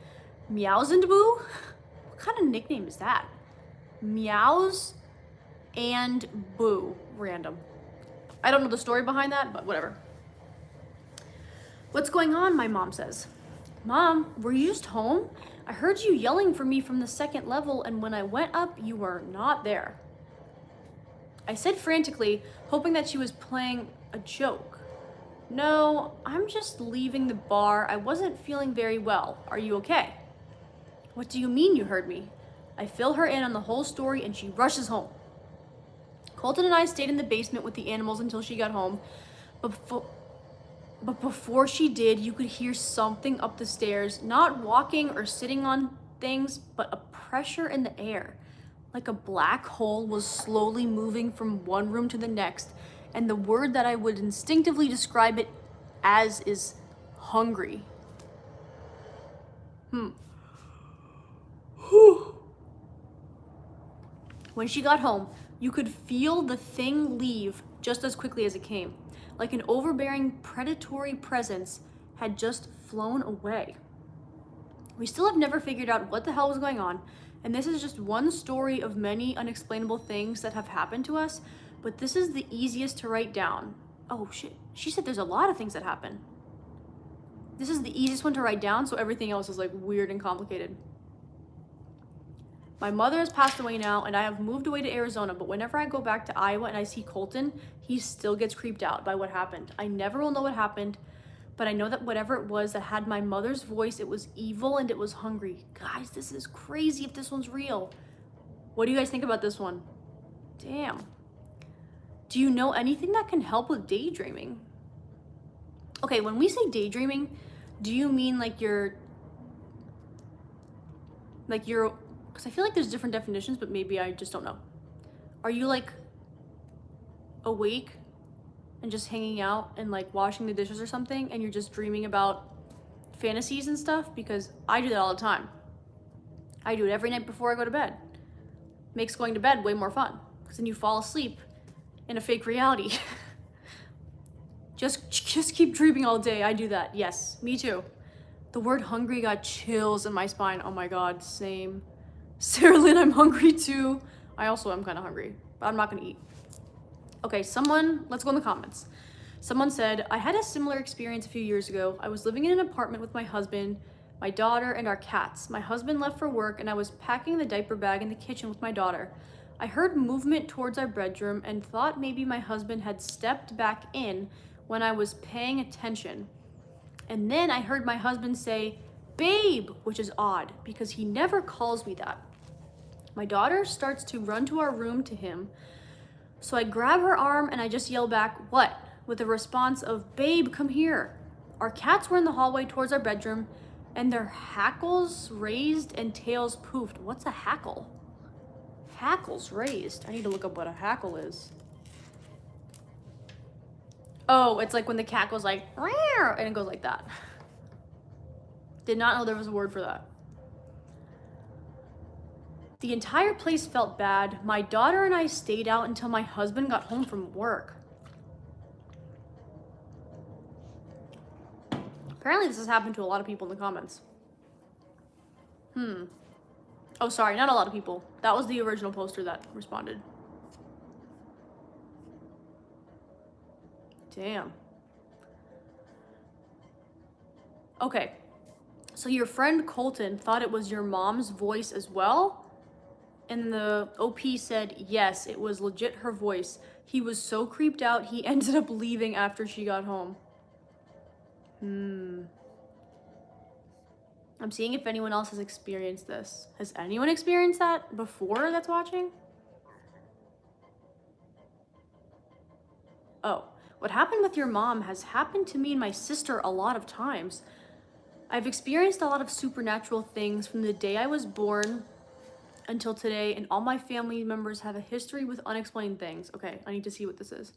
[SPEAKER 1] "Meows and Boo?" What kind of nickname is that? Meows and Boo. Random. I don't know the story behind that, but whatever. "What's going on?" my mom says. "Mom, were you just home? I heard you yelling for me from the second level, and when I went up, you were not there." I said frantically, hoping that she was playing a joke. "No, I'm just leaving the bar. I wasn't feeling very well. Are you okay?" "What do you mean you heard me?" I fill her in on the whole story, and she rushes home. Colton and I stayed in the basement with the animals until she got home, but before she did, you could hear something up the stairs, not walking or sitting on things, but a pressure in the air. Like a black hole was slowly moving from one room to the next, and the word that I would instinctively describe it as is hungry. When she got home, you could feel the thing leave just as quickly as it came, like an overbearing predatory presence had just flown away. We still have never figured out what the hell was going on, and this is just one story of many unexplainable things that have happened to us, but this is the easiest to write down. Oh shit, she said there's a lot of things that happen. This is the easiest one to write down, so everything else is like weird and complicated. My mother has passed away now, and I have moved away to Arizona, but whenever I go back to Iowa and I see Colton, he still gets creeped out by what happened. I never will know what happened, but I know that whatever it was that had my mother's voice, it was evil and it was hungry. Guys, this is crazy if this one's real. What do you guys think about this one? Damn. Do you know anything that can help with daydreaming? Okay, when we say daydreaming, do you mean like you're, because I feel like there's different definitions, but maybe I just don't know. Are you like awake and just hanging out and like washing the dishes or something, and you're just dreaming about fantasies and stuff? Because I do that all the time. I do it every night before I go to bed. Makes going to bed way more fun, because then you fall asleep in a fake reality. Just keep dreaming all day. I do that. Yes, me too. The word hungry got chills in my spine. Oh my God, same. Sarah Lynn, I'm hungry too. I also am kind of hungry, but I'm not gonna eat. Okay, let's go in the comments. Someone said, "I had a similar experience a few years ago. I was living in an apartment with my husband, my daughter, and our cats. My husband left for work, and I was packing the diaper bag in the kitchen with my daughter. I heard movement towards our bedroom and thought maybe my husband had stepped back in when I was paying attention. And then I heard my husband say, 'Babe,' which is odd because he never calls me that. My daughter starts to run to our room to him. So I grab her arm and I just yell back, 'What?' with a response of, 'Babe, come here.' Our cats were in the hallway towards our bedroom and their hackles raised and tails poofed." What's a hackle? Hackles raised. I need to look up what a hackle is. Oh, it's like when the cat goes like, "Meow," and it goes like that. Did not know there was a word for that. The entire place felt bad. My daughter and I stayed out until my husband got home from work. Apparently this has happened to a lot of people in the comments. Oh, sorry, not a lot of people. That was the original poster that responded. Damn. Okay. So your friend Colton thought it was your mom's voice as well? And the OP said, yes, it was legit her voice. He was so creeped out, he ended up leaving after she got home. I'm seeing if anyone else has experienced this. Has anyone experienced that before that's watching? Oh, what happened with your mom has happened to me and my sister a lot of times. I've experienced a lot of supernatural things from the day I was born until today, and all my family members have a history with unexplained things. Okay, I need to see what this is.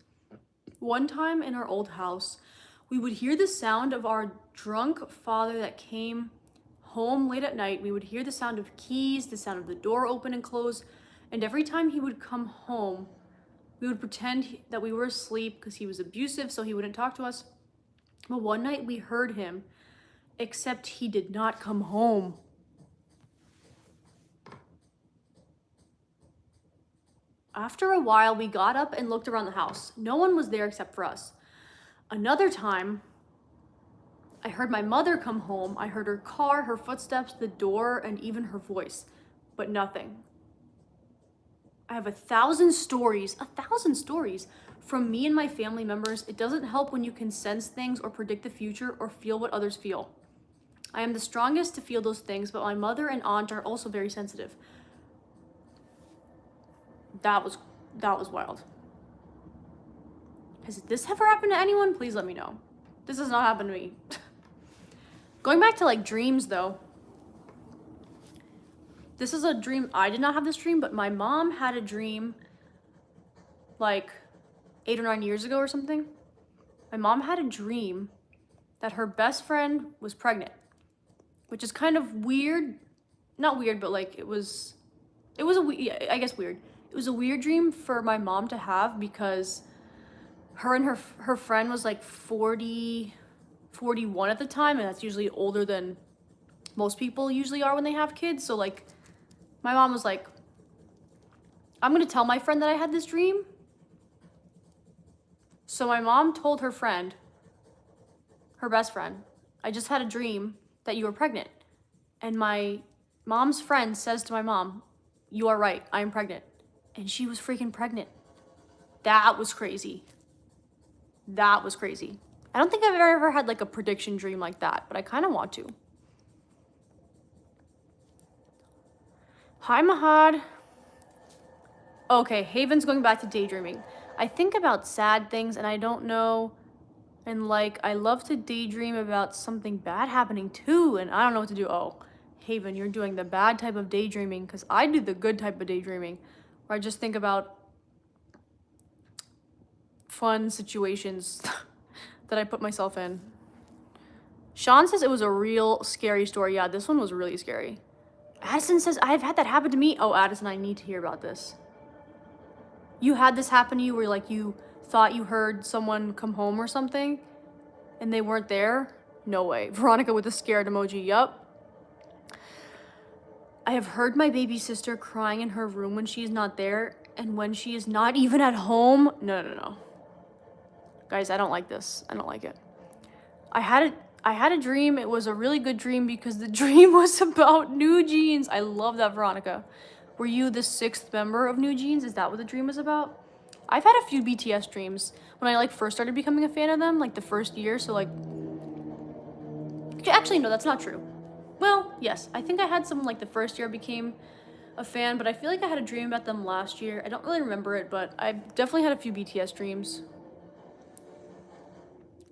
[SPEAKER 1] One time in our old house, we would hear the sound of our drunk father that came home late at night. We would hear the sound of keys, the sound of the door open and close, and every time he would come home, we would pretend that we were asleep because he was abusive, so he wouldn't talk to us. But one night we heard him, except he did not come home. After a while, we got up and looked around the house. No one was there except for us. Another time, I heard my mother come home. I heard her car, her footsteps, the door, and even her voice, but nothing. I have 1,000 stories from me and my family members. It doesn't help when you can sense things or predict the future or feel what others feel. I am the strongest to feel those things, but my mother and aunt are also very sensitive. That was wild. Has this ever happened to anyone? Please let me know. This has not happened to me. Going back to like dreams though. This is a dream. I did not have this dream, but my mom had a dream like 8 or 9 years ago or something. My mom had a dream that her best friend was pregnant, which is kind of weird. Not weird, but like it was I guess weird. It was a weird dream for my mom to have because her and her friend was like 40, 41 at the time, and that's usually older than most people usually are when they have kids. So like my mom was like, I'm gonna tell my friend that I had this dream. So my mom told her friend, her best friend, I just had a dream that you were pregnant. And my mom's friend says to my mom, you are right, I am pregnant. And she was freaking pregnant. That was crazy. That was crazy. I don't think I've ever had like a prediction dream like that, but I kind of want to. Hi, Mahad. Okay, Haven's going back to daydreaming. I think about sad things and I don't know, and like I love to daydream about something bad happening too, and I don't know what to do. Oh, Haven, you're doing the bad type of daydreaming, because I do the good type of daydreaming, where I just think about fun situations that I put myself in. Sean says it was a real scary story. Yeah, this one was really scary. Addison says, I've had that happen to me. Oh, Addison, I need to hear about this. You had this happen to you where like you thought you heard someone come home or something and they weren't there? No way. Veronica with a scared emoji. Yup. I have heard my baby sister crying in her room when she's not there, and when she is not even at home. No. Guys, I don't like this. I don't like it. I had a dream. It was a really good dream because the dream was about New Jeans. I love that, Veronica. Were you the 6th member of New Jeans? Is that what the dream was about? I've had a few BTS dreams when I like first started becoming a fan of them, like the first year. So like, actually, no, that's not true. Well, yes, I think I had some like the first year I became a fan, but I feel like I had a dream about them last year. I don't really remember it, but I've definitely had a few BTS dreams.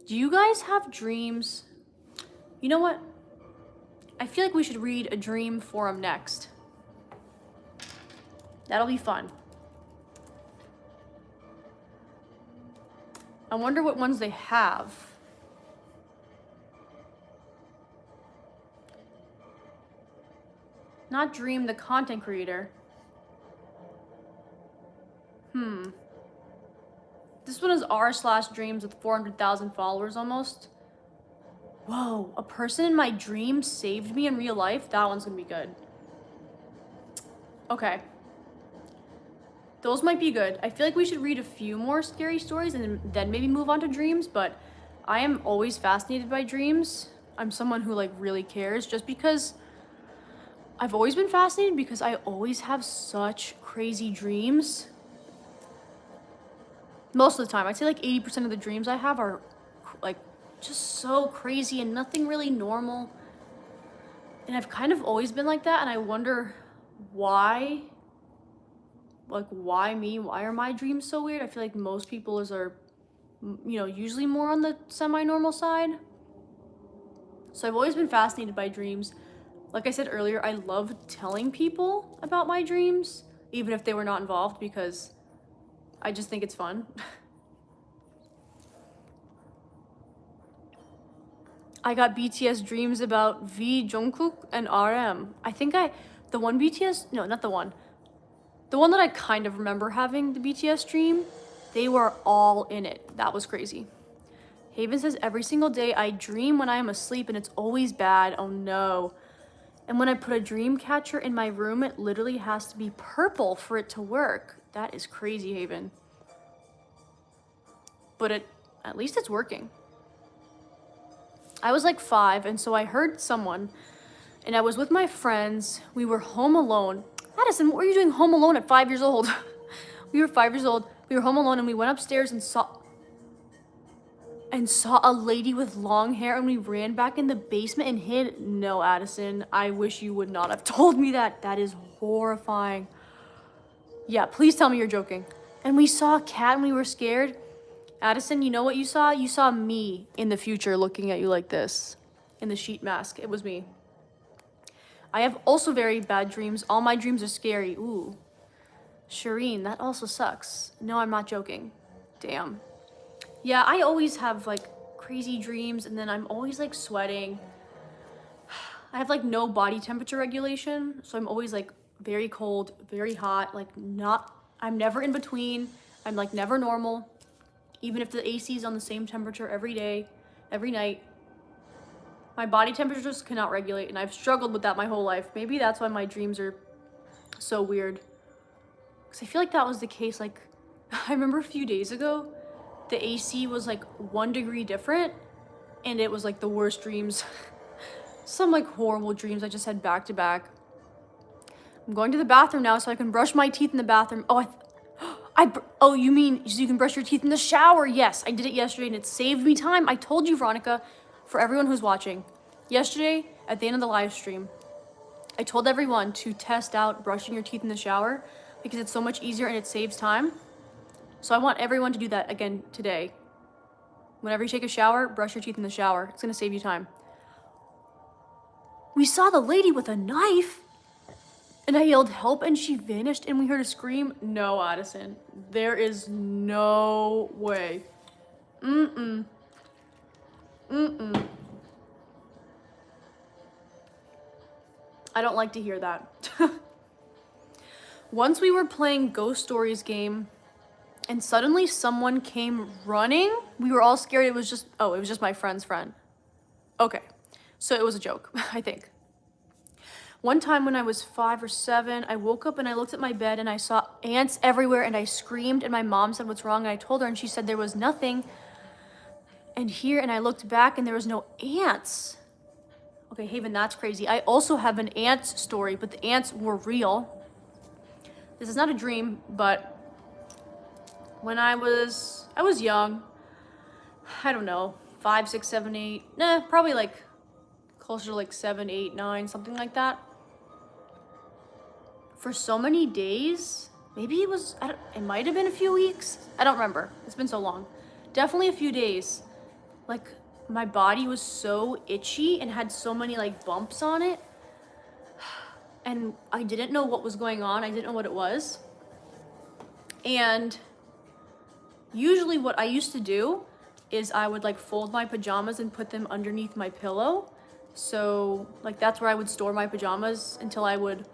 [SPEAKER 1] Do you guys have dreams? You know what? I feel like we should read a dream forum next. That'll be fun. I wonder what ones they have. Not Dream, the content creator. This one is r/dreams with 400,000 followers almost. Whoa, a person in my dream saved me in real life? That one's gonna be good. Okay. Those might be good. I feel like we should read a few more scary stories and then maybe move on to dreams, but I am always fascinated by dreams. I'm someone who like really cares just because I've always been fascinated because I always have such crazy dreams. Most of the time, I'd say like 80% of the dreams I have are like just so crazy and nothing really normal. And I've kind of always been like that, and I wonder why. Like, why me? Why are my dreams so weird? I feel like most people's are, usually more on the semi-normal side. So I've always been fascinated by dreams. Like I said earlier, I love telling people about my dreams, even if they were not involved, because I just think it's fun. I got BTS dreams about V, Jungkook, and RM. I think the one BTS, no, not the one. The one that I kind of remember having the BTS dream, they were all in it. That was crazy. Haven says, every single day I dream when I am asleep and it's always bad. Oh no. And when I put a dream catcher in my room, it literally has to be purple for it to work. That is crazy, Haven. But at least it's working. I was like 5, and so I heard someone, and I was with my friends. We were home alone. Addison, what were you doing home alone at 5 years old? We were 5 years old. We were home alone, and we went upstairs and saw a lady with long hair, and we ran back in the basement and hid. No, Addison, I wish you would not have told me that. That is horrifying. Yeah, please tell me you're joking. And we saw a cat and we were scared. Addison, you know what you saw? You saw me in the future looking at you like this in the sheet mask. It was me. I have also very bad dreams. All my dreams are scary. Ooh. Shireen, that also sucks. No, I'm not joking. Damn. Yeah, I always have like crazy dreams, and then I'm always like sweating. I have like no body temperature regulation, so I'm always like very cold, very hot, I'm never in between. I'm like never normal. Even if the AC is on the same temperature every day, every night. My body temperature just cannot regulate, and I've struggled with that my whole life. Maybe that's why my dreams are so weird. Because I feel like that was the case, like, I remember a few days ago, the AC was like 1 degree different, and it was like the worst dreams. Some like horrible dreams I just had back to back. I'm going to the bathroom now so I can brush my teeth in the bathroom. Oh, you mean so you can brush your teeth in the shower? Yes, I did it yesterday and it saved me time. I told you, Veronica, for everyone who's watching. Yesterday, at the end of the live stream, I told everyone to test out brushing your teeth in the shower because it's so much easier and it saves time. So I want everyone to do that again today. Whenever you take a shower, brush your teeth in the shower. It's gonna save you time. We saw the lady with a knife. And I yelled help and she vanished and we heard a scream. No, Addison. There is no way. I don't like to hear that. Once we were playing Ghost Stories game and suddenly someone came running. We were all scared. It was just my friend's friend. Okay. So it was a joke, I think. One time when I was 5 or 7, I woke up and I looked at my bed and I saw ants everywhere and I screamed and my mom said, "What's wrong?" And I told her and she said there was nothing. And I looked back and there was no ants. Okay, Haven, that's crazy. I also have an ants story, but the ants were real. This is not a dream, but when I was young, I don't know, 5, 6, 7, 8, probably like closer to like 7, 8, 9, something like that. For so many days, maybe it might have been a few weeks. I don't remember. It's been so long. Definitely a few days. Like my body was so itchy and had so many like bumps on it. And I didn't know what was going on. I didn't know what it was. And usually what I used to do is I would like fold my pajamas and put them underneath my pillow. So like that's where I would store my pajamas until I would,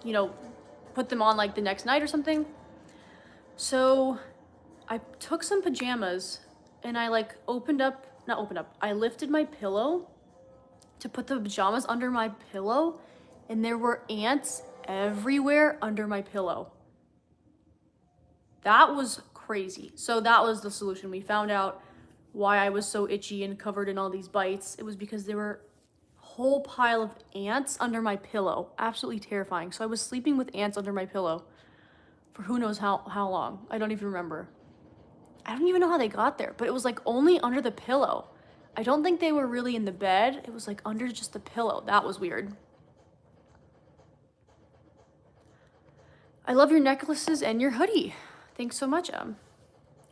[SPEAKER 1] you know, put them on like the next night or something. So I took some pajamas and I like I lifted my pillow to put the pajamas under my pillow, and there were ants everywhere under my pillow. That was crazy. So that was the solution. We found out why I was so itchy and covered in all these bites. It was because there were a whole pile of ants under my pillow. Absolutely terrifying. So I was sleeping with ants under my pillow for who knows how long. I don't even remember. I don't even know how they got there, but it was like only under the pillow. I don't think they were really in the bed. It was like under just the pillow. That was weird. I love your necklaces and your hoodie. Thanks so much,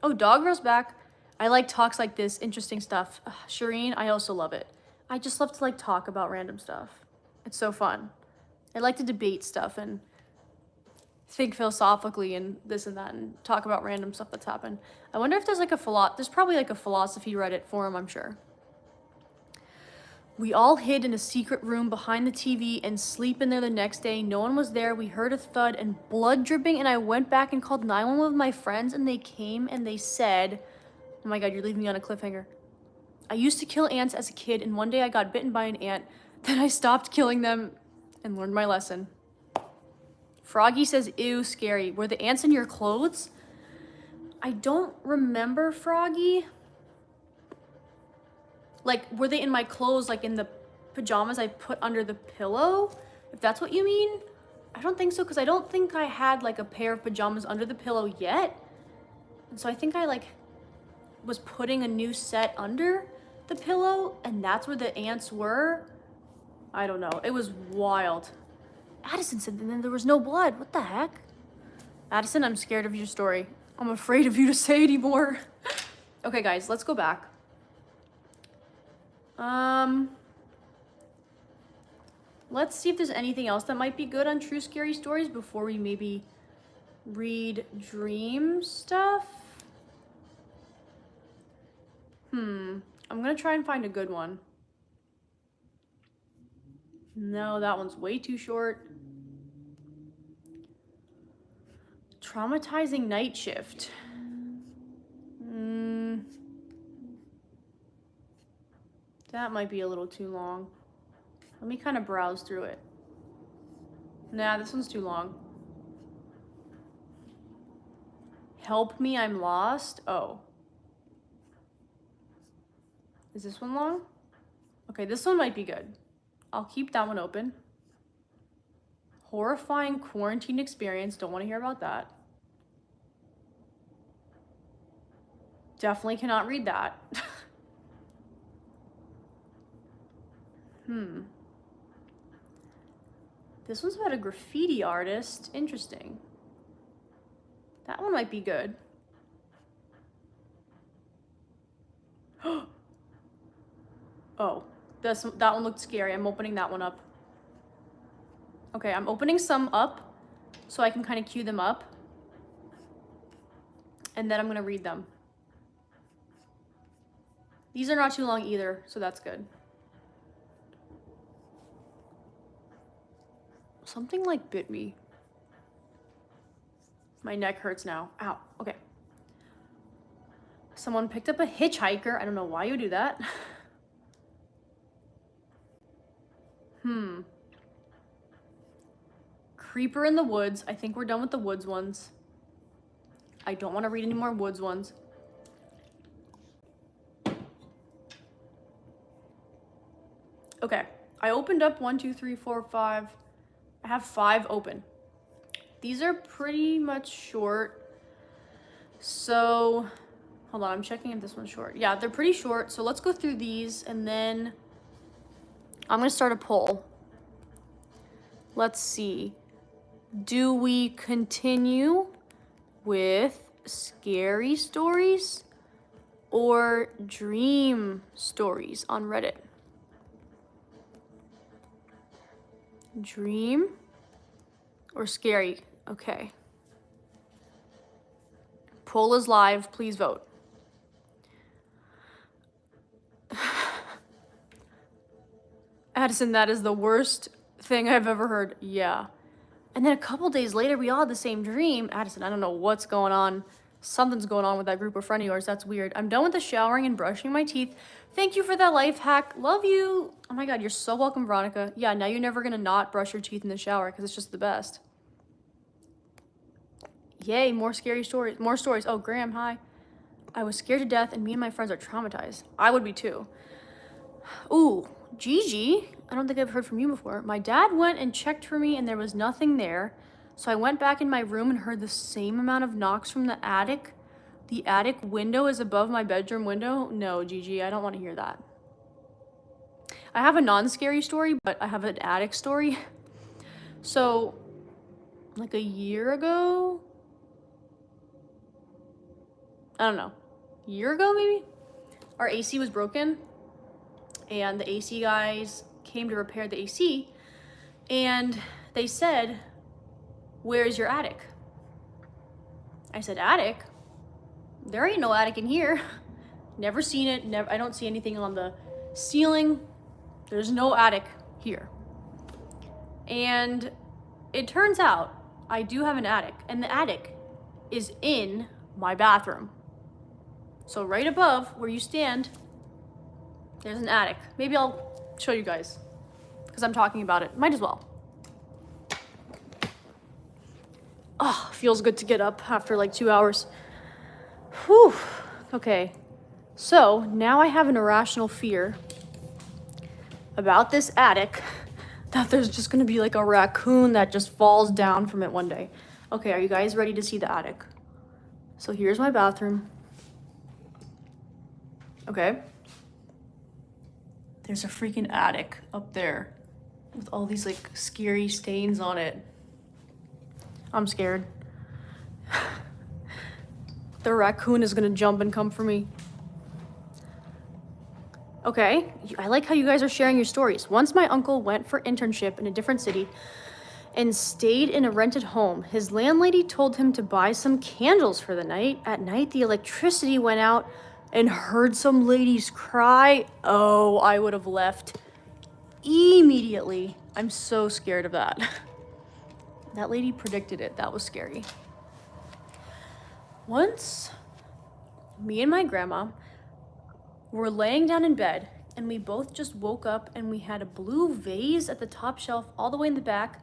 [SPEAKER 1] Oh, Dog Girl's back. I like talks like this, interesting stuff. Shireen, I also love it. I just love to like talk about random stuff. It's so fun. I like to debate stuff and think philosophically and this and that and talk about random stuff that's happened. I wonder if there's like there's probably like a philosophy Reddit forum, I'm sure. We all hid in a secret room behind the TV and sleep in there the next day. No one was there. We heard a thud and blood dripping, and I went back and called 911 with my friends, and they came and they said, oh my God, you're leaving me on a cliffhanger. I used to kill ants as a kid, and one day I got bitten by an ant. Then I stopped killing them and learned my lesson. Froggy says, ew, scary. Were the ants in your clothes? I don't remember, Froggy. Like, were they in my clothes, like in the pajamas I put under the pillow? If that's what you mean? I don't think so, because I don't think I had like a pair of pajamas under the pillow yet. And so I think I like was putting a new set under the pillow, and that's where the ants were. I don't know. It was wild. Addison said, and then there was no blood. What the heck? Addison, I'm scared of your story. I'm afraid of you to say anymore. Okay, guys, let's go back. Let's see if there's anything else that might be good on True Scary Stories before we maybe read dream stuff. I'm gonna try and find a good one. No, that one's way too short. Traumatizing night shift. That might be a little too long. Let me kind of browse through it. Nah, this one's too long. Help me, I'm lost. Oh. Is this one long? Okay, this one might be good. I'll keep that one open. Horrifying quarantine experience. Don't want to hear about that. Definitely cannot read that. This one's about a graffiti artist. Interesting. That one might be good. Oh, that one looked scary. I'm opening that one up. Okay, I'm opening some up so I can kind of cue them up. And then I'm going to read them. These are not too long either, so that's good. Something like bit me. My neck hurts now. Ow. Okay. Someone picked up a hitchhiker. I don't know why you would do that. Creeper in the woods. I think we're done with the woods ones. I don't want to read any more woods ones. Okay. I opened up 1, 2, 3, 4, 5. I have 5 open. These are pretty much short. So, hold on, I'm checking if this one's short. Yeah, they're pretty short. So let's go through these and then I'm gonna start a poll. Let's see. Do we continue with scary stories or dream stories on Reddit? Dream or scary? Okay. Poll is live. Please vote. Addison, that is the worst thing I've ever heard. Yeah. And then a couple days later, we all had the same dream. Addison, I don't know what's going on. Something's going on with that group of friend of yours. That's weird. I'm done with the showering and brushing my teeth. Thank you for that life hack. Love you. Oh my God, you're so welcome, Veronica. Yeah, now you're never going to not brush your teeth in the shower because it's just the best. Yay, more scary stories. More stories. Oh, Graham, hi. I was scared to death and me and my friends are traumatized. I would be too. Ooh, Gigi. I don't think I've heard from you before. My dad went and checked for me and there was nothing there. So I went back in my room and heard the same amount of knocks from the attic. The attic window is above my bedroom window. No, Gigi, I don't want to hear that. I have a non-scary story, but I have an attic story. So, like a year ago, I don't know, a year ago maybe, our AC was broken and the AC guys came to repair the AC and they said, "Where's your attic?" I said, "Attic? There ain't no attic in here." Never seen it. I don't see anything on the ceiling. There's no attic here. And it turns out I do have an attic, and the attic is in my bathroom. So right above where you stand, there's an attic. Maybe I'll show you guys because I'm talking about it. Might as well. Oh, feels good to get up after like 2 hours. Whew. Okay. So now I have an irrational fear about this attic that there's just gonna be like a raccoon that just falls down from it one day. Okay, are you guys ready to see the attic? So here's my bathroom. Okay. There's a freaking attic up there with all these like scary stains on it. I'm scared. The raccoon is gonna jump and come for me. Okay, I like how you guys are sharing your stories. Once my uncle went for internship in a different city and stayed in a rented home. His landlady told him to buy some candles for the night. At night, the electricity went out and heard some ladies cry. Oh, I would have left immediately. I'm so scared of that. That lady predicted it. That was scary. Once, me and my grandma were laying down in bed and we both just woke up and we had a blue vase at the top shelf all the way in the back.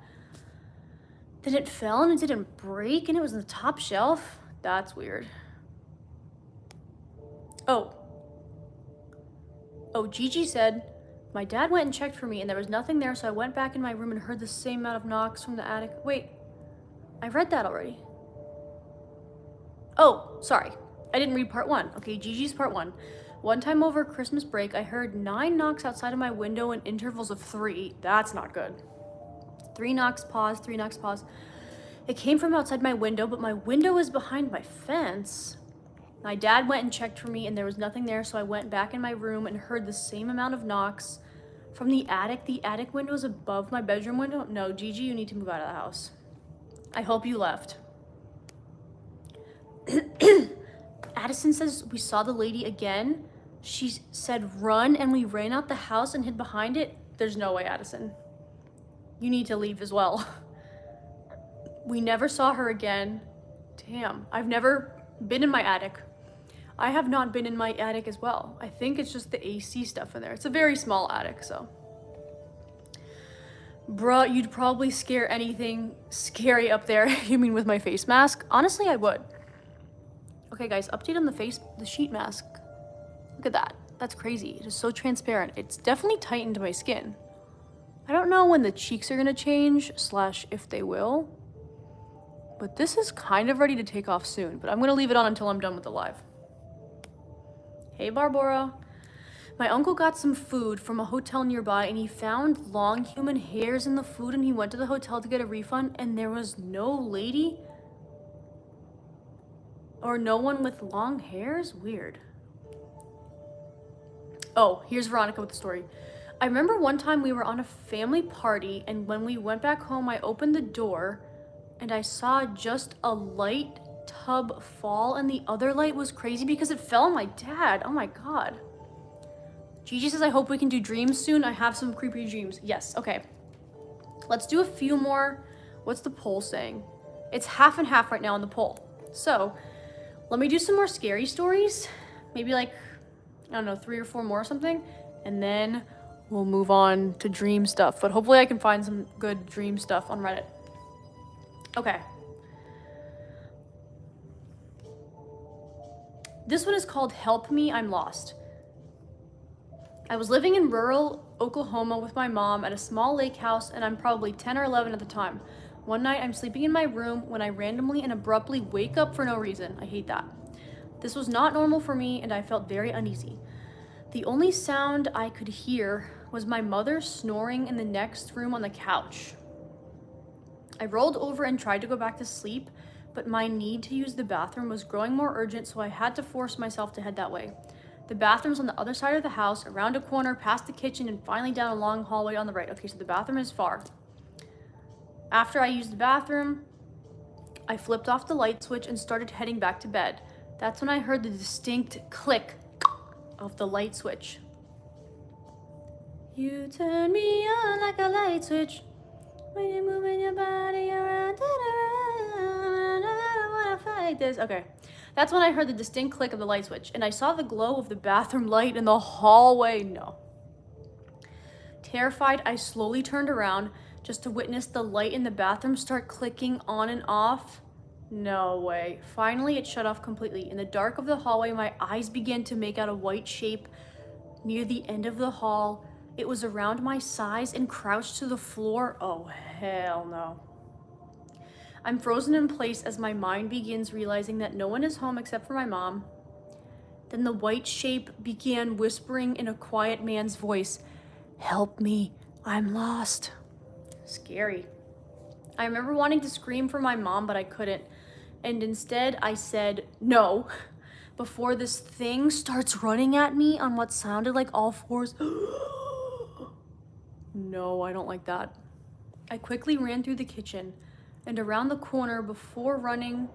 [SPEAKER 1] Then it fell and it didn't break and it was on the top shelf. That's weird. Oh, Gigi said, my dad went and checked for me and there was nothing there, so I went back in my room and heard the same amount of knocks from the attic. Wait, I read that already. Oh, sorry. I didn't read part 1. Okay, Gigi's part 1. One time over Christmas break, I heard 9 knocks outside of my window in intervals of 3. That's not good. 3 knocks, pause, 3 knocks, pause. It came from outside my window, but my window is behind my fence. My dad went and checked for me and there was nothing there, so I went back in my room and heard the same amount of knocks from the attic. The attic window is above my bedroom window. No, Gigi, you need to move out of the house. I hope you left. Addison says we saw the lady again. She said run and we ran out the house and hid behind it. There's no way, Addison. You need to leave as well. We never saw her again. Damn, I've never been in my attic. I have not been in my attic as well. I think it's just the AC stuff in there. It's a very small attic, so. Bruh, you'd probably scare anything scary up there. You mean with my face mask? Honestly, I would. Okay, guys, update on the sheet mask. Look at that. That's crazy. It is so transparent. It's definitely tightened my skin. I don't know when the cheeks are gonna change, / if they will. But this is kind of ready to take off soon. But I'm gonna leave it on until I'm done with the live. Hey, Barbara. My uncle got some food from a hotel nearby and he found long human hairs in the food and he went to the hotel to get a refund and there was no lady or no one with long hairs? Weird. Oh, here's Veronica with the story. I remember one time we were on a family party and when we went back home, I opened the door and I saw just a light tub fall, and the other light was crazy because it fell on my dad. Oh my god. Gigi says, I hope we can do dreams soon. I have some creepy dreams. Yes, okay. Let's do a few more. What's the poll saying? It's half and half right now on the poll. So, let me do some more scary stories. Maybe like, I don't know, 3 or 4 more or something. And then we'll move on to dream stuff. But hopefully I can find some good dream stuff on Reddit. Okay. This one is called Help Me, I'm Lost. I was living in rural Oklahoma with my mom at a small lake house, and I'm probably 10 or 11 at the time. One night, I'm sleeping in my room when I randomly and abruptly wake up for no reason. I hate that. This was not normal for me, and I felt very uneasy. The only sound I could hear was my mother snoring in the next room on the couch. I rolled over and tried to go back to sleep, but my need to use the bathroom was growing more urgent, so I had to force myself to head that way. The bathroom's on the other side of the house, around a corner, past the kitchen, and finally down a long hallway on the right. Okay, so the bathroom is far. After I used the bathroom, I flipped off the light switch and started heading back to bed. That's when I heard the distinct click of the light switch. You turn me on like a light switch when you're moving your body around and around. I don't wanna fight this. Okay. That's when I heard the distinct click of the light switch, and I saw the glow of the bathroom light in the hallway. No. Terrified, I slowly turned around just to witness the light in the bathroom start clicking on and off. No way. Finally, it shut off completely. In the dark of the hallway, my eyes began to make out a white shape near the end of the hall. It was around my size and crouched to the floor. Oh, hell no. I'm frozen in place as my mind begins realizing that no one is home except for my mom. Then the white shape began whispering in a quiet man's voice, "Help me, I'm lost." Scary. I remember wanting to scream for my mom, but I couldn't. And instead I said no before this thing starts running at me on what sounded like all fours. No, I don't like that. I quickly ran through the kitchen and around the corner before running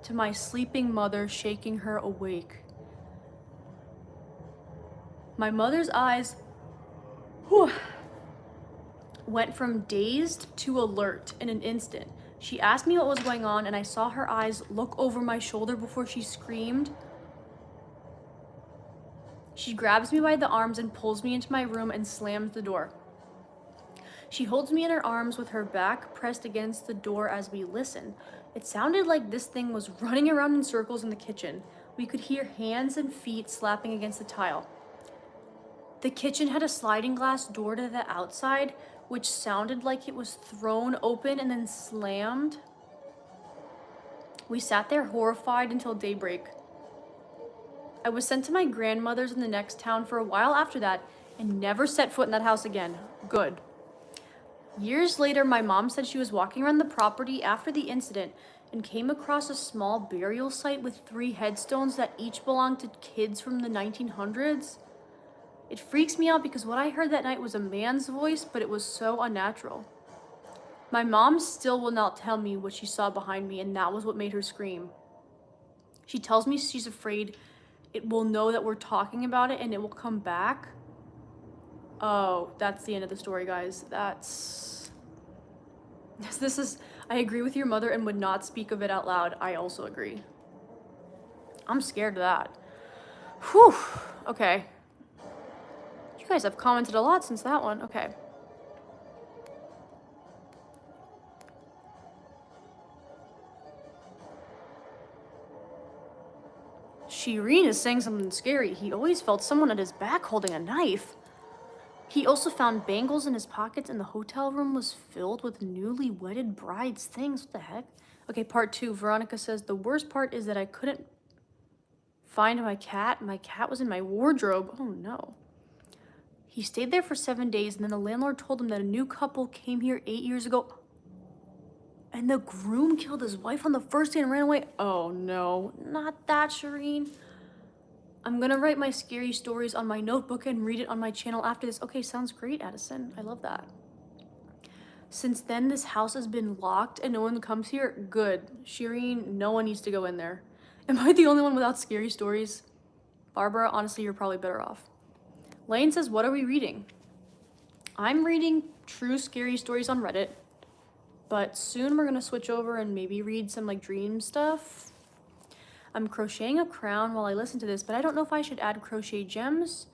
[SPEAKER 1] to my sleeping mother, shaking her awake. My mother's eyes went from dazed to alert in an instant. She asked me what was going on, and I saw her eyes look over my shoulder before she screamed. She grabs me by the arms and pulls me into my room and slams the door. She holds me in her arms with her back pressed against the door as we listen. It sounded like this thing was running around in circles in the kitchen. We could hear hands and feet slapping against the tile. The kitchen had a sliding glass door to the outside, which sounded like it was thrown open and then slammed. We sat there horrified until daybreak. I was sent to my grandmother's in the next town for a while after that and never set foot in that house again. Good. Years later, my mom said she was walking around the property after the incident and came across a small burial site with 3 headstones that each belonged to kids from the 1900s. It freaks me out because what I heard that night was a man's voice, but it was so unnatural. My mom still will not tell me what she saw behind me, and that was what made her scream. She tells me she's afraid it will know that we're talking about it and it will come back. Oh, that's the end of the story, guys. I agree with your mother and would not speak of it out loud. I also agree. I'm scared of that. Whew. Okay. You guys have commented a lot since that one. Okay. Shireen is saying something scary. He always felt someone at his back holding a knife. He also found bangles in his pockets, and the hotel room was filled with newly wedded brides' things. What the heck? Okay, part 2. Veronica says, the worst part is that I couldn't find my cat. My cat was in my wardrobe. Oh, no. He stayed there for 7 days, and then the landlord told him that a new couple came here 8 years ago. And the groom killed his wife on the first day and ran away. Oh, no. Not that, Shireen. I'm gonna write my scary stories on my notebook and read it on my channel after this. Okay, sounds great, Addison. I love that. Since then, this house has been locked and no one comes here. Good. Shireen, no one needs to go in there. Am I the only one without scary stories? Barbara, honestly, you're probably better off. Lane says, what are we reading? I'm reading true scary stories on Reddit, but soon we're gonna switch over and maybe read some like dream stuff. I'm crocheting a crown while I listen to this, but I don't know if I should add crochet gems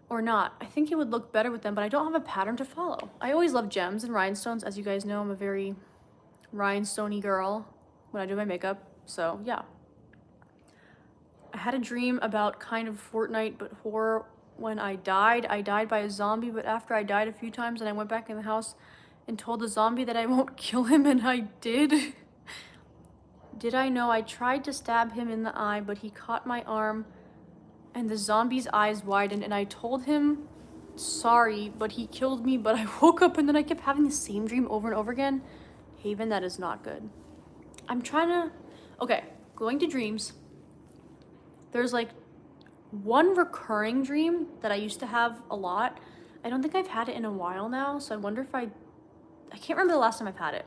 [SPEAKER 1] or not. I think it would look better with them, but I don't have a pattern to follow. I always love gems and rhinestones. As you guys know, I'm a very rhinestoney girl when I do my makeup, so yeah. I had a dream about kind of Fortnite, but horror. When I died by a zombie, but after I died a few times and I went back in the house and told the zombie that I won't kill him, and I did. Did I know I tried to stab him in the eye, but he caught my arm and the zombie's eyes widened, and I told him sorry, but he killed me, but I woke up and then I kept having the same dream over and over again. Haven, that is not good. I'm trying to, okay, going to dreams. There's like one recurring dream that I used to have a lot. I don't think I've had it in a while now, so I wonder if I can't remember the last time I've had it.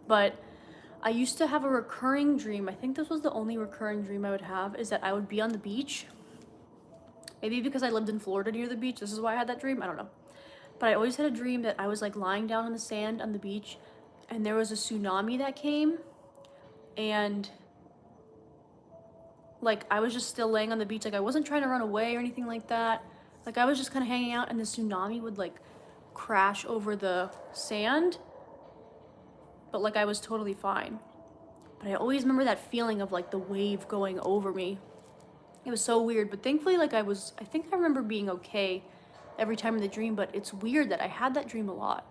[SPEAKER 1] But I used to have a recurring dream. I think this was the only recurring dream I would have, is that I would be on the beach. Maybe because I lived in Florida near the beach, this is why I had that dream, I don't know. But I always had a dream that I was like lying down on the sand on the beach and there was a tsunami that came, and like I was just still laying on the beach, like I wasn't trying to run away or anything like that. Like I was just kind of hanging out and the tsunami would like crash over the sand, but like I was totally fine. But I always remember that feeling of like the wave going over me. It was so weird, but thankfully like I think I remember being okay every time in the dream, but it's weird that I had that dream a lot.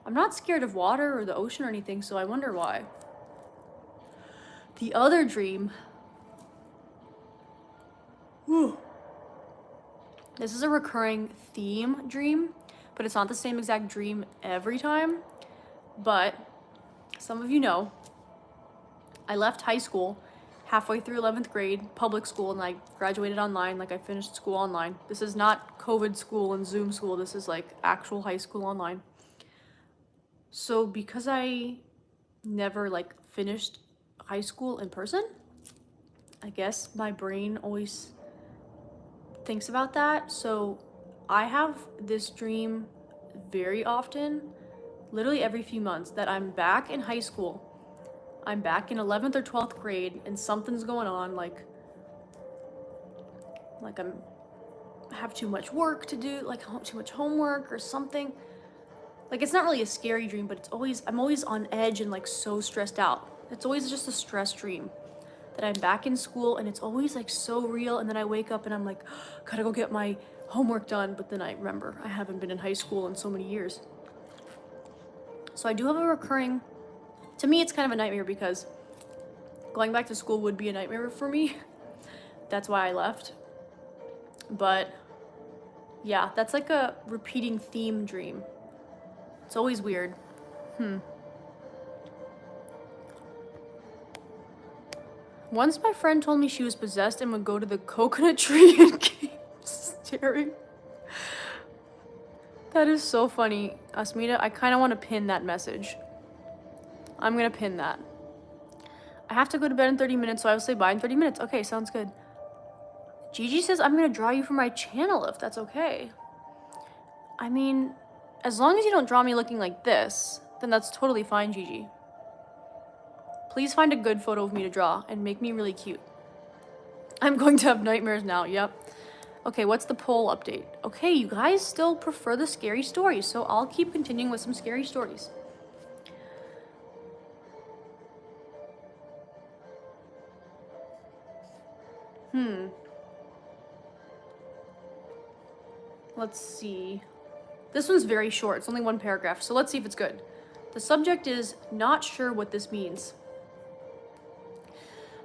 [SPEAKER 1] I'm not scared of water or the ocean or anything, so I wonder why. The other dream, whew. This is a recurring theme dream, but it's not the same exact dream every time. But some of you know, I left high school halfway through 11th grade, public school, and I graduated online, like I finished school online. This is not COVID school and Zoom school, this is like actual high school online. So because I never like finished high school in person, I guess my brain always thinks about that. So I have this dream very often, literally every few months, that I'm back in high school. I'm back in 11th or 12th grade and something's going on, like I have too much work to do, like too much homework or something. Like it's not really a scary dream, but I'm always on edge and like so stressed out. It's always just a stress dream that I'm back in school and it's always like so real, and then I wake up and I'm like, gotta go get my homework done, but then I remember I haven't been in high school in so many years. So I do have a recurring, to me it's kind of a nightmare because going back to school would be a nightmare for me. That's why I left. But yeah, that's like a repeating theme dream. It's always weird. Once my friend told me she was possessed and would go to the coconut tree and keep staring. That is so funny. Asmita, I kind of want to pin that message. I'm going to pin that. I have to go to bed in 30 minutes, so I will say bye in 30 minutes. Okay, sounds good. Gigi says I'm going to draw you for my channel if that's okay. I mean, as long as you don't draw me looking like this, then that's totally fine, Gigi. Please find a good photo of me to draw and make me really cute. I'm going to have nightmares now, yep. Okay, what's the poll update? Okay, you guys still prefer the scary stories, so I'll keep continuing with some scary stories. Let's see. This one's very short. It's only one paragraph, so let's see if it's good. The subject is not sure what this means.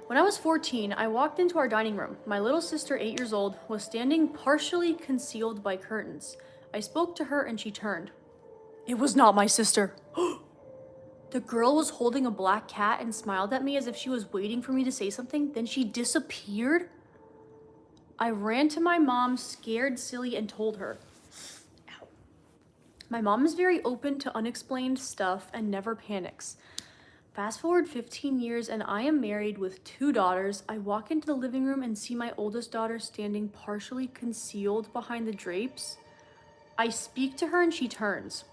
[SPEAKER 1] When I was 14, I walked into our dining room. My little sister, 8 years old, was standing partially concealed by curtains. I spoke to her and she turned. It was not my sister. The girl was holding a black cat and smiled at me as if she was waiting for me to say something. Then she disappeared. I ran to my mom, scared, silly, and told her. Ow. My mom is very open to unexplained stuff and never panics. Fast forward 15 years and I am married with 2 daughters. I walk into the living room and see my oldest daughter standing partially concealed behind the drapes. I speak to her and she turns.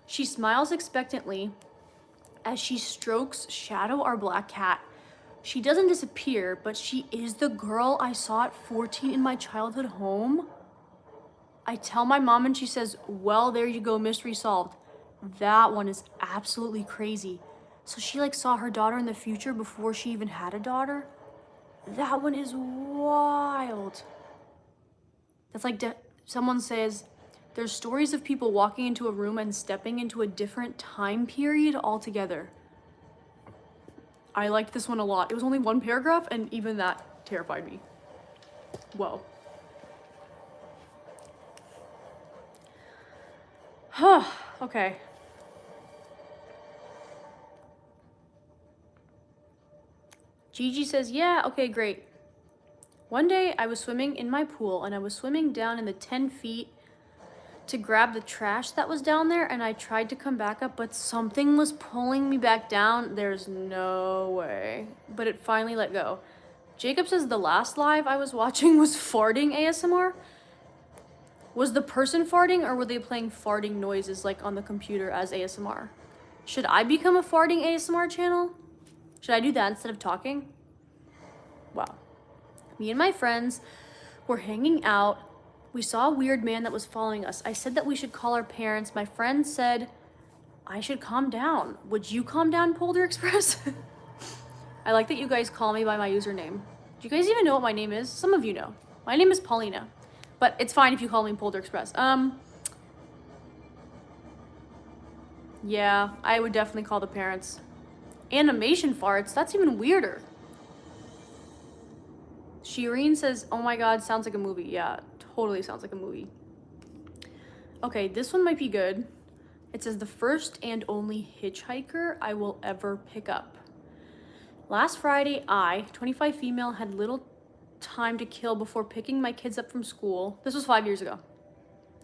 [SPEAKER 1] She smiles expectantly as she strokes Shadow, our black cat. She doesn't disappear, but she is the girl I saw at 14 in my childhood home. I tell my mom and she says, well, there you go, mystery solved. That one is absolutely crazy. So she like saw her daughter in the future before she even had a daughter? That one is wild. That's like someone says, there's stories of people walking into a room and stepping into a different time period altogether. I liked this one a lot. It was only 1 paragraph and even that terrified me. Whoa. Okay. Gigi says, yeah, okay, great. One day I was swimming in my pool and I was swimming down in the 10 feet to grab the trash that was down there, and I tried to come back up, but something was pulling me back down. There's no way. But it finally let go. Jacob says the last live I was watching was farting ASMR. Was the person farting or were they playing farting noises like on the computer as ASMR? Should I become a farting ASMR channel? Should I do that instead of talking? Wow. Me and my friends were hanging out. We saw a weird man that was following us. I said that we should call our parents. My friend said I should calm down. Would you calm down, Polder Express? I like that you guys call me by my username. Do you guys even know what my name is? Some of you know. My name is Paulina. But it's fine if you call me Polder Express. Yeah, I would definitely call the parents. Animation farts? That's even weirder. Shireen says, oh my god, sounds like a movie. Yeah, totally sounds like a movie. Okay, this one might be good. It says, the first and only hitchhiker I will ever pick up. Last Friday, I, 25 female, had little time to kill before picking my kids up from school. This was 5 years ago.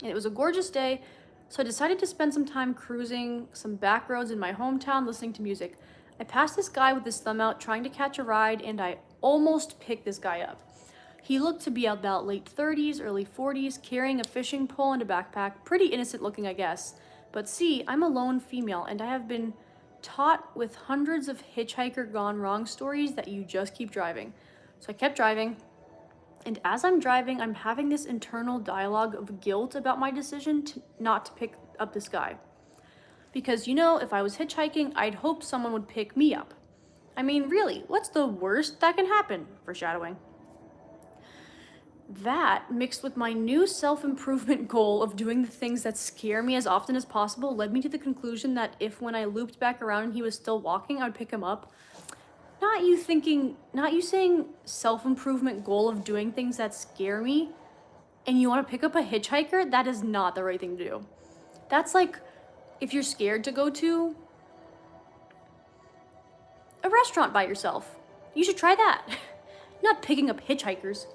[SPEAKER 1] And it was a gorgeous day, so I decided to spend some time cruising some back roads in my hometown listening to music. I passed this guy with his thumb out trying to catch a ride, and I almost picked this guy up. He looked to be about late 30s, early 40s, carrying a fishing pole and a backpack. Pretty innocent looking, I guess. But see, I'm a lone female, and I have been taught with hundreds of hitchhiker gone wrong stories that you just keep driving. So I kept driving, and as I'm driving, I'm having this internal dialogue of guilt about my decision not to pick up this guy. Because, you know, if I was hitchhiking, I'd hope someone would pick me up. I mean, really, what's the worst that can happen? Foreshadowing. That, mixed with my new self-improvement goal of doing the things that scare me as often as possible, led me to the conclusion that if when I looped back around and he was still walking, I would pick him up. Not you saying self-improvement goal of doing things that scare me, and you want to pick up a hitchhiker, that is not the right thing to do. That's like if you're scared to go to a restaurant by yourself. You should try that. Not picking up hitchhikers.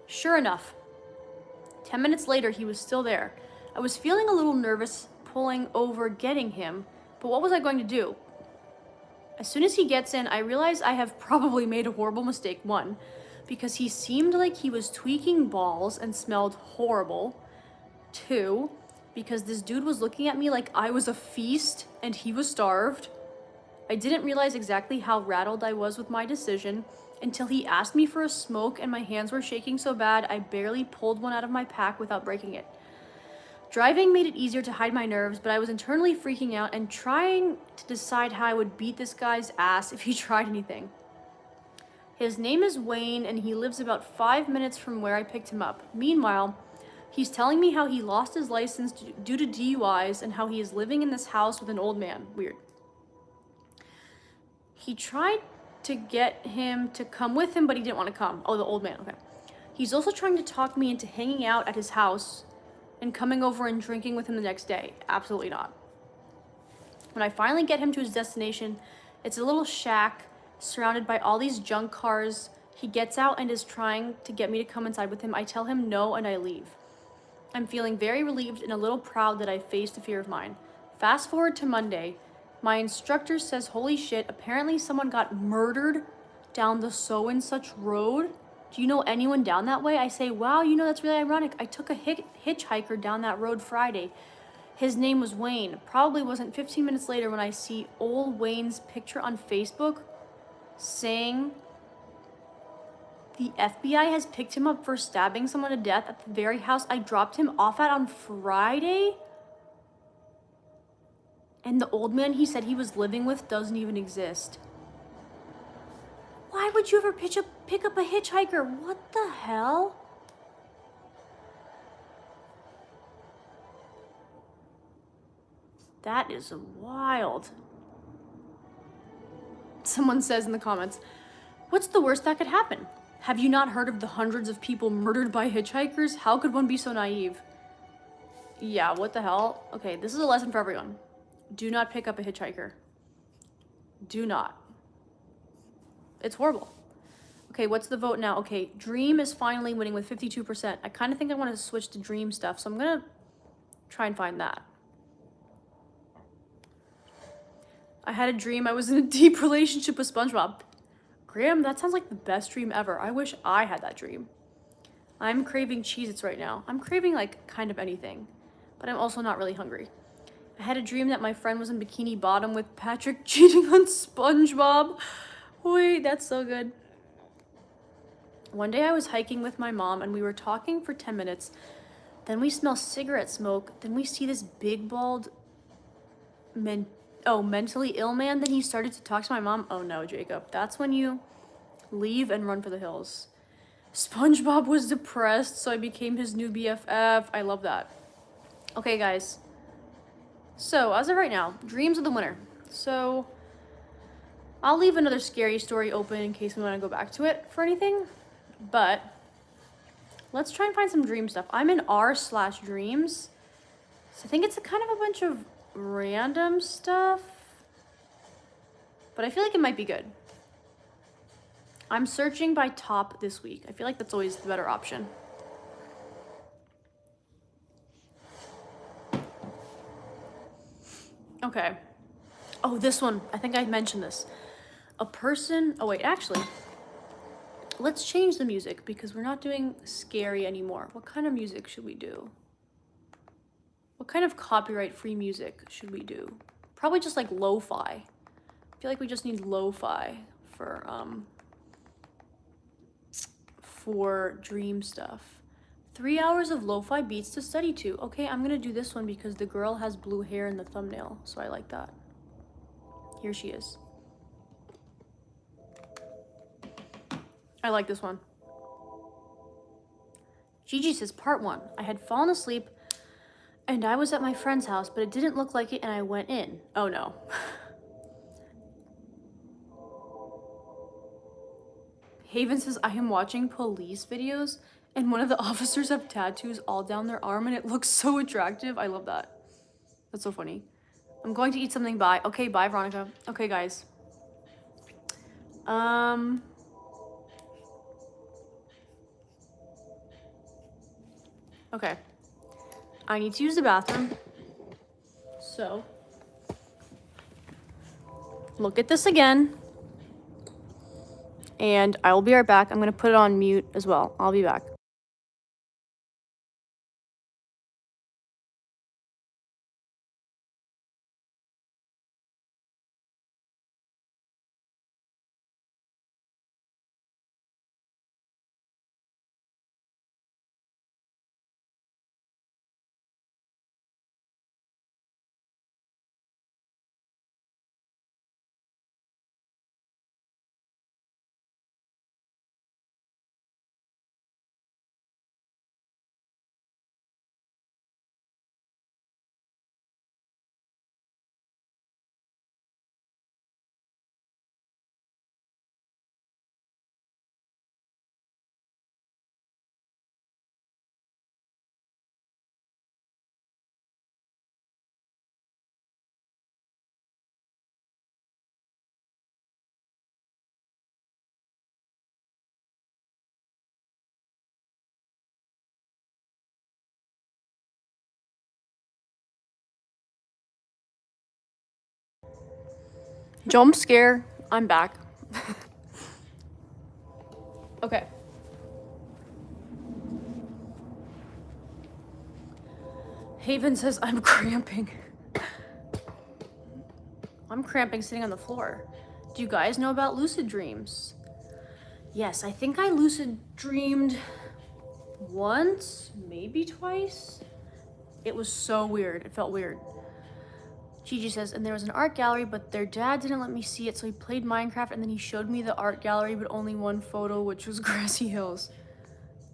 [SPEAKER 1] Sure enough, 10 minutes later, he was still there. I was feeling a little nervous pulling over getting him, but what was I going to do? As soon as he gets in, I realize I have probably made a horrible mistake. 1, because he seemed like he was tweaking balls and smelled horrible. 2, because this dude was looking at me like I was a feast and he was starved. I didn't realize exactly how rattled I was with my decision until he asked me for a smoke and my hands were shaking so bad I barely pulled one out of my pack without breaking it. Driving made it easier to hide my nerves, but I was internally freaking out and trying to decide how I would beat this guy's ass if he tried anything. His name is Wayne and he lives about 5 minutes from where I picked him up. Meanwhile, he's telling me how he lost his license due to DUIs and how he is living in this house with an old man. Weird. He tried to get him to come with him, but he didn't want to come. Oh, the old man, okay. He's also trying to talk me into hanging out at his house and coming over and drinking with him the next day. Absolutely not. When I finally get him to his destination, it's a little shack surrounded by all these junk cars. He gets out and is trying to get me to come inside with him. I tell him no and I leave. I'm feeling very relieved and a little proud that I faced a fear of mine. Fast forward to Monday. My instructor says, holy shit, apparently someone got murdered down the so and such road. Do you know anyone down that way? I say, wow, that's really ironic. I took a hitchhiker down that road Friday. His name was Wayne. Probably wasn't 15 minutes later when I see old Wayne's picture on Facebook saying the FBI has picked him up for stabbing someone to death at the very house I dropped him off at on Friday. And the old man he said he was living with doesn't even exist. Why would you ever pick up a hitchhiker? What the hell? That is wild. Someone says in the comments, what's the worst that could happen? Have you not heard of the hundreds of people murdered by hitchhikers? How could one be so naive? Yeah, what the hell? Okay, this is a lesson for everyone. Do not pick up a hitchhiker. Do not. It's horrible. Okay, what's the vote now? Okay, Dream is finally winning with 52%. I kind of think I want to switch to Dream stuff, so I'm going to try and find that. I had a dream I was in a deep relationship with SpongeBob. Graham, that sounds like the best dream ever. I wish I had that dream. I'm craving Cheez-Its right now. I'm craving like kind of anything, but I'm also not really hungry. I had a dream that my friend was in Bikini Bottom with Patrick cheating on SpongeBob. Wait, that's so good. One day I was hiking with my mom and we were talking for 10 minutes. Then we smell cigarette smoke. Then we see this big bald mentally ill man. Then he started to talk to my mom. Oh no, Jacob. That's when you leave and run for the hills. SpongeBob was depressed, so I became his new BFF. I love that. Okay, guys. So, as of right now, dreams are the winner. So, I'll leave another scary story open in case we want to go back to it for anything. But, let's try and find some dream stuff. I'm in r/dreams. So, I think it's a kind of a bunch of random stuff. But I feel like it might be good. I'm searching by top this week. I feel like that's always the better option. Okay. Oh, this one. I think I mentioned this. A person... Oh, wait. Actually, let's change the music because we're not doing scary anymore. What kind of music should we do? What kind of copyright-free music should we do? Probably just like lo-fi. I feel like we just need lo-fi for dream stuff. 3 hours of lo-fi beats to study to. Okay, I'm gonna do this one because the girl has blue hair in the thumbnail, so I like that. Here she is. I like this one. Gigi says, part 1. I had fallen asleep and I was at my friend's house, but it didn't look like it and I went in. Oh no. Haven says, I am watching police videos and one of the officers have tattoos all down their arm and it looks so attractive. I love that. That's so funny. I'm going to eat something. Bye. Okay, bye, Veronica. Okay, guys. Okay. I need to use the bathroom. So, look at this again. And I will be right back. I'm going to put it on mute as well. I'll be back. Jump scare. I'm back. Okay. Haven says I'm cramping. I'm cramping sitting on the floor. Do you guys know about lucid dreams? Yes, I think I lucid dreamed once, maybe twice. It was so weird. It felt weird. Gigi says, and there was an art gallery, but their dad didn't let me see it, so he played Minecraft, and then he showed me the art gallery, but only one photo, which was grassy hills.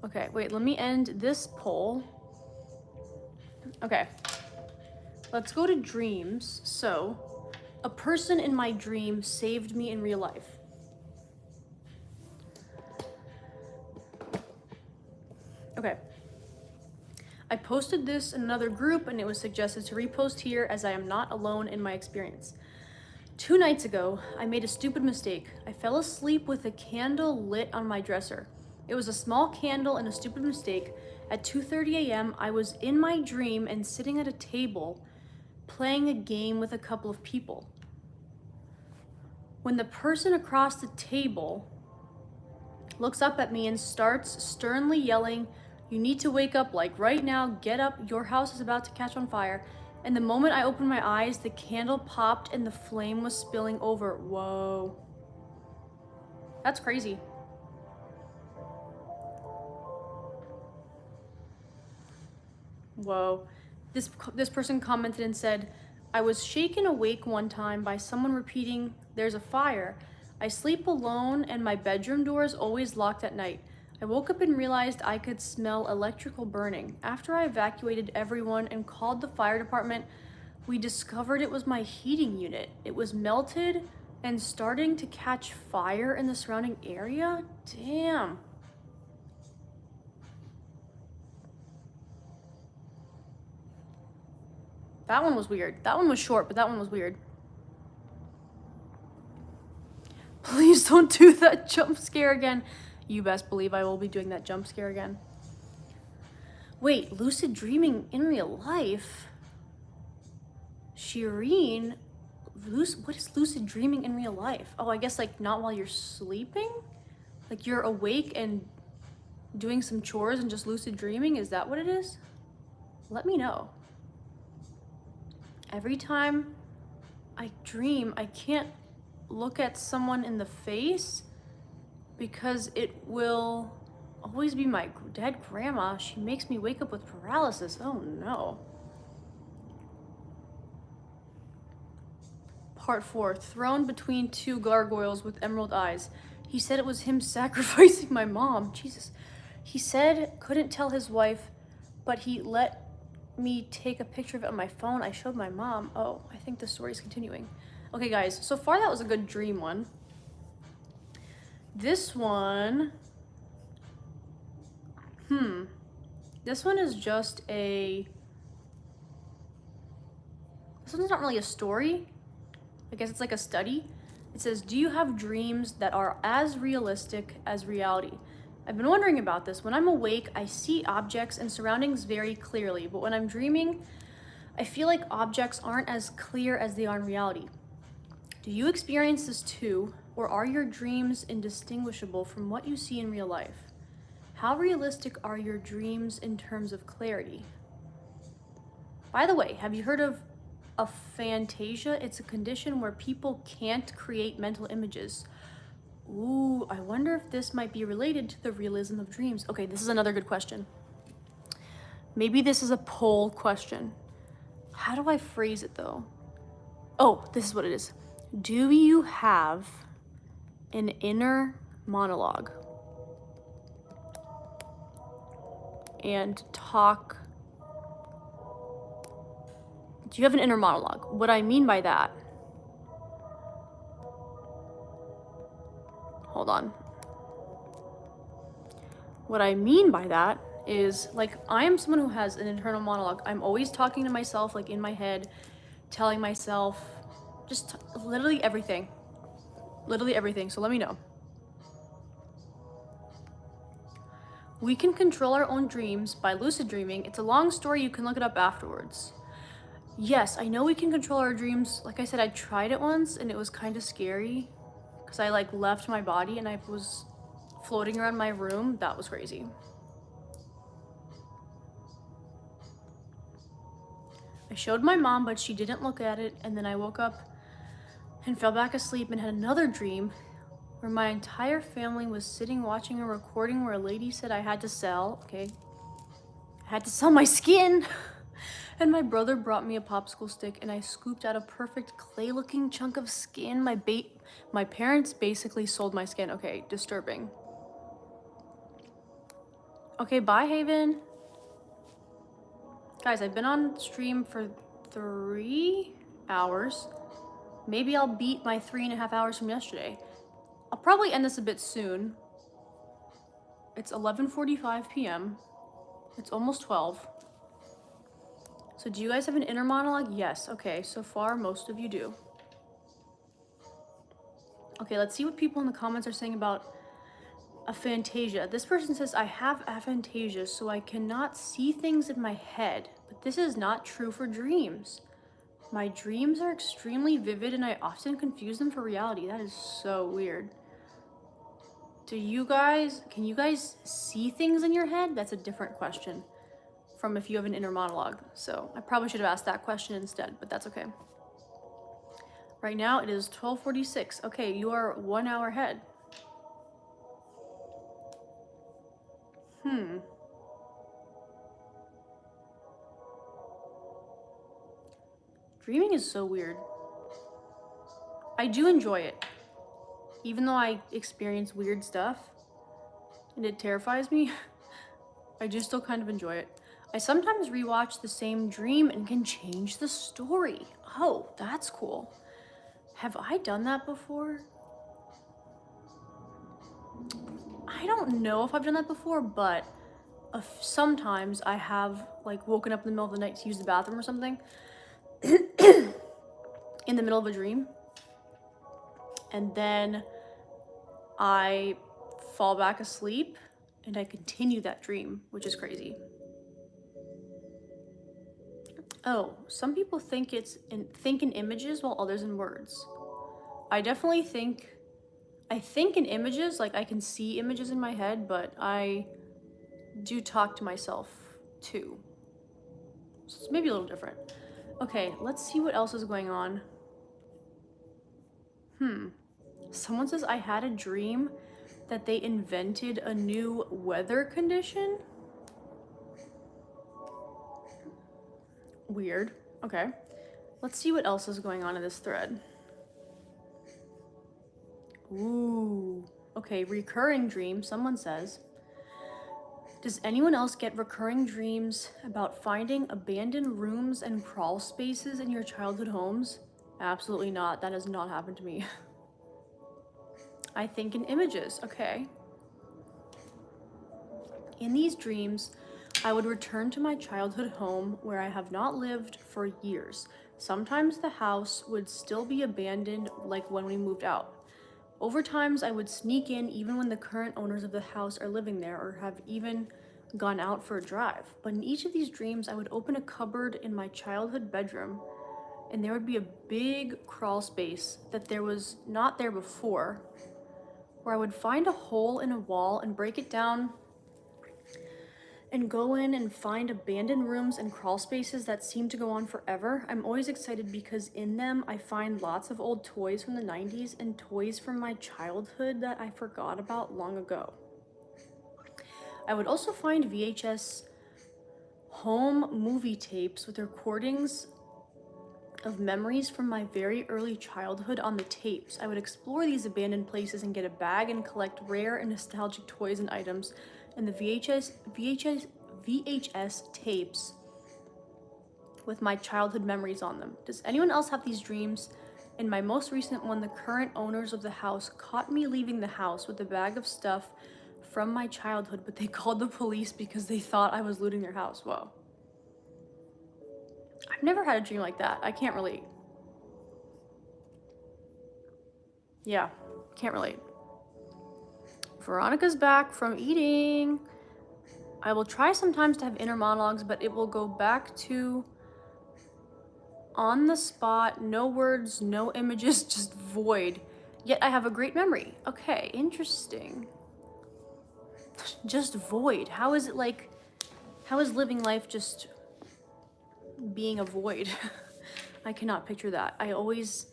[SPEAKER 1] Okay, wait, let me end this poll. Okay, let's go to dreams. So, a person in my dream saved me in real life. Okay. I posted this in another group and it was suggested to repost here as I am not alone in my experience. 2 nights ago, I made a stupid mistake. I fell asleep with a candle lit on my dresser. It was a small candle and a stupid mistake. At 2:30 a.m., I was in my dream and sitting at a table playing a game with a couple of people. When the person across the table looks up at me and starts sternly yelling, "You need to wake up, like right now, get up, your house is about to catch on fire." And the moment I opened my eyes, the candle popped and the flame was spilling over. Whoa. That's crazy. Whoa. This person commented and said, I was shaken awake one time by someone repeating, "There's a fire." I sleep alone and my bedroom door is always locked at night. I woke up and realized I could smell electrical burning. After I evacuated everyone and called the fire department, we discovered it was my heating unit. It was melted and starting to catch fire in the surrounding area. Damn. That one was weird. That one was short, but that one was weird. Please don't do that jump scare again. You best believe I will be doing that jump scare again. Wait, lucid dreaming in real life? Shireen, what is lucid dreaming in real life? Oh, I guess like not while you're sleeping? Like you're awake and doing some chores and just lucid dreaming? Is that what it is? Let me know. Every time I dream, I can't look at someone in the face because it will always be my dead grandma. She makes me wake up with paralysis. Oh no. Part 4, thrown between 2 gargoyles with emerald eyes. He said it was him sacrificing my mom. Jesus. He said couldn't tell his wife, but he let me take a picture of it on my phone. I showed my mom. Oh, I think the story's continuing. Okay, guys, so far that was a good dream one. This one, this one is just this one's not really a story. I guess it's like a study. It says, do you have dreams that are as realistic as reality? I've been wondering about this. When I'm awake, I see objects and surroundings very clearly, but when I'm dreaming, I feel like objects aren't as clear as they are in reality. Do you experience this too, or are your dreams indistinguishable from what you see in real life? How realistic are your dreams in terms of clarity? By the way, have you heard of aphantasia? It's a condition where people can't create mental images. Ooh, I wonder if this might be related to the realism of dreams. Okay, this is another good question. Maybe this is a poll question. How do I phrase it though? Oh, this is what it is. Do you have an inner monologue? And talk. Do you have an inner monologue? What I mean by that. Hold on. What I mean by that is, like, I am someone who has an internal monologue. I'm always talking to myself, like in my head, telling myself just literally everything. Literally everything. So let me know. We can control our own dreams by lucid dreaming. It's a long story. You can look it up afterwards. Yes, I know we can control our dreams. Like I said, I tried it once and it was kind of scary because I like left my body and I was floating around my room. That was crazy. I showed my mom, but she didn't look at it, and then I woke up and fell back asleep and had another dream where my entire family was sitting watching a recording where a lady said I had to sell, okay, I had to sell my skin. And my brother brought me a popsicle stick and I scooped out a perfect clay-looking chunk of skin. My parents basically sold my skin. Okay, disturbing. Okay, bye, Haven. Guys, I've been on stream for 3 hours. Maybe I'll beat my 3.5 hours from yesterday. I'll probably end this a bit soon. It's 11:45 p.m. It's almost 12. So do you guys have an inner monologue? Yes. Okay, so far most of you do. Okay, let's see what people in the comments are saying about aphantasia. This person says, I have aphantasia, so I cannot see things in my head, but this is not true for dreams. My dreams are extremely vivid and I often confuse them for reality. That is so weird. Can you guys see things in your head? That's a different question from if you have an inner monologue. So I probably should have asked that question instead, but that's okay. Right now it is 12:46. Okay, you are 1 hour ahead. Dreaming is so weird. I do enjoy it. Even though I experience weird stuff and it terrifies me, I do still kind of enjoy it. I sometimes rewatch the same dream and can change the story. Oh, that's cool. Have I done that before? I don't know if I've done that before, but sometimes I have like woken up in the middle of the night to use the bathroom or something in the middle of a dream. And then I fall back asleep and I continue that dream, which is crazy. Oh, some people think think in images while others in words. I definitely think in images, like I can see images in my head, but I do talk to myself too. So it's maybe a little different. Okay, let's see what else is going on. Someone says I had a dream that they invented a new weather condition. Weird. Okay. Let's see what else is going on in this thread. Ooh. Okay, recurring dream, someone says. Does anyone else get recurring dreams about finding abandoned rooms and crawl spaces in your childhood homes? Absolutely not. That has not happened to me. I think in images. Okay. In these dreams, I would return to my childhood home where I have not lived for years. Sometimes the house would still be abandoned, like when we moved out. Over times, I would sneak in even when the current owners of the house are living there or have even gone out for a drive. But in each of these dreams, I would open a cupboard in my childhood bedroom and there would be a big crawl space that there was not there before, where I would find a hole in a wall and break it down and go in and find abandoned rooms and crawl spaces that seem to go on forever. I'm always excited because in them I find lots of old toys from the 90s and toys from my childhood that I forgot about long ago. I would also find VHS home movie tapes with recordings of memories from my very early childhood on the tapes. I would explore these abandoned places and get a bag and collect rare and nostalgic toys and items and the VHS tapes with my childhood memories on them. Does anyone else have these dreams? In my most recent one, the current owners of the house caught me leaving the house with a bag of stuff from my childhood, but they called the police because they thought I was looting their house. Whoa. I've never had a dream like that. I can't relate. Yeah, can't relate. Veronica's back from eating. I will try sometimes to have inner monologues, but it will go back to On the spot, no words, no images, just void. Yet I have a great memory. Okay, interesting. Just void. How is it like, how is living life just being a void? I cannot picture that. I always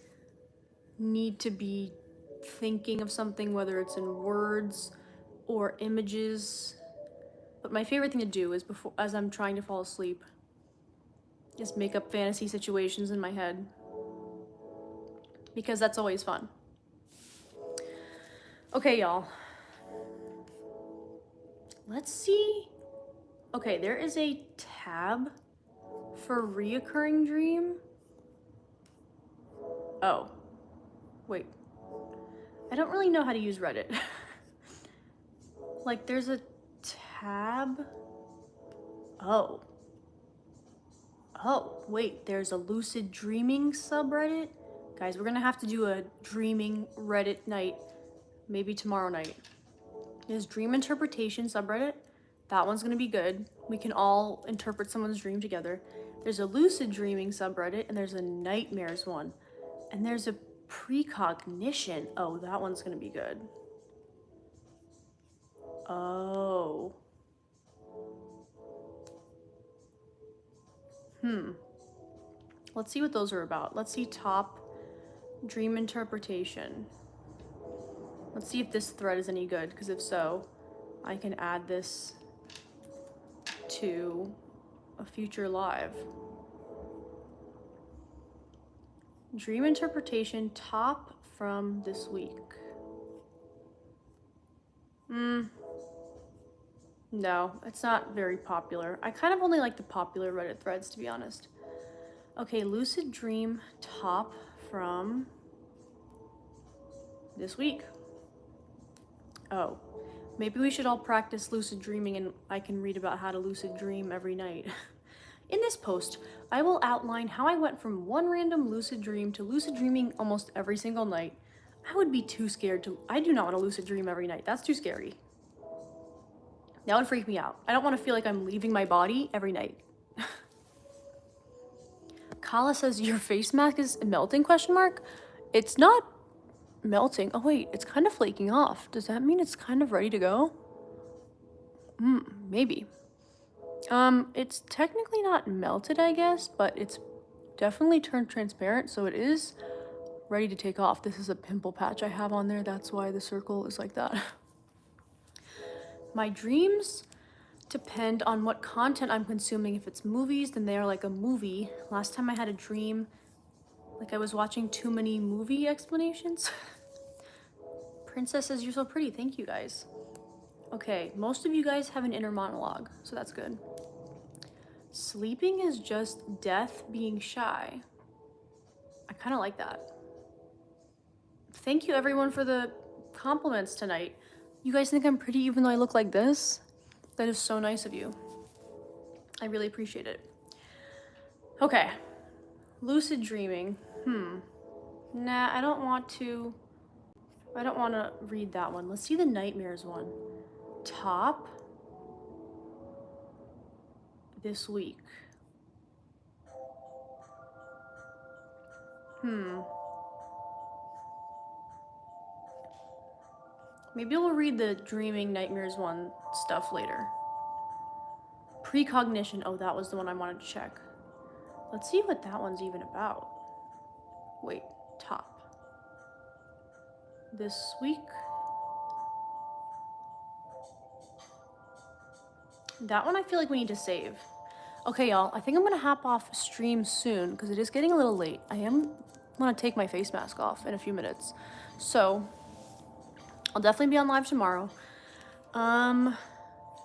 [SPEAKER 1] need to be thinking of something, whether it's in words or images. But my favorite thing to do is before, as I'm trying to fall asleep, is make up fantasy situations in my head. Because that's always fun. Okay, y'all. Let's see. Okay, there is a tab for reoccurring dream. Oh, wait. I don't really know how to use Reddit. Like, there's a tab. Oh, wait, there's a lucid dreaming subreddit. Guys, we're gonna have to do a dreaming Reddit night, maybe tomorrow night. There's dream interpretation subreddit. That one's gonna be good. We can all interpret someone's dream together. There's a lucid dreaming subreddit, and there's a nightmares one. And there's a precognition. Oh, that one's gonna be good. Oh. Let's see what those are about. Let's see top dream interpretation. Let's see if this thread is any good, because if so, I can add this to a future live. Dream interpretation top from this week. No, it's not very popular. I kind of only like the popular Reddit threads, to be honest. Okay, lucid dream top from this week. Oh, maybe we should all practice lucid dreaming and I can read about how to lucid dream every night. In this post, I will outline how I went from one random lucid dream to lucid dreaming almost every single night. I would be too scared to, I do not want to lucid dream every night. That's too scary. That would freak me out. I don't want to feel like I'm leaving my body every night. Kala says, your face mask is melting, question mark? It's not melting. Oh wait, it's kind of flaking off. Does that mean it's kind of ready to go? Maybe. It's technically not melted, I guess, but it's definitely turned transparent, so it is ready to take off. This is a pimple patch I have on there. That's why the circle is like that. My dreams depend on what content I'm consuming. If it's movies, then they are like a movie. Last time I had a dream, like I was watching too many movie explanations. Princess says, you're so pretty. Thank you, guys. Okay, most of you guys have an inner monologue, so that's good. Sleeping is just death being shy. I kind of like that. Thank you, everyone, for the compliments tonight. You guys think I'm pretty even though I look like this? That is so nice of you. I really appreciate it. Okay. Lucid dreaming. Nah, I don't want to read that one. Let's see the nightmares one. Top this week. Maybe we'll read the dreaming nightmares one stuff later. Precognition. Oh, that was the one I wanted to check. Let's see what that one's even about. Wait, top. This week. That one I feel like we need to save. Okay, y'all, I think I'm gonna hop off stream soon because it is getting a little late. I am gonna take my face mask off in a few minutes. So, I'll definitely be on live tomorrow.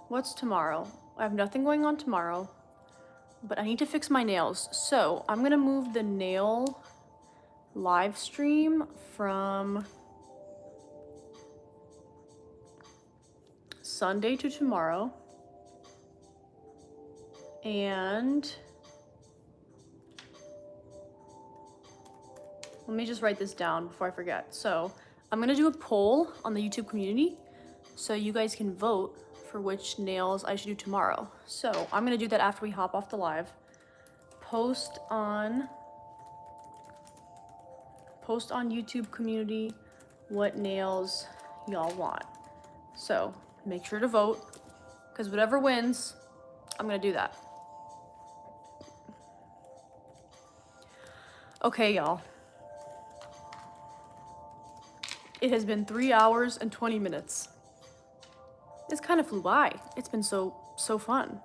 [SPEAKER 1] What's tomorrow? I have nothing going on tomorrow, but I need to fix my nails. So, I'm gonna move the nail live stream from Sunday to tomorrow. And let me just write this down before I forget. So I'm gonna do a poll on the YouTube community so you guys can vote for which nails I should do tomorrow. So I'm gonna do that after we hop off the live. Post on post on YouTube community what nails y'all want. So make sure to vote, because whatever wins, I'm gonna do that. Okay, y'all. It has been 3 hours and 20 minutes. This kind of flew by. It's been so fun.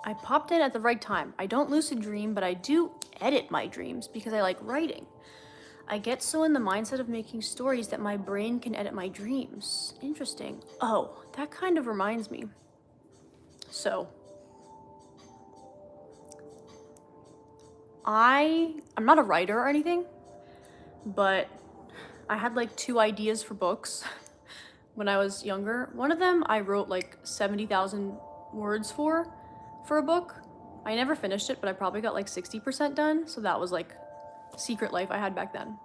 [SPEAKER 1] I popped in at the right time. I don't lucid dream, but I do edit my dreams because I like writing. I get so in the mindset of making stories that my brain can edit my dreams. Interesting. Oh, that kind of reminds me. So, I'm not a writer or anything, but I had like 2 ideas for books when I was younger. One of them I wrote like 70,000 words for a book. I never finished it, but I probably got like 60% done, so that was like secret life I had back then.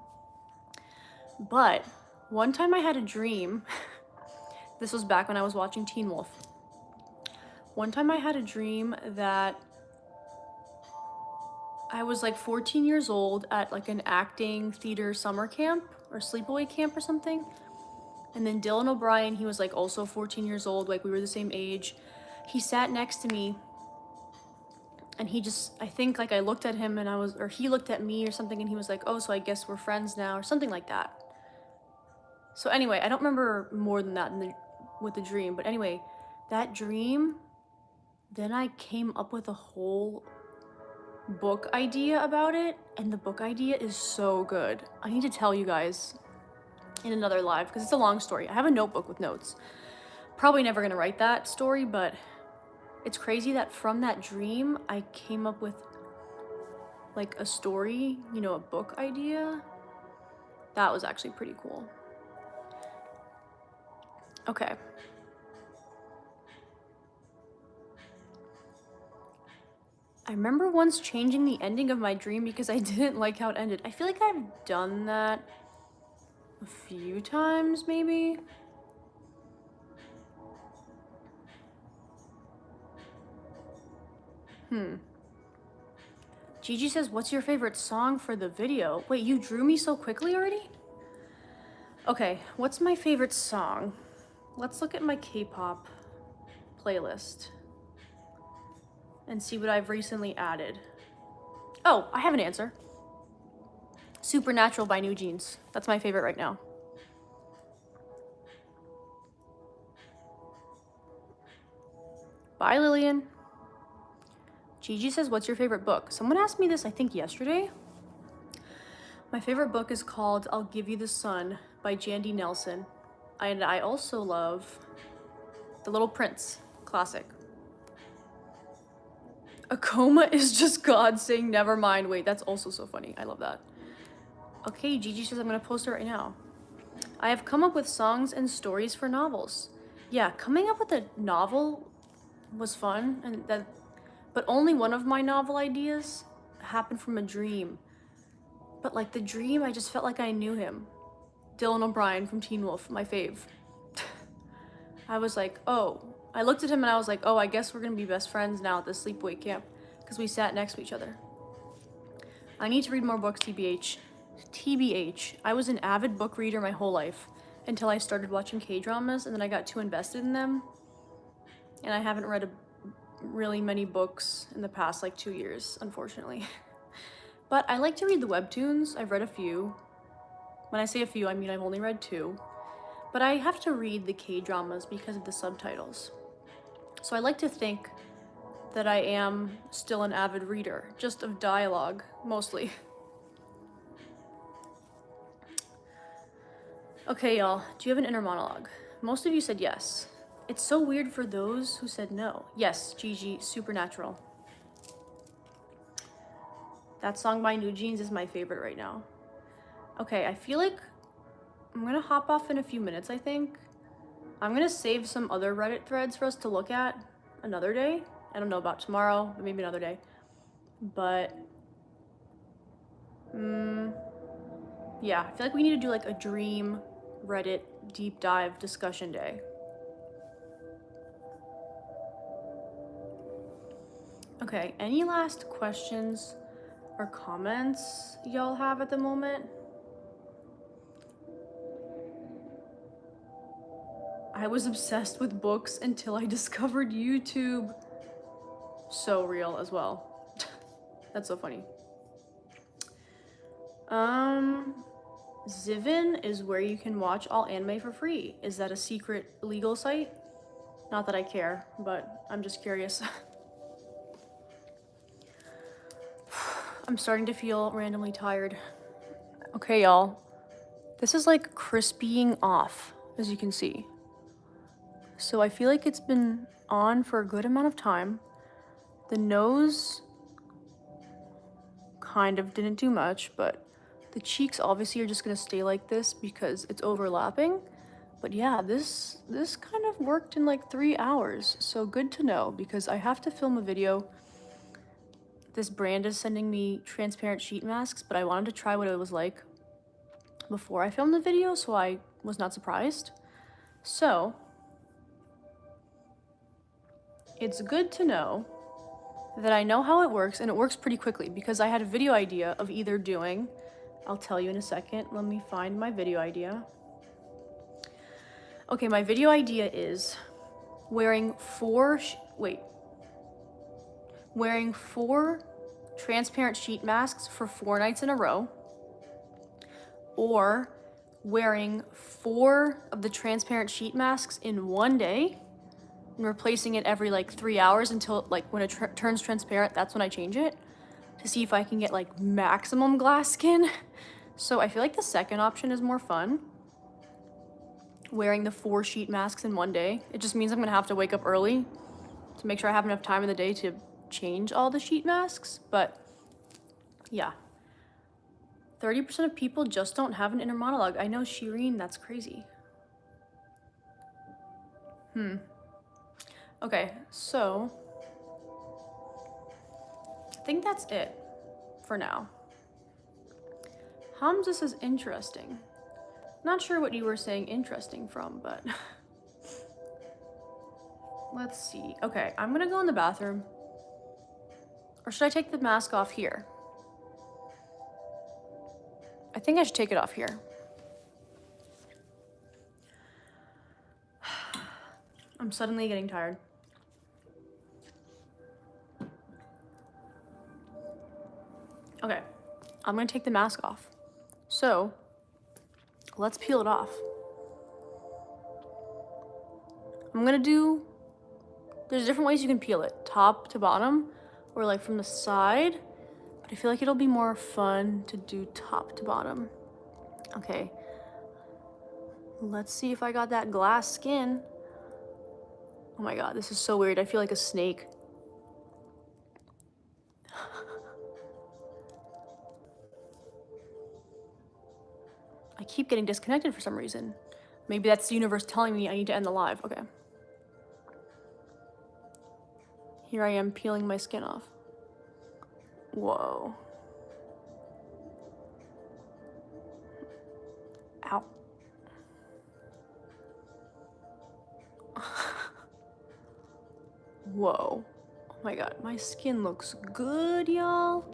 [SPEAKER 1] But one time I had a dream. This was back when I was watching Teen Wolf. One time I had a dream that I was like 14 years old at like an acting theater summer camp or sleepaway camp or something. And then Dylan O'Brien, he was like also 14 years old, like we were the same age. He sat next to me and I think like I looked at him and he looked at me or something, and he was like, oh, so I guess we're friends now or something like that. So anyway, I don't remember more than that with the dream, but anyway, that dream, then I came up with a whole book idea about it, and the book idea is so good. I need to tell you guys in another live because it's a long story. I have a notebook with notes. Probably never gonna write that story, but it's crazy that from that dream I came up with like a story, you know, a book idea. That was actually pretty cool. Okay. I remember once changing the ending of my dream because I didn't like how it ended. I feel like I've done that a few times, maybe. Gigi says, what's your favorite song for the video? Wait, you drew me so quickly already? Okay, what's my favorite song? Let's look at my K-pop playlist and see what I've recently added. Oh, I have an answer. Supernatural by New Jeans. That's my favorite right now. Bye, Lillian. Gigi says, what's your favorite book? Someone asked me this, I think, yesterday. My favorite book is called I'll Give You the Sun by Jandy Nelson. And I also love The Little Prince, classic. A coma is just God saying never mind. Wait, that's also so funny. I love that. Okay, Gigi says I'm gonna post it right now. I have come up with songs and stories for novels. Yeah, coming up with a novel was fun, but only one of my novel ideas happened from a dream. But like the dream, I just felt like I knew him. Dylan O'Brien from Teen Wolf, my fave. I was like, oh. I looked at him and I was like, oh, I guess we're gonna be best friends now at the sleepaway camp because we sat next to each other. I need to read more books, TBH. TBH. I was an avid book reader my whole life until I started watching K-dramas, and then I got too invested in them. And I haven't read really many books in the past like 2 years, unfortunately. But I like to read the webtoons. I've read a few. When I say a few, I mean I've only read 2. But I have to read the K-dramas because of the subtitles. So I like to think that I am still an avid reader, just of dialogue, mostly. Okay, y'all, do you have an inner monologue? Most of you said yes. It's so weird for those who said no. Yes, Gigi, Supernatural. That song by New Jeans is my favorite right now. Okay, I feel like I'm gonna hop off in a few minutes, I think. I'm gonna save some other Reddit threads for us to look at another day. I don't know about tomorrow, but maybe another day. But, yeah, I feel like we need to do like a dream Reddit deep dive discussion day. Okay, any last questions or comments y'all have at the moment? I was obsessed with books until I discovered YouTube. So real as well. That's so funny. Zivin is where you can watch all anime for free. Is that a secret legal site? Not that I care, but I'm just curious. I'm starting to feel randomly tired. Okay, y'all. This is like crispying off, as you can see. So I feel like it's been on for a good amount of time. The nose kind of didn't do much, but the cheeks obviously are just gonna stay like this because it's overlapping. But yeah, this kind of worked in like 3 hours. So good to know because I have to film a video. This brand is sending me transparent sheet masks, but I wanted to try what it was like before I filmed the video, so I was not surprised. So it's good to know that I know how it works, and it works pretty quickly because I had a video idea of either doing, I'll tell you in a second, let me find my video idea. Okay, my video idea is wearing four transparent sheet masks for 4 nights in a row, or wearing 4 of the transparent sheet masks in one day and replacing it every like 3 hours until like when it turns transparent, that's when I change it to see if I can get like maximum glass skin. So I feel like the second option is more fun. Wearing the 4 sheet masks in one day. It just means I'm gonna have to wake up early to make sure I have enough time in the day to change all the sheet masks, but yeah. 30% of people just don't have an inner monologue. I know, Shireen, that's crazy. Okay, so I think that's it for now. Hamza says interesting. Not sure what you were saying interesting from, but let's see. Okay, I'm gonna go in the bathroom. Or should I take the mask off here? I think I should take it off here. I'm suddenly getting tired. Okay, I'm gonna take the mask off. So, let's peel it off. There's different ways you can peel it. Top to bottom, or like from the side. But I feel like it'll be more fun to do top to bottom. Okay. Let's see if I got that glass skin. Oh my god, this is so weird. I feel like a snake. I keep getting disconnected for some reason. Maybe that's the universe telling me I need to end the live. Okay. Here I am peeling my skin off. Whoa. Ow. Whoa. Oh my god, my skin looks good, y'all.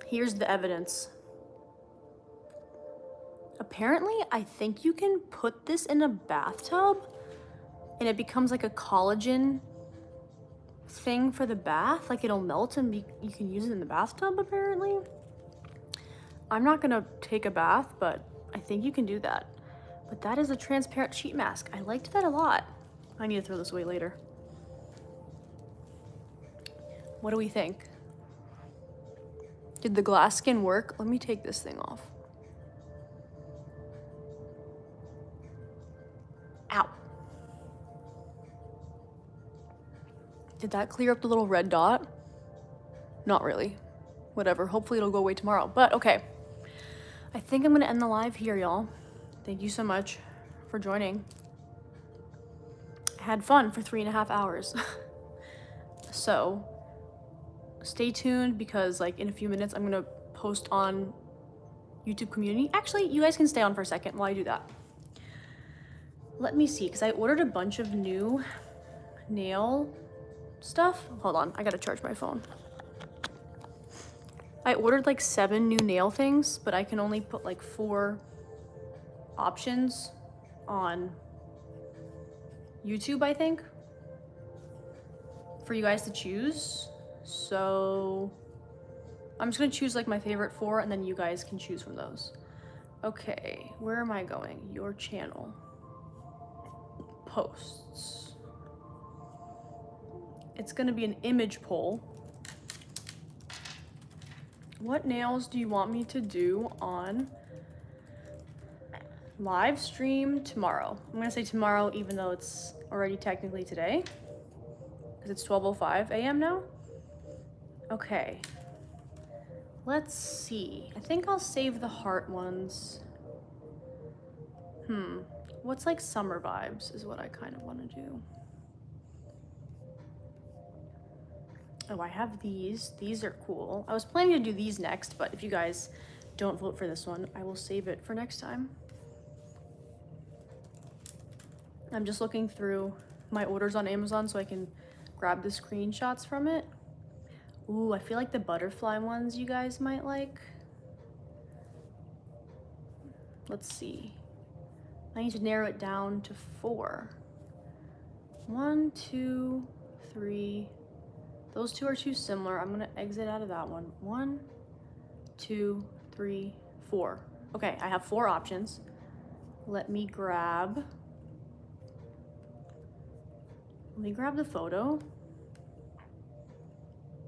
[SPEAKER 1] Here's the evidence. Apparently, I think you can put this in a bathtub and it becomes like a collagen thing for the bath. Like it'll melt and you can use it in the bathtub, apparently. I'm not gonna take a bath, but I think you can do that. But that is a transparent sheet mask. I liked that a lot. I need to throw this away later. What do we think? Did the glass skin work? Let me take this thing off. Ow. Did that clear up the little red dot? Not really. Whatever, hopefully it'll go away tomorrow. But okay, I think I'm gonna end the live here, y'all. Thank you so much for joining. I had fun for 3.5 hours. So, stay tuned because like in a few minutes I'm gonna post on YouTube community. Actually, you guys can stay on for a second while I do that. Let me see, because I ordered a bunch of new nail stuff. Hold on, I gotta charge my phone. I ordered like 7 new nail things, but I can only put like 4 options on YouTube, I think, for you guys to choose. So I'm just gonna choose like my favorite 4 and then you guys can choose from those. Okay, where am I going? Your channel. Posts. It's gonna be an image poll. What nails do you want me to do on live stream tomorrow? I'm gonna say tomorrow even though it's already technically today, because it's 12:05 a.m. now. Okay, let's see. I think I'll save the heart ones. What's like summer vibes is what I kind of want to do. Oh, I have these. These are cool. I was planning to do these next, but if you guys don't vote for this one, I will save it for next time. I'm just looking through my orders on Amazon so I can grab the screenshots from it. Ooh, I feel like the butterfly ones you guys might like. Let's see. I need to narrow it down to 4. 1, 2, 3. Those 2 are too similar. I'm gonna exit out of that one. 1, 2, 3, 4. Okay, I have 4 options. Let me grab the photo.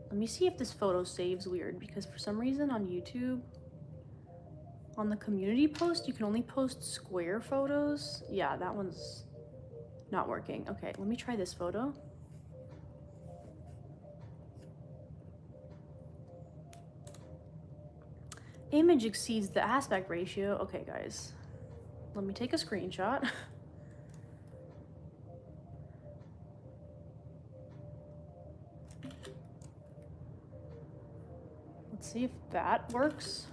[SPEAKER 1] Let me see if this photo saves weird, because for some reason on YouTube, on the community post, you can only post square photos. Yeah, that one's not working. Okay, let me try this photo. Image exceeds the aspect ratio. Okay, guys, let me take a screenshot. Let's see if that works.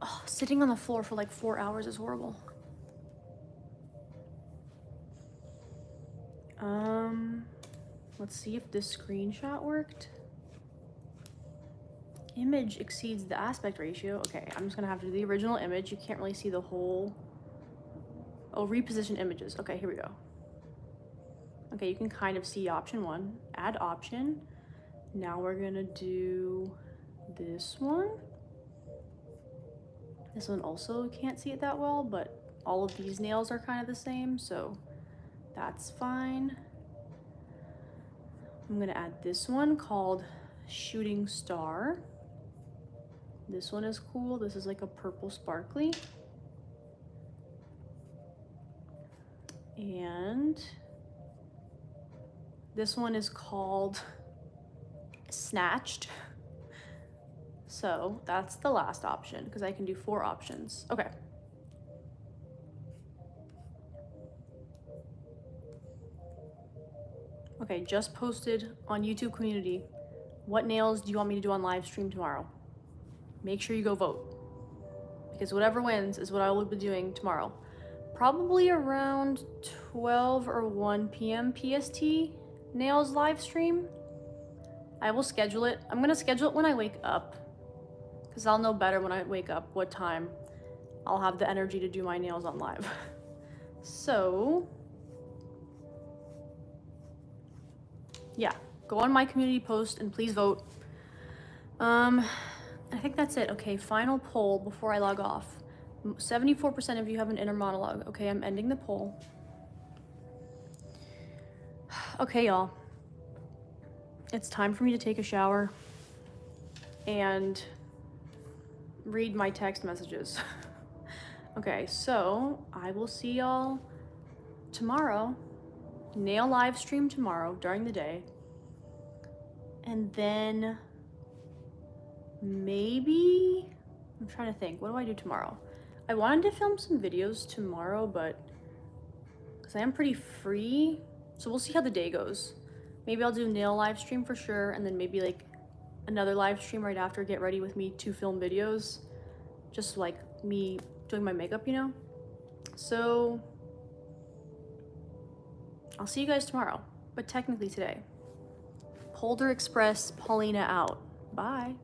[SPEAKER 1] Oh, sitting on the floor for like 4 hours is horrible. Let's see if this screenshot worked. Image exceeds the aspect ratio. Okay, I'm just gonna have to do the original image. You can't really see the whole. Oh, reposition images. Okay, here we go. Okay, you can kind of see option 1. Add option. Now we're gonna do this one. This one also can't see it that well, but all of these nails are kind of the same, so that's fine. I'm gonna add this one called Shooting Star. This one is cool. This is like a purple sparkly. And this one is called Snatched. So that's the last option because I can do 4 options. Okay. Okay, just posted on YouTube community. What nails do you want me to do on live stream tomorrow? Make sure you go vote, because whatever wins is what I will be doing tomorrow. Probably around 12 or 1 p.m. PST nails live stream. I will schedule it. I'm gonna schedule it when I wake up, because I'll know better when I wake up what time I'll have the energy to do my nails on live. So yeah, go on my community post and please vote. I think that's it. Okay, final poll before I log off. 74% of you have an inner monologue. Okay, I'm ending the poll. Okay, y'all. It's time for me to take a shower and read my text messages. Okay, so I will see y'all tomorrow. Nail live stream tomorrow during the day. And then maybe, I'm trying to think, what do I do tomorrow? I wanted to film some videos tomorrow, but because I am pretty free, so we'll see how the day goes. Maybe I'll do nail live stream for sure, and then maybe like another live stream right after, get ready with me to film videos, just like me doing my makeup, you know? So I'll see you guys tomorrow, but technically today. Polder Express, Paulina out. Bye.